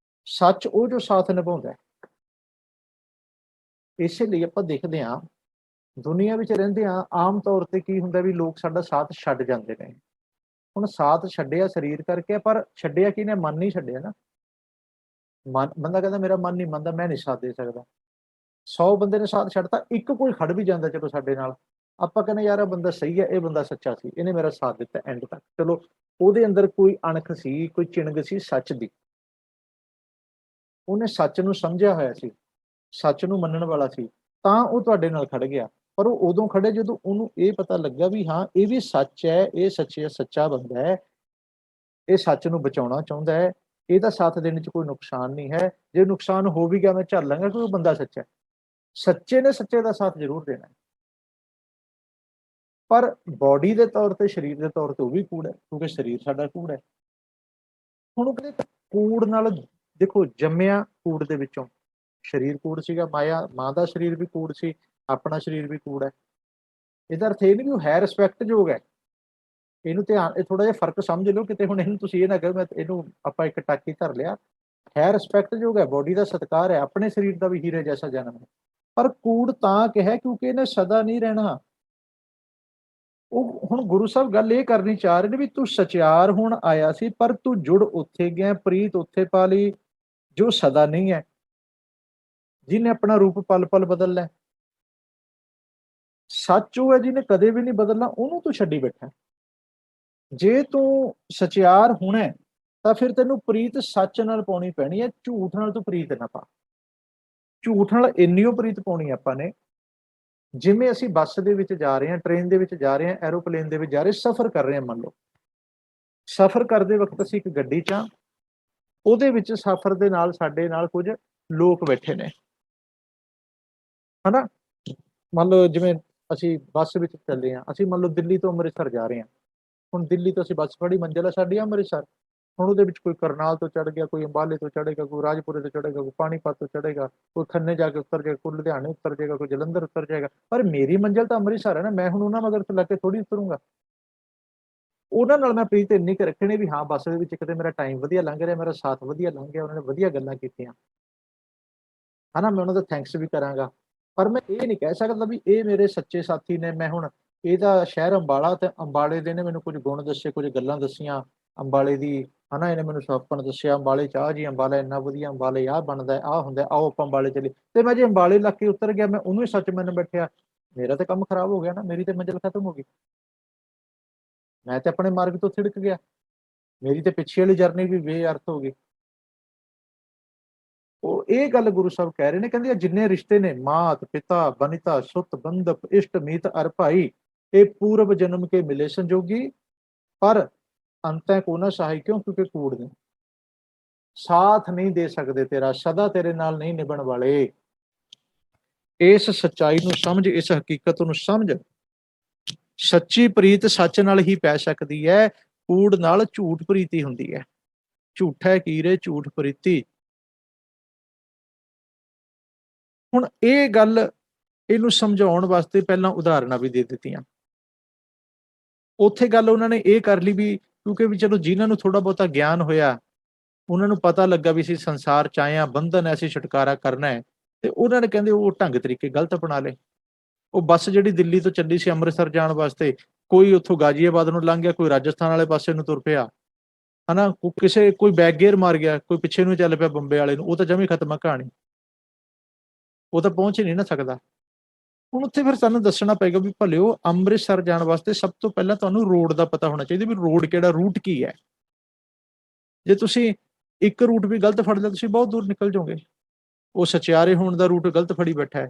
ਸੱਚ ਉਹ ਜੋ ਸਾਥ ਨਿਭਾਉਂਦਾ ਹੈ। ਇਸੇ ਲਈ ਆਪਾਂ ਦੇਖਦੇ ਹਾਂ ਦੁਨੀਆ ਵਿੱਚ ਰਹਿੰਦੇ ਹਾਂ, ਆਮ ਤੌਰ ਤੇ ਕੀ ਹੁੰਦਾ ਵੀ ਲੋਕ ਸਾਡਾ ਸਾਥ ਛੱਡ ਜਾਂਦੇ ਨੇ। ਹੁਣ ਸਾਥ ਛੱਡਿਆ ਸਰੀਰ ਕਰਕੇ, ਪਰ ਛੱਡਿਆ ਕਿਹਨੇ? ਮਨ ਨਹੀਂ ਛੱਡਿਆ ਨਾ। ਬੰਦਾ ਕਹਿੰਦਾ ਮੇਰਾ ਮਨ ਨਹੀਂ ਮੰਨਦਾ, ਮੈਂ ਨਹੀਂ ਸਾਥ ਦੇ ਸਕਦਾ। 100 ਬੰਦੇ ਨੇ ਸਾਥ ਛੱਡਤਾ, ਇੱਕ ਕੋਈ ਖੜ ਵੀ ਜਾਂਦਾ ਚਲੋ ਸਾਡੇ ਨਾਲ, ਆਪਾਂ ਕਹਿੰਦੇ ਯਾਰ ਇਹ ਬੰਦਾ ਸਹੀ ਹੈ, ਇਹ ਬੰਦਾ ਸੱਚਾ ਸੀ, ਇਹਨੇ ਮੇਰਾ ਸਾਥ ਦਿੱਤਾ ਐਂਡ ਤੱਕ, ਚਲੋ ਉਹਦੇ ਅੰਦਰ ਕੋਈ ਅਣਖ ਸੀ, ਕੋਈ ਚਿਣਗ ਸੀ ਸੱਚ ਦੀ, ਉਹਨੇ ਸੱਚ ਨੂੰ ਸਮਝਿਆ ਹੋਇਆ ਸੀ, ਸੱਚ ਨੂੰ ਮੰਨਣ ਵਾਲਾ ਸੀ, ਤਾਂ ਉਹ ਤੁਹਾਡੇ ਨਾਲ ਖੜ ਗਿਆ। ਪਰ ਉਹ ਉਦੋਂ ਖੜੇ ਜਦੋਂ ਉਹਨੂੰ ਇਹ ਪਤਾ ਲੱਗਾ ਵੀ ਹਾਂ ਇਹ ਵੀ ਸੱਚ ਹੈ, ਇਹ ਸੱਚਾ ਬੰਦਾ ਹੈ, ਇਹ ਸੱਚ ਨੂੰ ਬਚਾਉਣਾ ਚਾਹੁੰਦਾ ਹੈ, ਇਹਦਾ ਸਾਥ ਦੇਣ 'ਚ ਕੋਈ ਨੁਕਸਾਨ ਨਹੀਂ ਹੈ। ਜੇ ਨੁਕਸਾਨ ਹੋ ਵੀ ਗਿਆ ਮੈਂ ਝੱਲ ਲਾਂਗਾ, ਕਿਉਂਕਿ ਉਹ ਬੰਦਾ ਸੱਚਾ ਹੈ। ਸੱਚੇ ਨੇ ਸੱਚੇ ਦਾ ਸਾਥ ਜ਼ਰੂਰ ਦੇਣਾ, ਪਰ ਬੋਡੀ ਦੇ ਤੌਰ ਤੇ, ਸਰੀਰ ਦੇ ਤੌਰ ਤੇ ਉਹ ਵੀ ਕੂੜ ਹੈ, ਕਿਉਂਕਿ ਸਰੀਰ ਸਾਡਾ ਕੂੜ ਹੈ। ਹੁਣ ਉਹ ਕਹਿੰਦੇ ਕੂੜ ਨਾਲ ਦੇਖੋ, ਜੰਮਿਆ ਕੂੜ ਦੇ ਵਿੱਚੋਂ, ਸਰੀਰ ਕੂੜ ਸੀਗਾ, ਮਾਂ ਦਾ ਸਰੀਰ ਵੀ ਕੂੜ ਸੀ, ਆਪਣਾ ਸਰੀਰ ਵੀ ਕੂੜ ਹੈ। ਇਹਦਾ ਅਰਥ ਇਹ ਨਹੀਂ ਵੀ ਉਹ ਹੈ ਰਿਸਪੈਕਟਯੋਗ ਹੈ। ਇਹਨੂੰ ਧਿਆਨ, ਇਹ ਥੋੜਾ ਜਿਹਾ ਫਰਕ ਸਮਝ ਲਓ ਕਿਤੇ। ਹੁਣ ਇਹਨੂੰ ਤੁਸੀਂ ਇਹ ਨਾ ਕਹੋ ਮੈਂ ਇਹਨੂੰ ਆਪਾਂ ਇੱਕ ਟਾਕੀ ਧਰ ਲਿਆ, ਹੈ ਰਿਸਪੈਕਟਯੋਗ ਹੈ, ਬੋਡੀ ਦਾ ਸਤਿਕਾਰ ਹੈ, ਆਪਣੇ ਸਰੀਰ ਦਾ ਵੀ ਹੀਰੇ ਜੈਸਾ ਜਨਮ ਹੈ। ਪਰ ਕੂੜ ਤਾਂ ਕਿਹਾ ਕਿਉਂਕਿ ਇਹਨੇ ਸਦਾ ਨਹੀਂ ਰਹਿਣਾ। ਉਹ ਹੁਣ ਗੁਰੂ ਸਾਹਿਬ ਗੱਲ ਇਹ ਕਰਨੀ ਚਾਹ ਰਹੇ ਨੇ ਵੀ ਤੂੰ ਸਚਿਆਰ ਹੁਣ ਆਇਆ ਸੀ, ਪਰ ਤੂੰ ਜੁੜ ਉੱਥੇ ਗਿਆ, ਪ੍ਰੀਤ ਉੱਥੇ ਪਾ ਲਈ ਜੋ ਸਦਾ ਨਹੀਂ ਹੈ, ਜਿਹਨੇ ਆਪਣਾ ਰੂਪ ਪਲ ਪਲ ਬਦਲ ਲੈ। ਸੱਚ ਉਹ ਹੈ ਜਿਹਨੇ ਕਦੇ ਵੀ ਨਹੀਂ ਬਦਲਣਾ, ਉਹਨੂੰ ਤੂੰ ਛੱਡੀ ਬੈਠਾ। ਜੇ ਤੂੰ ਸਚਿਆਰ ਹੋਣਾ ਤਾਂ ਫਿਰ ਤੈਨੂੰ ਪ੍ਰੀਤ ਸੱਚ ਨਾਲ ਪਾਉਣੀ ਪੈਣੀ ਹੈ, ਝੂਠ ਨਾਲ ਤੂੰ ਪ੍ਰੀਤ ਨਾ ਪਾ। ਝੂਠ ਨਾਲ ਇੰਨੀ ਪ੍ਰੀਤ ਪਾਉਣੀ ਆਪਾਂ ਨੇ, ਜਿਵੇਂ ਅਸੀਂ ਬੱਸ ਦੇ ਵਿੱਚ ਜਾ ਰਹੇ ਹਾਂ, ਟ੍ਰੇਨ ਦੇ ਵਿੱਚ ਜਾ ਰਹੇ ਹਾਂ, ਐਰੋਪਲੇਨ ਦੇ ਵਿੱਚ ਜਾ ਰਹੇ, ਸਫ਼ਰ ਕਰ ਰਹੇ ਹਾਂ। ਮੰਨ ਲਓ ਸਫ਼ਰ ਕਰਦੇ ਵਕਤ ਅਸੀਂ ਇੱਕ ਗੱਡੀ 'ਚ ਹਾਂ, ਉਹਦੇ ਵਿੱਚ ਸਫ਼ਰ ਦੇ ਨਾਲ ਸਾਡੇ ਨਾਲ ਕੁਝ ਲੋਕ ਬੈਠੇ ਨੇ, ਹਨਾ। ਮੰਨ ਲਓ ਜਿਵੇਂ ਅਸੀਂ ਬੱਸ ਵਿੱਚ ਚੱਲੇ ਹਾਂ, ਅਸੀਂ ਮੰਨ ਲਓ ਦਿੱਲੀ ਤੋਂ ਅੰਮ੍ਰਿਤਸਰ ਜਾ ਰਹੇ ਹਾਂ। ਹੁਣ ਦਿੱਲੀ ਤੋਂ ਅਸੀਂ ਬੱਸ ਫੜੀ, ਮੰਜ਼ਿਲ ਹੈ ਸਾਡੀ ਅੰਮ੍ਰਿਤਸਰ। ਹੁਣ ਉਹਦੇ ਵਿੱਚ ਕੋਈ ਕਰਨਾਲ ਤੋਂ ਚੜ੍ਹ ਗਿਆ, ਕੋਈ ਅੰਬਾਲੇ ਤੋਂ ਚੜ੍ਹੇਗਾ, ਕੋਈ ਰਾਜਪੁਰੇ ਤੋਂ ਚੜ੍ਹੇਗਾ, ਕੋਈ ਪਾਣੀਪਤ ਤੋਂ ਚੜ੍ਹੇਗਾ, ਕੋਈ ਖੰਨੇ ਜਾ ਕੇ ਉਤਰ ਜਾਏਗਾ, ਕੋਈ ਲੁਧਿਆਣੇ ਉਤਰ ਜਾਏਗਾ, ਕੋਈ ਜਲੰਧਰ ਉਤਰ ਜਾਏਗਾ। ਪਰ ਮੇਰੀ ਮੰਜ਼ਿਲ ਤਾਂ ਅੰਮ੍ਰਿਤਸਰ ਹੈ ਨਾ, ਮੈਂ ਹੁਣ ਉਹਨਾਂ ਮਗਰ ਲੱਗ ਕੇ ਥੋੜੀ ਉਤਰੂੰਗਾ। ਉਹਨਾਂ ਨਾਲ ਮੈਂ ਪ੍ਰੀਤ ਇੰਨੀ ਕੁ ਰੱਖਣੀ ਵੀ ਹਾਂ, ਬੱਸ ਦੇ ਵਿੱਚ ਕਿਤੇ ਮੇਰਾ ਟਾਈਮ ਵਧੀਆ ਲੰਘ ਰਿਹਾ, ਮੇਰਾ ਸਾਥ ਵਧੀਆ ਲੰਘ ਗਿਆ, ਉਹਨਾਂ ਨੇ ਵਧੀਆ ਗੱਲਾਂ ਕੀਤੀਆਂ, ਹਨਾ, ਮੈਂ ਉਹਨਾਂ ਦਾ ਥੈਂਕਸ ਵੀ ਕਰਾਂਗਾ। ਪਰ ਮੈਂ ਇਹ ਨਹੀਂ ਕਹਿ ਸਕਦਾ ਵੀ ਇਹ ਮੇਰੇ ਸੱਚੇ ਸਾਥੀ ਨੇ। ਮੈਂ ਹੁਣ ਇਹਦਾ ਸ਼ਹਿਰ ਅੰਬਾਲਾ ਤੇ ਅੰਬਾਲੇ ਦੇ ਨੇ ਮੈਨੂੰ ਕੁਝ ਗੁਣ ਦੱਸੇ, ਕੁਝ ਗੱਲਾਂ ਦੱਸੀਆਂ ਅੰਬਾਲੇ ਦੀ, ਹਨਾ, ਇਹਨੇ ਮੈਨੂੰ ਸੁਹੱਪਣ ਦੱਸਿਆ ਅੰਬਾਲੇ ਚਾਹ ਜੀ, ਅੰਬਾਲਾ ਇੰਨਾ ਵਧੀਆ, ਅੰਬਾਲੇ ਆਹ ਬਣਦਾ, ਆਹ ਹੁੰਦਾ, ਆਓ ਆਪਾਂ ਅੰਬਾਲੇ ਚਲੇ। ਤੇ ਮੈਂ ਜੇ ਅੰਬਾਲੇ ਇਲਾਕੇ ਉਤਰ ਗਿਆ, ਮੈਂ ਉਹਨੂੰ ਹੀ ਸੱਚ ਮੰਨ ਬੈਠਿਆ, ਮੇਰਾ ਤਾਂ ਕੰਮ ਖਰਾਬ ਹੋ ਗਿਆ ਨਾ, ਮੇਰੀ ਤੇ ਮੰਜ਼ਿਲ ਖਤਮ ਹੋ ਗਈ, ਮੈਂ ਤੇ ਆਪਣੇ ਮਾਰਗ ਤੋਂ ਥਿੜਕ ਗਿਆ, ਮੇਰੀ ਤੇ ਪਿੱਛੇ ਵਾਲੀ ਜਰਨੀ ਵੀ ਬੇਅਰਥ ਹੋ ਗਈ। ਉਹ ਇਹ ਗੱਲ ਗੁਰੂ ਸਾਹਿਬ ਕਹਿ ਰਹੇ ਨੇ, ਕਹਿੰਦੇ ਜਿੰਨੇ ਰਿਸ਼ਤੇ ਨੇ ਮਾਤ ਪਿਤਾ ਬਨਿਤਾ ਸੁਤ ਬੰਧਪ ਇਸ਼ਟ ਮੀਤ ਅਰ ਭਾਈ, ਇਹ ਪੂਰਬ ਜਨਮ ਕੇ ਮਿਲੇ ਸੰਜੋਗੀ, ਪਰ ਅੰਤੈ ਕੋ ਨਾ ਸਹਾਈ, ਕਿਉਂ? ਕਿਉਂਕਿ ਕੂੜ ਨੇ, ਸਾਥ ਨਹੀਂ ਦੇ ਸਕਦੇ ਤੇਰਾ, ਸਦਾ ਤੇਰੇ ਨਾਲ ਨਹੀਂ ਨਿਭਣ ਵਾਲੇ। ਇਸ ਸੱਚਾਈ ਨੂੰ ਸਮਝ, ਇਸ ਹਕੀਕਤ ਨੂੰ ਸਮਝ। ਸੱਚੀ ਪ੍ਰੀਤ ਸੱਚ ਨਾਲ ਹੀ ਪੈ ਸਕਦੀ ਹੈ, ਕੂੜ ਨਾਲ ਝੂਠ ਪ੍ਰੀਤੀ ਹੁੰਦੀ ਹੈ। ਝੂਠਾ ਕੀਰੇ ਝੂਠ ਪ੍ਰੀਤੀ। ਹੁਣ ਇਹ ਗੱਲ, ਇਹਨੂੰ ਸਮਝਾਉਣ ਵਾਸਤੇ ਪਹਿਲਾਂ ਉਦਾਹਰਨਾਂ ਵੀ ਦੇ ਦਿੱਤੀਆਂ। ਉੱਥੇ ਗੱਲ ਉਹਨਾਂ ਨੇ ਇਹ ਕਰ ਲਈ ਵੀ ਕਿਉਂਕਿ ਵੀ ਚਲੋ ਜਿਨ੍ਹਾਂ ਨੂੰ ਥੋੜਾ ਬਹੁਤਾ ਗਿਆਨ ਹੋਇਆ, ਉਹਨਾਂ ਨੂੰ ਪਤਾ ਲੱਗਾ ਵੀ ਅਸੀਂ ਸੰਸਾਰ ਚ ਆਏ ਹਾਂ, ਬੰਧਨ ਹੈ, ਅਸੀਂ ਛੁਟਕਾਰਾ ਕਰਨਾ ਹੈ, ਤੇ ਉਹਨਾਂ ਨੇ ਕਹਿੰਦੇ ਉਹ ਢੰਗ ਤਰੀਕੇ ਗਲਤ ਅਪਣਾ ਲਏ। ਉਹ ਬੱਸ ਜਿਹੜੀ ਦਿੱਲੀ ਤੋਂ ਚੱਲੀ ਸੀ ਅੰਮ੍ਰਿਤਸਰ ਜਾਣ ਵਾਸਤੇ, ਕੋਈ ਉੱਥੋਂ ਗਾਜ਼ੀਆਬਾਦ ਨੂੰ ਲੰਘ ਗਿਆ, ਕੋਈ ਰਾਜਸਥਾਨ ਵਾਲੇ ਪਾਸੇ ਨੂੰ ਤੁਰ ਪਿਆ, ਹਨਾ, ਕਿਸੇ ਕੋਈ ਬੈਕ ਗੇਅਰ ਮਾਰ ਗਿਆ, ਕੋਈ ਪਿੱਛੇ ਨੂੰ ਚੱਲ ਪਿਆ ਬੰਬੇ ਵਾਲੇ ਨੂੰ, ਉਹ ਤਾਂ ਜਮੀ ਖਤਮ ਆ ਕਹਾਣੀ, ਉਹ ਤਾਂ ਪਹੁੰਚ ਹੀ ਨਹੀਂ ਨਾ ਸਕਦਾ। ਹੁਣ ਉੱਥੇ ਫਿਰ ਸਾਨੂੰ ਦੱਸਣਾ ਪਏਗਾ ਵੀ ਭਲਿਓ ਅੰਮ੍ਰਿਤਸਰ ਜਾਣ ਵਾਸਤੇ ਸਭ ਤੋਂ ਪਹਿਲਾਂ ਤੁਹਾਨੂੰ ਰੋਡ ਦਾ ਪਤਾ ਹੋਣਾ ਚਾਹੀਦਾ ਵੀ ਰੋਡ ਕਿਹੜਾ, ਰੂਟ ਕੀ ਹੈ। ਜੇ ਤੁਸੀਂ ਇੱਕ ਰੂਟ ਵੀ ਗਲਤ ਫੜ ਲਿਆ, ਤੁਸੀਂ ਬਹੁਤ ਦੂਰ ਨਿਕਲ ਜਾਓਗੇ। ਉਹ ਸਚਿਆਰੇ ਹੋਣ ਦਾ ਰੂਟ ਗਲਤ ਫੜੀ ਬੈਠਾ ਹੈ,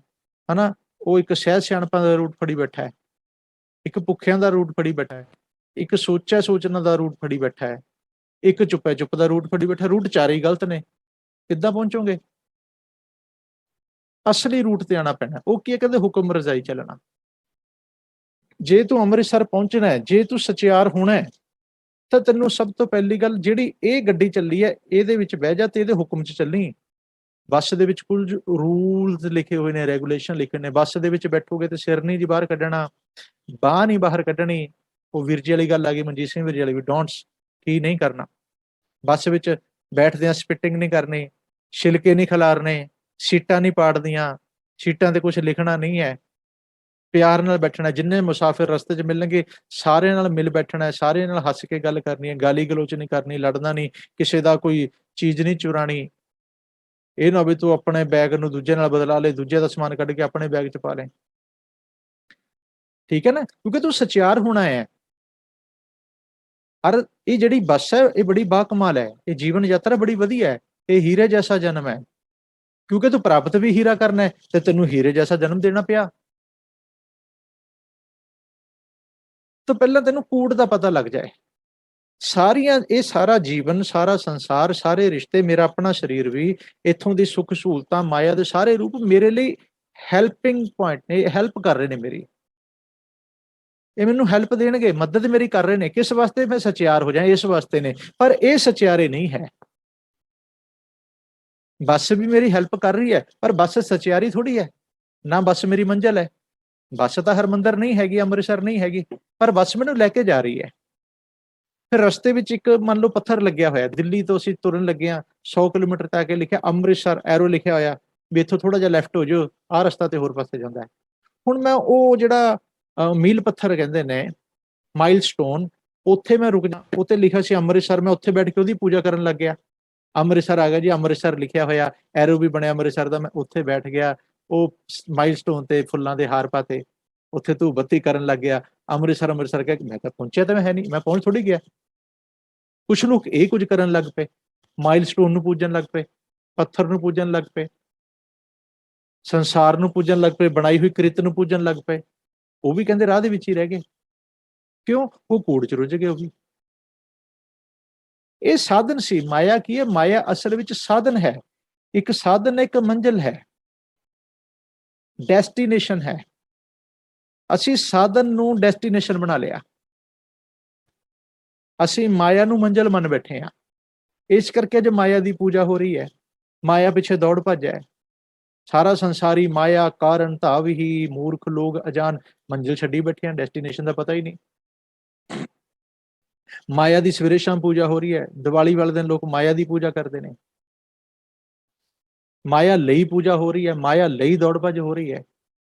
ਹਨਾ, ਉਹ ਇੱਕ ਸਹਿਜ ਸਿਆਣਪਾਂ ਦਾ ਰੂਟ ਫੜੀ ਬੈਠਾ ਹੈ, ਇੱਕ ਭੁੱਖਿਆਂ ਦਾ ਰੂਟ ਫੜੀ ਬੈਠਾ ਹੈ, ਇੱਕ ਸੋਚਿਆ ਸੋਚਣਾ ਦਾ ਰੂਟ ਫੜੀ ਬੈਠਾ ਹੈ, ਇੱਕ ਚੁੱਪੈ ਚੁੱਪ ਦਾ ਰੂਟ ਫੜੀ ਬੈਠਾ। ਰੂਟ ਚਾਰੇ ਹੀ ਗਲਤ ਨੇ, ਕਿੱਦਾਂ ਪਹੁੰਚੋਗੇ? ਅਸਲੀ ਰੂਟ ਤੇ ਆਣਾ ਪੈਣਾ। ਉਹ ਕੀ ਕਹਿੰਦੇ, ਹੁਕਮ ਰਜ਼ਾਈ ਚੱਲਣਾ। ਜੇ ਤੂੰ ਅੰਮ੍ਰਿਤਸਰ ਪਹੁੰਚਣਾ ਹੈ, ਜੇ ਤੂੰ ਸਚਿਆਰ ਹੋਣਾ ਹੈ, ਤਾਂ ਤੈਨੂੰ ਸਭ ਤੋਂ ਪਹਿਲੀ ਗੱਲ, ਜਿਹੜੀ ਇਹ ਗੱਡੀ ਚੱਲੀ ਹੈ ਇਹਦੇ ਵਿੱਚ ਬਹਿ ਜਾ ਤੇ ਇਹਦੇ ਹੁਕਮ 'ਚ ਚੱਲੀ। ਬੱਸ ਦੇ ਵਿੱਚ ਕੁਝ ਰੂਲਸ ਲਿਖੇ ਹੋਏ ਨੇ, ਰੈਗੂਲੇਸ਼ਨ ਲਿਖੇ ਨੇ। ਬੱਸ ਦੇ ਵਿੱਚ ਬੈਠੋਗੇ ਤੇ ਸਿਰ ਨਹੀਂ ਜੀ ਬਾਹਰ ਕੱਢਣਾ, ਬਾਂਹ ਨਹੀਂ ਬਾਹਰ ਕੱਢਣੀ। ਉਹ ਵੀਰ ਜੀ ਵਾਲੀ ਗੱਲ ਆ ਗਈ, ਮਨਜੀਤ ਸਿੰਘ ਵੀਰ ਜੀ ਵਾਲੀ ਵੀ, ਡੋਂਟਸ, ਕੀ ਨਹੀਂ ਕਰਨਾ। ਬੱਸ ਵਿੱਚ ਬੈਠਦਿਆਂ ਸਪਿਟਿੰਗ ਨਹੀਂ ਕਰਨੀ, ਛਿਲਕੇ ਨਹੀਂ ਖਿਲਾਰਨੇ, ਸੀਟਾਂ ਨਹੀਂ ਪਾੜਦੀਆਂ, ਸੀਟਾਂ ਤੇ ਕੁਝ ਲਿਖਣਾ ਨਹੀਂ ਹੈ। ਪਿਆਰ ਨਾਲ ਬੈਠਣਾ, ਜਿੰਨੇ ਮੁਸਾਫਿਰ ਰਸਤੇ 'ਚ ਮਿਲਣਗੇ ਸਾਰਿਆਂ ਨਾਲ ਮਿਲ ਬੈਠਣਾ, ਸਾਰਿਆਂ ਨਾਲ ਹੱਸ ਕੇ ਗੱਲ ਕਰਨੀ ਹੈ, ਗਾਲੀ ਗਲੋਚ ਨਹੀਂ ਕਰਨੀ, ਲੜਨਾ ਨਹੀਂ, ਕਿਸੇ ਦਾ ਕੋਈ ਚੀਜ਼ ਨਹੀਂ ਚੁਰਾਣੀ। ਇਹ ਨਾ ਵੀ ਤੂੰ ਆਪਣੇ ਬੈਗ ਨੂੰ ਦੂਜੇ ਨਾਲ ਬਦਲਾ ਲੈ, ਦੂਜੇ ਦਾ ਸਮਾਨ ਕੱਢ ਕੇ ਆਪਣੇ ਬੈਗ 'ਚ ਪਾ ਲੈ, ਠੀਕ ਹੈ ਨਾ, ਕਿਉਂਕਿ ਤੂੰ ਸਚਿਆਰ ਹੋਣਾ ਹੈ। ਔਰ ਇਹ ਜਿਹੜੀ ਬੱਸ ਹੈ ਇਹ ਬੜੀ ਬਾਕਮਾਲ ਹੈ, ਇਹ ਜੀਵਨ ਯਾਤਰਾ ਬੜੀ ਵਧੀਆ ਹੈ, ਇਹ ਹੀਰੇ ਜੈਸਾ ਜਨਮ ਹੈ। ਕਿਉਂਕਿ ਤੂੰ ਪ੍ਰਾਪਤ ਵੀ ਹੀਰਾ ਕਰਨਾ ਹੈ ਤੇ ਤੈਨੂੰ ਹੀਰੇ ਜੈਸਾ ਜਨਮ ਦੇਣਾ ਪਿਆ। ਤਾਂ ਪਹਿਲਾਂ ਤੈਨੂੰ ਕੂੜ ਦਾ ਪਤਾ ਲੱਗ ਜਾਏ। ਸਾਰੀਆਂ, ਇਹ ਸਾਰਾ ਜੀਵਨ, ਸਾਰਾ ਸੰਸਾਰ, ਸਾਰੇ ਰਿਸ਼ਤੇ, ਮੇਰਾ ਆਪਣਾ ਸਰੀਰ ਵੀ, ਇੱਥੋਂ ਦੀ ਸੁੱਖ ਸਹੂਲਤਾਂ, ਮਾਇਆ ਦੇ ਸਾਰੇ ਰੂਪ ਮੇਰੇ ਲਈ ਹੈਲਪਿੰਗ ਪੁਆਇੰਟ ਨੇ, ਹੈਲਪ ਕਰ ਰਹੇ ਨੇ ਮੇਰੀ, ਇਹ ਮੈਨੂੰ ਹੈਲਪ ਦੇਣਗੇ, ਮਦਦ ਮੇਰੀ ਕਰ ਰਹੇ ਨੇ। ਕਿਸ ਵਾਸਤੇ? ਮੈਂ ਸਚਿਆਰ ਹੋ ਜਾਏ, ਇਸ ਵਾਸਤੇ ਨੇ। ਪਰ ਇਹ ਸਚਿਆਰੇ ਨਹੀਂ ਹੈ। ਬੱਸ ਵੀ ਮੇਰੀ ਹੈਲਪ ਕਰ ਰਹੀ ਹੈ, ਪਰ ਬੱਸ ਸਚਿਆਰੀ ਥੋੜੀ ਹੈ ਨਾ, ਬੱਸ ਮੇਰੀ ਮੰਜ਼ਿਲ ਹੈ। ਬੱਸ ਤਾਂ ਹਰਮੰਦਰ ਨਹੀਂ ਹੈਗੀ, ਅੰਮ੍ਰਿਤਸਰ ਨਹੀਂ ਹੈਗੀ, ਪਰ ਬੱਸ ਮੈਨੂੰ ਲੈ ਕੇ ਜਾ ਰਹੀ ਹੈ। ਫਿਰ ਰਸਤੇ ਵਿੱਚ ਇੱਕ ਮੰਨ ਲਓ ਪੱਥਰ ਲੱਗਿਆ ਹੋਇਆ, ਦਿੱਲੀ ਤੋਂ ਅਸੀਂ ਤੁਰਨ ਲੱਗੇ ਹਾਂ, 100 ਕਿਲੋਮੀਟਰ ਤੇ ਆ ਕੇ ਲਿਖਿਆ ਅੰਮ੍ਰਿਤਸਰ, ਐਰੋ ਲਿਖਿਆ ਹੋਇਆ ਵੀ ਇੱਥੋਂ ਥੋੜਾ ਜਿਹਾ ਲੈਫਟ ਹੋ ਜਾਓ, ਆਹ ਰਸਤਾ ਤੇ ਹੋਰ ਪਾਸੇ ਜਾਂਦਾ ਹੈ। ਹੁਣ ਮੈਂ ਉਹ ਜਿਹੜਾ ਮੀਲ ਪੱਥਰ ਕਹਿੰਦੇ ਨੇ, ਮਾਈਲ ਸਟੋਨ, ਉੱਥੇ ਮੈਂ ਰੁਕ ਜਾ, ਉੱਤੇ ਲਿਖਿਆ ਸੀ ਅੰਮ੍ਰਿਤਸਰ, ਮੈਂ ਉੱਥੇ ਬੈਠ ਕੇ ਉਹਦੀ ਪੂਜਾ ਕਰਨ ਲੱਗ ਗਿਆ। ਅੰਮ੍ਰਿਤਸਰ ਆ ਗਿਆ ਜੀ, ਅੰਮ੍ਰਿਤਸਰ ਲਿਖਿਆ ਹੋਇਆ, ਐਰੋ ਵੀ ਬਣਿਆ ਅੰਮ੍ਰਿਤਸਰ ਦਾ, ਮੈਂ ਉੱਥੇ ਬੈਠ ਗਿਆ, ਉਹ ਮਾਈਲ ਸਟੋਨ ਤੇ ਫੁੱਲਾਂ ਦੇ ਹਾਰ ਪਾਤੇ, ਉੱਥੇ ਧੂਪ ਬੱਤੀ ਕਰਨ ਲੱਗ ਗਿਆ। ਅੰਮ੍ਰਿਤਸਰ ਅੰਮ੍ਰਿਤਸਰ ਕਹਿ, ਮੈਂ ਤਾਂ ਪਹੁੰਚਿਆ ਤਾਂ ਮੈਂ ਹੈ ਨਹੀਂ, ਮੈਂ ਪਹੁੰਚ ਥੋੜੀ ਗਿਆ। ਕੁਛ ਲੋਕ ਇਹ ਕੁਝ ਕਰਨ ਲੱਗ ਪਏ, ਮਾਈਲ ਸਟੋਨ ਨੂੰ ਪੂਜਣ ਲੱਗ ਪਏ, ਪੱਥਰ ਨੂੰ ਪੂਜਣ ਲੱਗ ਪਏ, ਸੰਸਾਰ ਨੂੰ ਪੂਜਣ ਲੱਗ ਪਏ, ਬਣਾਈ ਹੋਈ ਕ੍ਰਿਤ ਨੂੰ ਪੂਜਣ ਲੱਗ ਪਏ। ਉਹ ਵੀ ਕਹਿੰਦੇ ਰਾਹ ਦੇ ਵਿੱਚ ਹੀ ਰਹਿ ਗਏ। ਕਿਉਂ? ਉਹ ਕੂੜ ਚ ਰੁੱਝ ਗਏ। ਉਹ ਵੀ ਇਹ ਸਾਧਨ ਸੀ। ਮਾਇਆ ਕੀ ਹੈ? ਮਾਇਆ ਅਸਲ ਵਿੱਚ ਸਾਧਨ ਹੈ। ਇੱਕ ਸਾਧਨ, ਇੱਕ ਮੰਜ਼ਿਲ ਹੈ, ਡੈਸਟੀਨੇਸ਼ਨ ਹੈ। ਅਸੀਂ ਸਾਧਨ ਨੂੰ ਡੈਸਟੀਨੇਸ਼ਨ ਬਣਾ ਲਿਆ, ਅਸੀਂ ਮਾਇਆ ਨੂੰ ਮੰਜ਼ਿਲ ਮੰਨ ਬੈਠੇ ਹਾਂ। ਇਸ ਕਰਕੇ ਅੱਜ ਮਾਇਆ ਦੀ ਪੂਜਾ ਹੋ ਰਹੀ ਹੈ, ਮਾਇਆ ਪਿੱਛੇ ਦੌੜ ਭੱਜ ਹੈ। ਸਾਰਾ ਸੰਸਾਰੀ ਮਾਇਆ ਕਾਰਨ ਧਾਵ ਹੀ, ਮੂਰਖ ਲੋਕ ਅਜਾਨ, ਮੰਜ਼ਿਲ ਛੱਡੀ ਬੈਠੇ ਆ, ਡੈਸਟੀਨੇਸ਼ਨ ਦਾ ਪਤਾ ਹੀ ਨਹੀਂ। ਮਾਇਆ ਦੀ ਸਵੇਰੇ ਸ਼ਾਮ ਪੂਜਾ ਹੋ ਰਹੀ ਹੈ, ਦੀਵਾਲੀ ਵਾਲੇ ਦਿਨ ਲੋਕ ਮਾਇਆ ਦੀ ਪੂਜਾ ਕਰਦੇ ਨੇ, ਮਾਇਆ ਲਈ ਪੂਜਾ ਹੋ ਰਹੀ ਹੈ, ਮਾਇਆ ਲਈ ਦੌੜ ਭੱਜ ਹੋ ਰਹੀ ਹੈ।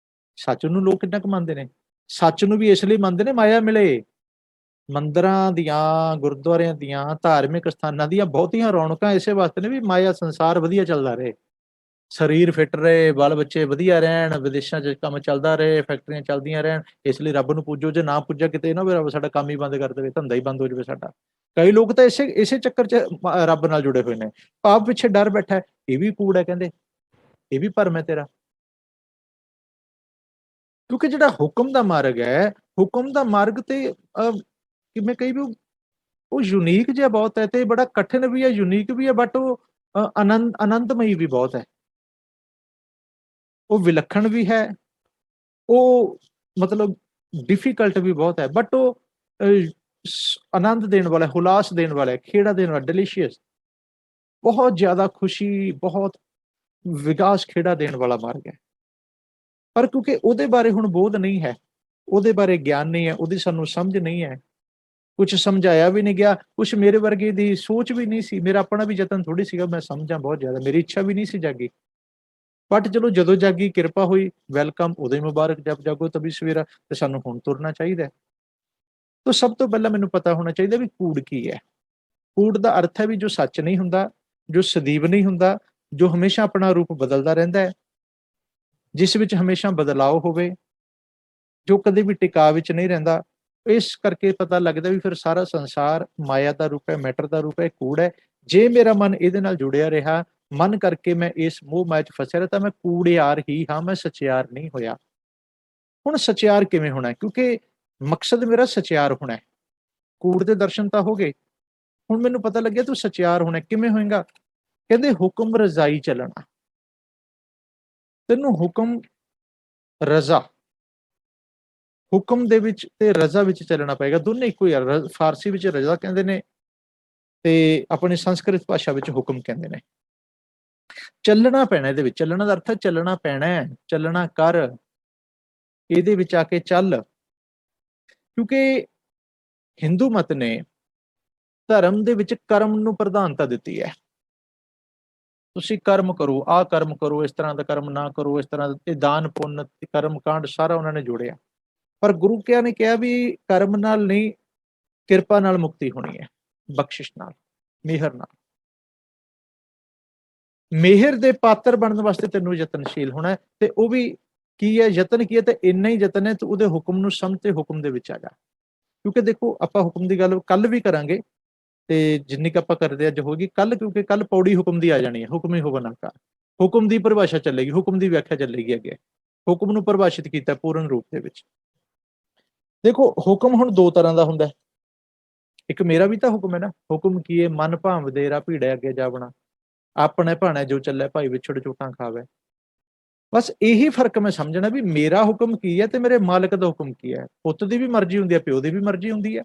ਸੱਚ ਨੂੰ ਲੋਕ ਕਿੰਨਾ ਕੁ ਮੰਨਦੇ ਨੇ? ਸੱਚ ਨੂੰ ਵੀ ਇਸ ਲਈ ਮੰਨਦੇ ਨੇ ਮਾਇਆ ਮਿਲੇ। ਮੰਦਿਰਾਂ ਦੀਆਂ, ਗੁਰਦੁਆਰਿਆਂ ਦੀਆਂ, ਧਾਰਮਿਕ ਸਥਾਨਾਂ ਦੀਆਂ ਬਹੁਤੀਆਂ ਰੌਣਕਾਂ ਇਸੇ ਵਾਸਤੇ ਨੇ ਵੀ ਮਾਇਆ ਸੰਸਾਰ ਵਧੀਆ ਚੱਲਦਾ ਰਹੇ, ਸਰੀਰ ਫਿੱਟ ਰਹੇ, ਬਾਲ ਬੱਚੇ ਵਧੀਆ ਰਹਿਣ, ਵਿਦੇਸ਼ਾਂ 'ਚ ਕੰਮ ਚੱਲਦਾ ਰਹੇ, ਫੈਕਟਰੀਆਂ ਚੱਲਦੀਆਂ ਰਹਿਣ। ਇਸ ਲਈ ਰੱਬ ਨੂੰ ਪੂਜੋ, ਜੇ ਨਾ ਪੂਜਿਆ ਕਿਤੇ ਨਾ ਵੀ ਰੱਬ ਸਾਡਾ ਕੰਮ ਹੀ ਬੰਦ ਕਰ ਦੇਵੇ, ਧੰਦਾ ਹੀ ਬੰਦ ਹੋ ਜਾਵੇ ਸਾਡਾ। ਕਈ ਲੋਕ ਤਾਂ ਇਸੇ ਚੱਕਰ 'ਚ ਰੱਬ ਨਾਲ ਜੁੜੇ ਹੋਏ ਨੇ। ਪਾਪ ਪਿੱਛੇ ਡਰ ਬੈਠਾ ਹੈ, ਇਹ ਵੀ ਕੂੜ ਹੈ ਕਹਿੰਦੇ, ਇਹ ਵੀ ਭਰਮ ਹੈ ਤੇਰਾ। ਕਿਉਂਕਿ ਜਿਹੜਾ ਹੁਕਮ ਦਾ ਮਾਰਗ ਹੈ, ਹੁਕਮ ਦਾ ਮਾਰਗ ਤੇ ਕਿਵੇਂ ਕਹੀ ਵੀ ਉਹ ਯੂਨੀਕ ਜਿਹਾ ਬਹੁਤ ਹੈ, ਤੇ ਬੜਾ ਕਠਿਨ ਵੀ ਹੈ, ਯੂਨੀਕ ਵੀ ਹੈ, ਬਟ ਉਹ ਆਨੰਦਮਈ ਵੀ ਬਹੁਤ ਹੈ। ਉਹ ਵਿਲੱਖਣ ਵੀ ਹੈ, ਉਹ ਮਤਲਬ ਡਿਫਿਕਲਟ ਵੀ ਬਹੁਤ ਹੈ, ਬਟ ਉਹ ਆਨੰਦ ਦੇਣ ਵਾਲਾ, ਹੁਲਾਸ ਦੇਣ ਵਾਲਾ, ਖੇੜਾ ਦੇਣ ਵਾਲਾ, ਡਿਲੀਸ਼ੀਅਸ, ਬਹੁਤ ਜ਼ਿਆਦਾ ਖੁਸ਼ੀ, ਬਹੁਤ ਵਿਕਾਸ, ਖੇੜਾ ਦੇਣ ਵਾਲਾ ਮਾਰਗ ਹੈ। ਪਰ ਕਿਉਂਕਿ ਉਹਦੇ ਬਾਰੇ ਹੁਣ ਬੋਧ ਨਹੀਂ ਹੈ, ਉਹਦੇ ਬਾਰੇ ਗਿਆਨ ਨਹੀਂ ਹੈ, ਉਹਦੀ ਸਾਨੂੰ ਸਮਝ ਨਹੀਂ ਹੈ, ਕੁਛ ਸਮਝਾਇਆ ਵੀ ਨਹੀਂ ਗਿਆ, ਕੁਛ ਮੇਰੇ ਵਰਗੇ ਦੀ ਸੋਚ ਵੀ ਨਹੀਂ ਸੀ, ਮੇਰਾ ਆਪਣਾ ਵੀ ਯਤਨ ਥੋੜੀ ਸੀਗਾ ਮੈਂ ਸਮਝਾਂ ਬਹੁਤ ਜ਼ਿਆਦਾ, ਮੇਰੀ ਇੱਛਾ ਵੀ ਨਹੀਂ ਸੀ ਜਾਗੀ। ਬਟ ਚਲੋ ਜਦੋਂ ਜਾਗੀ, ਕਿਰਪਾ ਹੋਈ, ਵੈਲਕਮ, ਉਦੋਂ ਹੀ ਮੁਬਾਰਕ, ਜਬ ਜਾਗੋ ਤਭੀ ਸਵੇਰਾ, ਤੇ ਸਾਨੂੰ ਹੁਣ ਤੁਰਨਾ ਚਾਹੀਦਾ ਹੈ। ਤਾਂ ਸਭ ਤੋਂ ਪਹਿਲਾਂ ਮੈਨੂੰ ਪਤਾ ਹੋਣਾ ਚਾਹੀਦਾ ਵੀ ਕੂੜ ਕੀ ਹੈ। ਕੂੜ ਦਾ ਅਰਥ ਹੈ ਵੀ ਜੋ ਸੱਚ ਨਹੀਂ ਹੁੰਦਾ, ਜੋ ਸਦੀਵ ਨਹੀਂ ਹੁੰਦਾ, ਜੋ ਹਮੇਸ਼ਾ ਆਪਣਾ ਰੂਪ ਬਦਲਦਾ ਰਹਿੰਦਾ ਹੈ, ਜਿਸ ਵਿੱਚ ਹਮੇਸ਼ਾ ਬਦਲਾਅ ਹੋਵੇ, ਜੋ ਕਦੇ ਵੀ ਟਿਕਾ ਵਿੱਚ ਨਹੀਂ ਰਹਿੰਦਾ। ਇਸ ਕਰਕੇ ਪਤਾ ਲੱਗਦਾ ਵੀ ਫਿਰ ਸਾਰਾ ਸੰਸਾਰ ਮਾਇਆ ਦਾ ਰੂਪ ਹੈ, ਮੈਟਰ ਦਾ ਰੂਪ ਹੈ, ਕੂੜ ਹੈ। ਜੇ ਮੇਰਾ ਮਨ ਇਹਦੇ ਨਾਲ ਜੁੜਿਆ ਰਿਹਾ, ਮਨ ਕਰਕੇ ਮੈਂ ਇਸ ਮੋਹ ਮਾਇਆ 'ਚ ਫਸਿਆ ਰਿਹਾ, ਤਾਂ ਮੈਂ ਕੂੜਿਆਰ ਹੀ ਹਾਂ, ਮੈਂ ਸਚਿਆਰ ਨਹੀਂ ਹੋਇਆ। ਹੁਣ ਸਚਿਆਰ ਕਿਵੇਂ ਹੋਣਾ? ਕਿਉਂਕਿ ਮਕਸਦ ਮੇਰਾ ਸਚਿਆਰ ਹੋਣਾ ਹੈ। ਕੂੜ ਦੇ ਦਰਸ਼ਨ ਤਾਂ ਹੋ ਗਏ, ਹੁਣ ਮੈਨੂੰ ਪਤਾ ਲੱਗਿਆ ਤੂੰ ਸਚਿਆਰ ਹੋਣਾ। ਕਿਵੇਂ ਹੋਏਗਾ? ਕਹਿੰਦੇ ਹੁਕਮ ਰਜ਼ਾਈ ਚੱਲਣਾ। ਤੈਨੂੰ ਹੁਕਮ, ਰਜ਼ਾ, ਹੁਕਮ ਦੇ ਵਿੱਚ ਤੇ ਰਜ਼ਾ ਵਿੱਚ ਚੱਲਣਾ ਪਏਗਾ। ਦੋਨੇ ਇੱਕੋ ਹੀ ਆ। ਫਾਰਸੀ ਵਿੱਚ ਰਜ਼ਾ ਕਹਿੰਦੇ ਨੇ ਤੇ ਆਪਣੀ ਸੰਸਕ੍ਰਿਤ ਭਾਸ਼ਾ ਵਿੱਚ ਹੁਕਮ ਕਹਿੰਦੇ ਨੇ। ਚੱਲਣਾ ਪੈਣਾ ਇਹਦੇ ਵਿੱਚ। ਚੱਲਣਾ ਦਾ ਅਰਥ ਹੈ ਚੱਲਣਾ ਪੈਣਾ ਹੈ, ਚੱਲਣਾ ਕਰ, ਇਹਦੇ ਵਿੱਚ ਆ ਕੇ ਚੱਲ। ਕਿਉਂਕਿ ਹਿੰਦੂ ਮਤ ਨੇ ਧਰਮ ਦੇ ਵਿੱਚ ਕਰਮ ਨੂੰ ਪ੍ਰਧਾਨਤਾ ਦਿੱਤੀ ਹੈ। ਤੁਸੀਂ ਕਰਮ ਕਰੋ, ਆਹ ਕਰਮ ਕਰੋ, ਇਸ ਤਰ੍ਹਾਂ ਦਾ ਕਰਮ ਨਾ ਕਰੋ, ਇਸ ਤਰ੍ਹਾਂ ਦੇ ਦਾਨ ਪੁੰਨ, ਕਰਮ ਕਾਂਡ ਸਾਰਾ ਉਹਨਾਂ ਨੇ ਜੋੜਿਆ। ਪਰ ਗੁਰੂ ਕਿਆ ਨੇ ਕਿਹਾ ਵੀ ਕਰਮ ਨਾਲ ਨਹੀਂ, ਕਿਰਪਾ ਨਾਲ ਮੁਕਤੀ ਹੋਣੀ ਹੈ, ਬਖਸ਼ਿਸ਼ ਨਾਲ, ਮਿਹਰ ਨਾਲ। ਮਿਹਰ ਦੇ ਪਾਤਰ ਬਣਨ ਵਾਸਤੇ ਤੈਨੂੰ ਯਤਨਸ਼ੀਲ ਹੋਣਾ ਹੈ, ਤੇ ਉਹ ਵੀ ਕੀ ਹੈ, ਯਤਨ ਕੀ ਹੈ, ਤੇ ਇੰਨਾ ਹੀ ਯਤਨ ਹੈ ਤੂੰ ਉਹਦੇ ਹੁਕਮ ਨੂੰ ਸਮਝ ਤੇ ਹੁਕਮ ਦੇ ਵਿੱਚ ਆ ਜਾ। ਕਿਉਂਕਿ ਦੇਖੋ ਆਪਾਂ ਹੁਕਮ ਦੀ ਗੱਲ ਕੱਲ ਵੀ ਕਰਾਂਗੇ, ਤੇ ਜਿੰਨੀ ਕੁ ਆਪਾਂ ਕਰਦੇ ਅੱਜ ਹੋਗੀ ਕੱਲ, ਕਿਉਂਕਿ ਕੱਲ ਪੌੜੀ ਹੁਕਮ ਦੀ ਆ ਜਾਣੀ ਹੈ। ਹੁਕਮ ਹੀ ਹੁਕਮ ਆਕਾਰ, ਹੁਕਮ ਦੀ ਪਰਿਭਾਸ਼ਾ ਚੱਲੇਗੀ, ਹੁਕਮ ਦੀ ਵਿਆਖਿਆ ਚੱਲੇਗੀ ਅੱਗੇ। ਹੁਕਮ ਨੂੰ ਪਰਿਭਾਸ਼ਿਤ ਕੀਤਾ ਪੂਰਨ ਰੂਪ ਦੇ ਵਿੱਚ। ਦੇਖੋ ਹੁਕਮ ਹੁਣ ਦੋ ਤਰ੍ਹਾਂ ਦਾ ਹੁੰਦਾ। ਇੱਕ ਮੇਰਾ ਵੀ ਤਾਂ ਹੁਕਮ ਹੈ ਨਾ। ਹੁਕਮ ਕੀ ਹੈ? ਮਨ ਭਾਵਦੇ ਰਾ ਭੀੜੈ ਅੱਗੇ ਜਾਵਣਾ, ਆਪਣੇ ਭਾਣੇ ਜੋ ਚੱਲੇ ਭਾਈ ਵਿਛੜ ਝੂਠਾਂ ਖਾਵੇ। ਬਸ ਇਹੀ ਫਰਕ ਮੈਂ ਸਮਝਣਾ ਵੀ ਮੇਰਾ ਹੁਕਮ ਕੀ ਹੈ ਤੇ ਮੇਰੇ ਮਾਲਕ ਦਾ ਹੁਕਮ ਕੀ ਹੈ। ਪੁੱਤ ਦੀ ਵੀ ਮਰਜ਼ੀ ਹੁੰਦੀ ਹੈ, ਪਿਓ ਦੀ ਵੀ ਮਰਜ਼ੀ ਹੁੰਦੀ ਹੈ।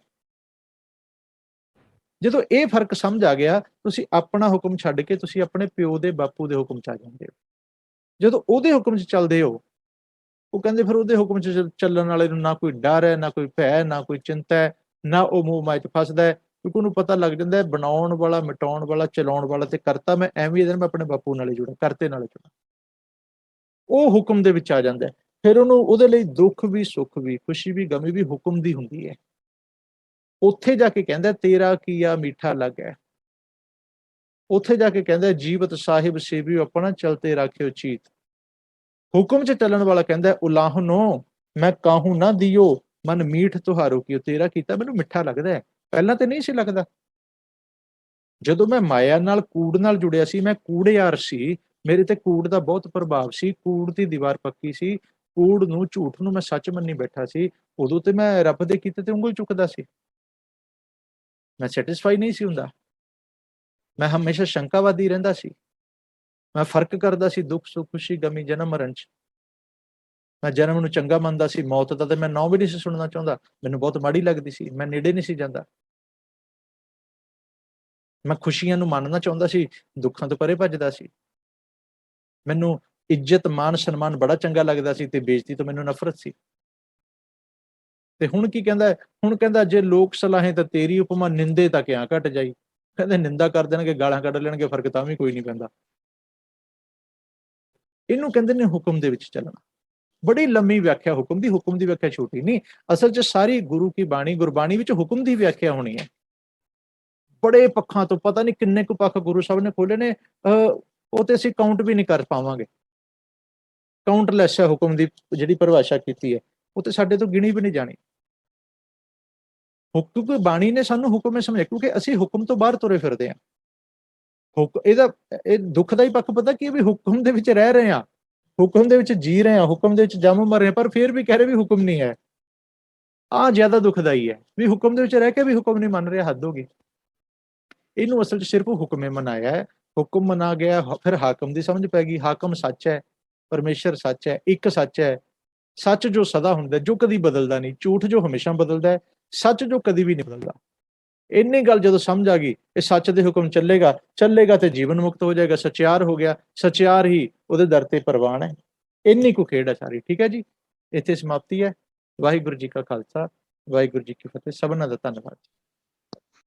ਜਦੋਂ ਇਹ ਫਰਕ ਸਮਝ ਆ ਗਿਆ, ਤੁਸੀਂ ਆਪਣਾ ਹੁਕਮ ਛੱਡ ਕੇ ਤੁਸੀਂ ਆਪਣੇ ਪਿਓ ਦੇ, ਬਾਪੂ ਦੇ ਹੁਕਮ 'ਚ ਆ ਜਾਂਦੇ ਹੋ। ਜਦੋਂ ਉਹਦੇ ਹੁਕਮ 'ਚ ਚੱਲਦੇ ਹੋ, ਉਹ ਕਹਿੰਦੇ ਫਿਰ ਉਹਦੇ ਹੁਕਮ 'ਚ ਚੱਲਣ ਵਾਲੇ ਨੂੰ ਨਾ ਕੋਈ ਡਰ ਹੈ, ਨਾ ਕੋਈ ਭੈ, ਨਾ ਕੋਈ ਚਿੰਤਾ ਹੈ, ਨਾ ਉਹ ਮੋਹ ਮਾਇਆ 'ਚ ਫਸਦਾ ਹੈ। ਕਿਉਂਕਿ ਉਹਨੂੰ ਪਤਾ ਲੱਗ ਜਾਂਦਾ ਹੈ ਬਣਾਉਣ ਵਾਲਾ, ਮਿਟਾਉਣ ਵਾਲਾ, ਚਲਾਉਣ ਵਾਲਾ ਤੇ ਕਰਤਾ ਮੈਂ ਐਵੇਂ ਹੀ, ਮੈਂ ਆਪਣੇ ਬਾਪੂ ਨਾਲ ਹੀ ਜੁੜਾ, ਕਰਤੇ ਨਾਲ ਜੁੜਾ। ਉਹ ਹੁਕਮ ਦੇ ਵਿੱਚ ਆ ਜਾਂਦਾ ਹੈ। ਫਿਰ ਉਹਨੂੰ ਉਹਦੇ ਲਈ ਦੁੱਖ ਵੀ, ਸੁੱਖ ਵੀ, ਖੁਸ਼ੀ ਵੀ, ਗਮੀ ਵੀ ਹੁਕਮ ਦੀ ਹੁੰਦੀ ਹੈ। ਉੱਥੇ ਜਾ ਕੇ ਕਹਿੰਦਾ ਤੇਰਾ ਕੀਆ ਮੀਠਾ ਲੱਗੈ। ਉੱਥੇ ਜਾ ਕੇ ਕਹਿੰਦਾ ਜੀਵਤ ਸਾਹਿਬ ਸੇਵਿਓ ਆਪਣਾ, ਚਲਤੇ ਰਾਖਿਓ ਚੀਤ। ਹੁਕਮ 'ਚ ਚੱਲਣ ਵਾਲਾ ਕਹਿੰਦਾ ਉਲਾਹਨੋ ਮੈਂ ਕਾਹੂ ਨਾ ਦਿਓ, ਮਨ ਮੀਠ ਤੁਹਾਰੋ ਕੀਓ। ਤੇਰਾ ਕੀਤਾ ਮੈਨੂੰ ਮਿੱਠਾ ਲੱਗਦਾ ਹੈ, ਪਹਿਲਾਂ ਤੇ ਨਹੀਂ ਸੀ ਲੱਗਦਾ। ਜਦੋਂ ਮੈਂ ਮਾਇਆ ਨਾਲ, ਕੂੜ ਨਾਲ ਜੁੜਿਆ ਸੀ, ਮੈਂ ਕੂੜਿਆਰ ਸੀ, ਮੇਰੇ ਤੇ ਕੂੜ ਦਾ ਬਹੁਤ ਪ੍ਰਭਾਵ ਸੀ, ਕੂੜ ਦੀ ਦੀਵਾਰ ਪੱਕੀ ਸੀ, ਕੂੜ ਨੂੰ, ਝੂਠ ਨੂੰ ਮੈਂ ਸੱਚ ਮੰਨੀ ਬੈਠਾ ਸੀ। ਉਦੋਂ ਤੇ ਮੈਂ ਰੱਬ ਦੇ ਕੀਤੇ ਤੇ ਉਂਗਲ ਚੁੱਕਦਾ ਸੀ, ਮੈਂ ਸੈਟਿਸਫਾਈ ਨਹੀਂ ਸੀ ਹੁੰਦਾ। ਮੈਂ ਹਮੇਸ਼ਾ ਸ਼ੰਕਾਵਾਦੀ ਰਹਿੰਦਾ ਸੀ। ਮੈਂ ਫਰਕ ਕਰਦਾ ਸੀ ਦੁੱਖ ਸੁੱਖ, ਖੁਸ਼ੀ ਗਮੀ, ਜਨਮ ਮਰਨ 'ਚ। ਮੈਂ ਜਨਮ ਨੂੰ ਚੰਗਾ ਮੰਨਦਾ ਸੀ, ਮੌਤ ਦਾ ਤੇ ਮੈਂ ਨਾਂ ਵੀ ਨਹੀਂ ਸੀ ਸੁਣਨਾ ਚਾਹੁੰਦਾ, ਮੈਨੂੰ ਬਹੁਤ ਮਾੜੀ ਲੱਗਦੀ ਸੀ, ਮੈਂ ਨੇੜੇ ਨਹੀਂ ਸੀ ਜਾਂਦਾ। ਮੈਂ ਖੁਸ਼ੀਆਂ ਨੂੰ ਮੰਨਣਾ ਚਾਹੁੰਦਾ ਸੀ, ਦੁੱਖਾਂ ਤੋਂ ਪਰੇ ਭੱਜਦਾ ਸੀ। ਮੈਨੂੰ ਇੱਜ਼ਤ, ਮਾਨ, ਸਨਮਾਨ ਬੜਾ ਚੰਗਾ ਲੱਗਦਾ ਸੀ ਤੇ ਬੇਇੱਜ਼ਤੀ ਤੋਂ ਮੈਨੂੰ ਨਫ਼ਰਤ ਸੀ। ਤੇ ਹੁਣ ਕੀ ਕਹਿੰਦਾ ਹੈ? ਹੁਣ ਕਹਿੰਦਾ ਜੇ ਲੋਕ ਸਲਾਹੇ ਤਾਂ ਤੇਰੀ ਉਪਮਾ, ਨਿੰਦੇ ਤਾਂ ਕਿਆ ਘਟ ਜਾਈ। ਕਹਿੰਦੇ ਨਿੰਦਾ ਕਰ ਦੇਣਗੇ, ਗਾਲਾਂ ਕੱਢ ਲੈਣਗੇ, ਫਰਕ ਤਾਂ ਵੀ ਕੋਈ ਨਹੀਂ ਪੈਂਦਾ। ਇਹਨੂੰ ਕਹਿੰਦੇ ਨੇ ਹੁਕਮ ਦੇ ਵਿੱਚ ਚੱਲਣਾ। ਬੜੀ ਲੰਮੀ ਵਿਆਖਿਆ ਹੁਕਮ ਦੀ, ਹੁਕਮ ਦੀ ਵਿਆਖਿਆ ਛੋਟੀ ਨਹੀਂ। ਅਸਲ 'ਚ ਸਾਰੀ ਗੁਰੂ ਕੀ ਬਾਣੀ, ਗੁਰਬਾਣੀ ਵਿੱਚ ਹੁਕਮ ਦੀ ਵਿਆਖਿਆ ਹੋਣੀ ਹੈ। ਬੜੇ ਪੱਖਾਂ ਤੋਂ, ਪਤਾ ਨਹੀਂ ਕਿੰਨੇ ਕੁ ਪੱਖ ਗੁਰੂ ਸਾਹਿਬ ਨੇ ਖੋਲੇ ਨੇ, ਉਹ ਤੇ ਅਸੀਂ ਕਾਊਂਟ ਵੀ ਨਹੀਂ ਕਰ ਪਾਵਾਂਗੇ। ਕਾਊਂਟਲੈਸ ਹੈ ਹੁਕਮ ਦੀ ਜਿਹੜੀ ਪਰਿਭਾਸ਼ਾ ਕੀਤੀ ਹੈ, ਉਹ ਤੇ ਸਾਡੇ ਤੋਂ ਗਿਣੀ ਵੀ ਨਹੀਂ ਜਾਣੀ। ਕਿਉਂਕਿ ਬਾਣੀ ਨੇ ਸਾਨੂੰ ਹੁਕਮ ਸਮਝਿਆ, ਕਿਉਂਕਿ ਅਸੀਂ ਹੁਕਮ ਤੋਂ ਬਾਹਰ ਤੁਰੇ ਫਿਰਦੇ ਹਾਂ। ਇਹਦਾ ਇਹ ਦੁੱਖ ਦਾ ਹੀ ਪੱਖ ਪਤਾ ਕੀ ਹੈ? ਵੀ ਹੁਕਮ ਦੇ ਵਿੱਚ ਰਹਿ ਰਹੇ ਹਾਂ, ਹੁਕਮ ਦੇ ਵਿੱਚ ਜੀ ਰਹੇ ਹਾਂ, ਹੁਕਮ ਦੇ ਵਿੱਚ ਜੰਮ ਮਰ ਰਹੇ, ਪਰ ਫਿਰ ਵੀ ਕਹਿ ਰਹੇ ਵੀ ਹੁਕਮ ਨਹੀਂ ਹੈ। ਆਹ ਜ਼ਿਆਦਾ ਦੁਖਦਾਈ ਹੈ ਵੀ ਹੁਕਮ ਦੇ ਵਿੱਚ ਰਹਿ ਕੇ ਵੀ ਹੁਕਮ ਨਹੀਂ ਮੰਨ ਰਿਹਾ, ਹੱਦ ਹੋ ਗਈ। ਇਹਨੂੰ ਅਸਲ 'ਚ ਸਿਰਫ ਹੁਕਮੇ ਮਨਾਇਆ ਹੈ। ਹੁਕਮ ਮਨਾ ਗਿਆ, ਫਿਰ ਹਾਕਮ ਦੀ ਸਮਝ ਪੈ ਗਈ। ਹਾਕਮ ਸੱਚ ਹੈ, ਪਰਮੇਸ਼ਰ ਸੱਚ ਹੈ, ਇੱਕ ਸੱਚ ਹੈ। ਸੱਚ ਜੋ ਸਦਾ ਹੁੰਦਾ, ਜੋ ਕਦੀ ਬਦਲਦਾ ਨਹੀਂ, ਝੂਠ ਜੋ ਹਮੇਸ਼ਾ ਬਦਲਦਾ ਹੈ, ਸੱਚ ਜੋ ਕਦੀ ਵੀ ਨਹੀਂ ਬਦਲਦਾ। ਇੰਨੀ ਗੱਲ ਜਦੋਂ ਸਮਝ ਆ ਗਈ, ਇਹ ਸੱਚ ਦੇ ਹੁਕਮ ਚੱਲੇਗਾ ਤੇ ਜੀਵਨ ਮੁਕਤ ਹੋ ਜਾਏਗਾ, ਸਚਿਆਰ ਹੋ ਗਿਆ, ਸਚਿਆਰ ਹੀ ਉਹਦੇ ਦਰ ਤੇ ਪ੍ਰਵਾਨ ਹੈ। ਇੰਨੀ ਕੁ ਖੇਡ ਹੈ ਸਾਰੀ। ਠੀਕ ਹੈ ਜੀ, ਇੱਥੇ ਸਮਾਪਤੀ ਹੈ। ਵਾਹਿਗੁਰੂ ਜੀ ਕਾ ਖਾਲਸਾ, ਵਾਹਿਗੁਰੂ ਜੀ ਕੀ ਫਤਿਹ। ਸਭਨਾਂ ਦਾ ਧੰਨਵਾਦ।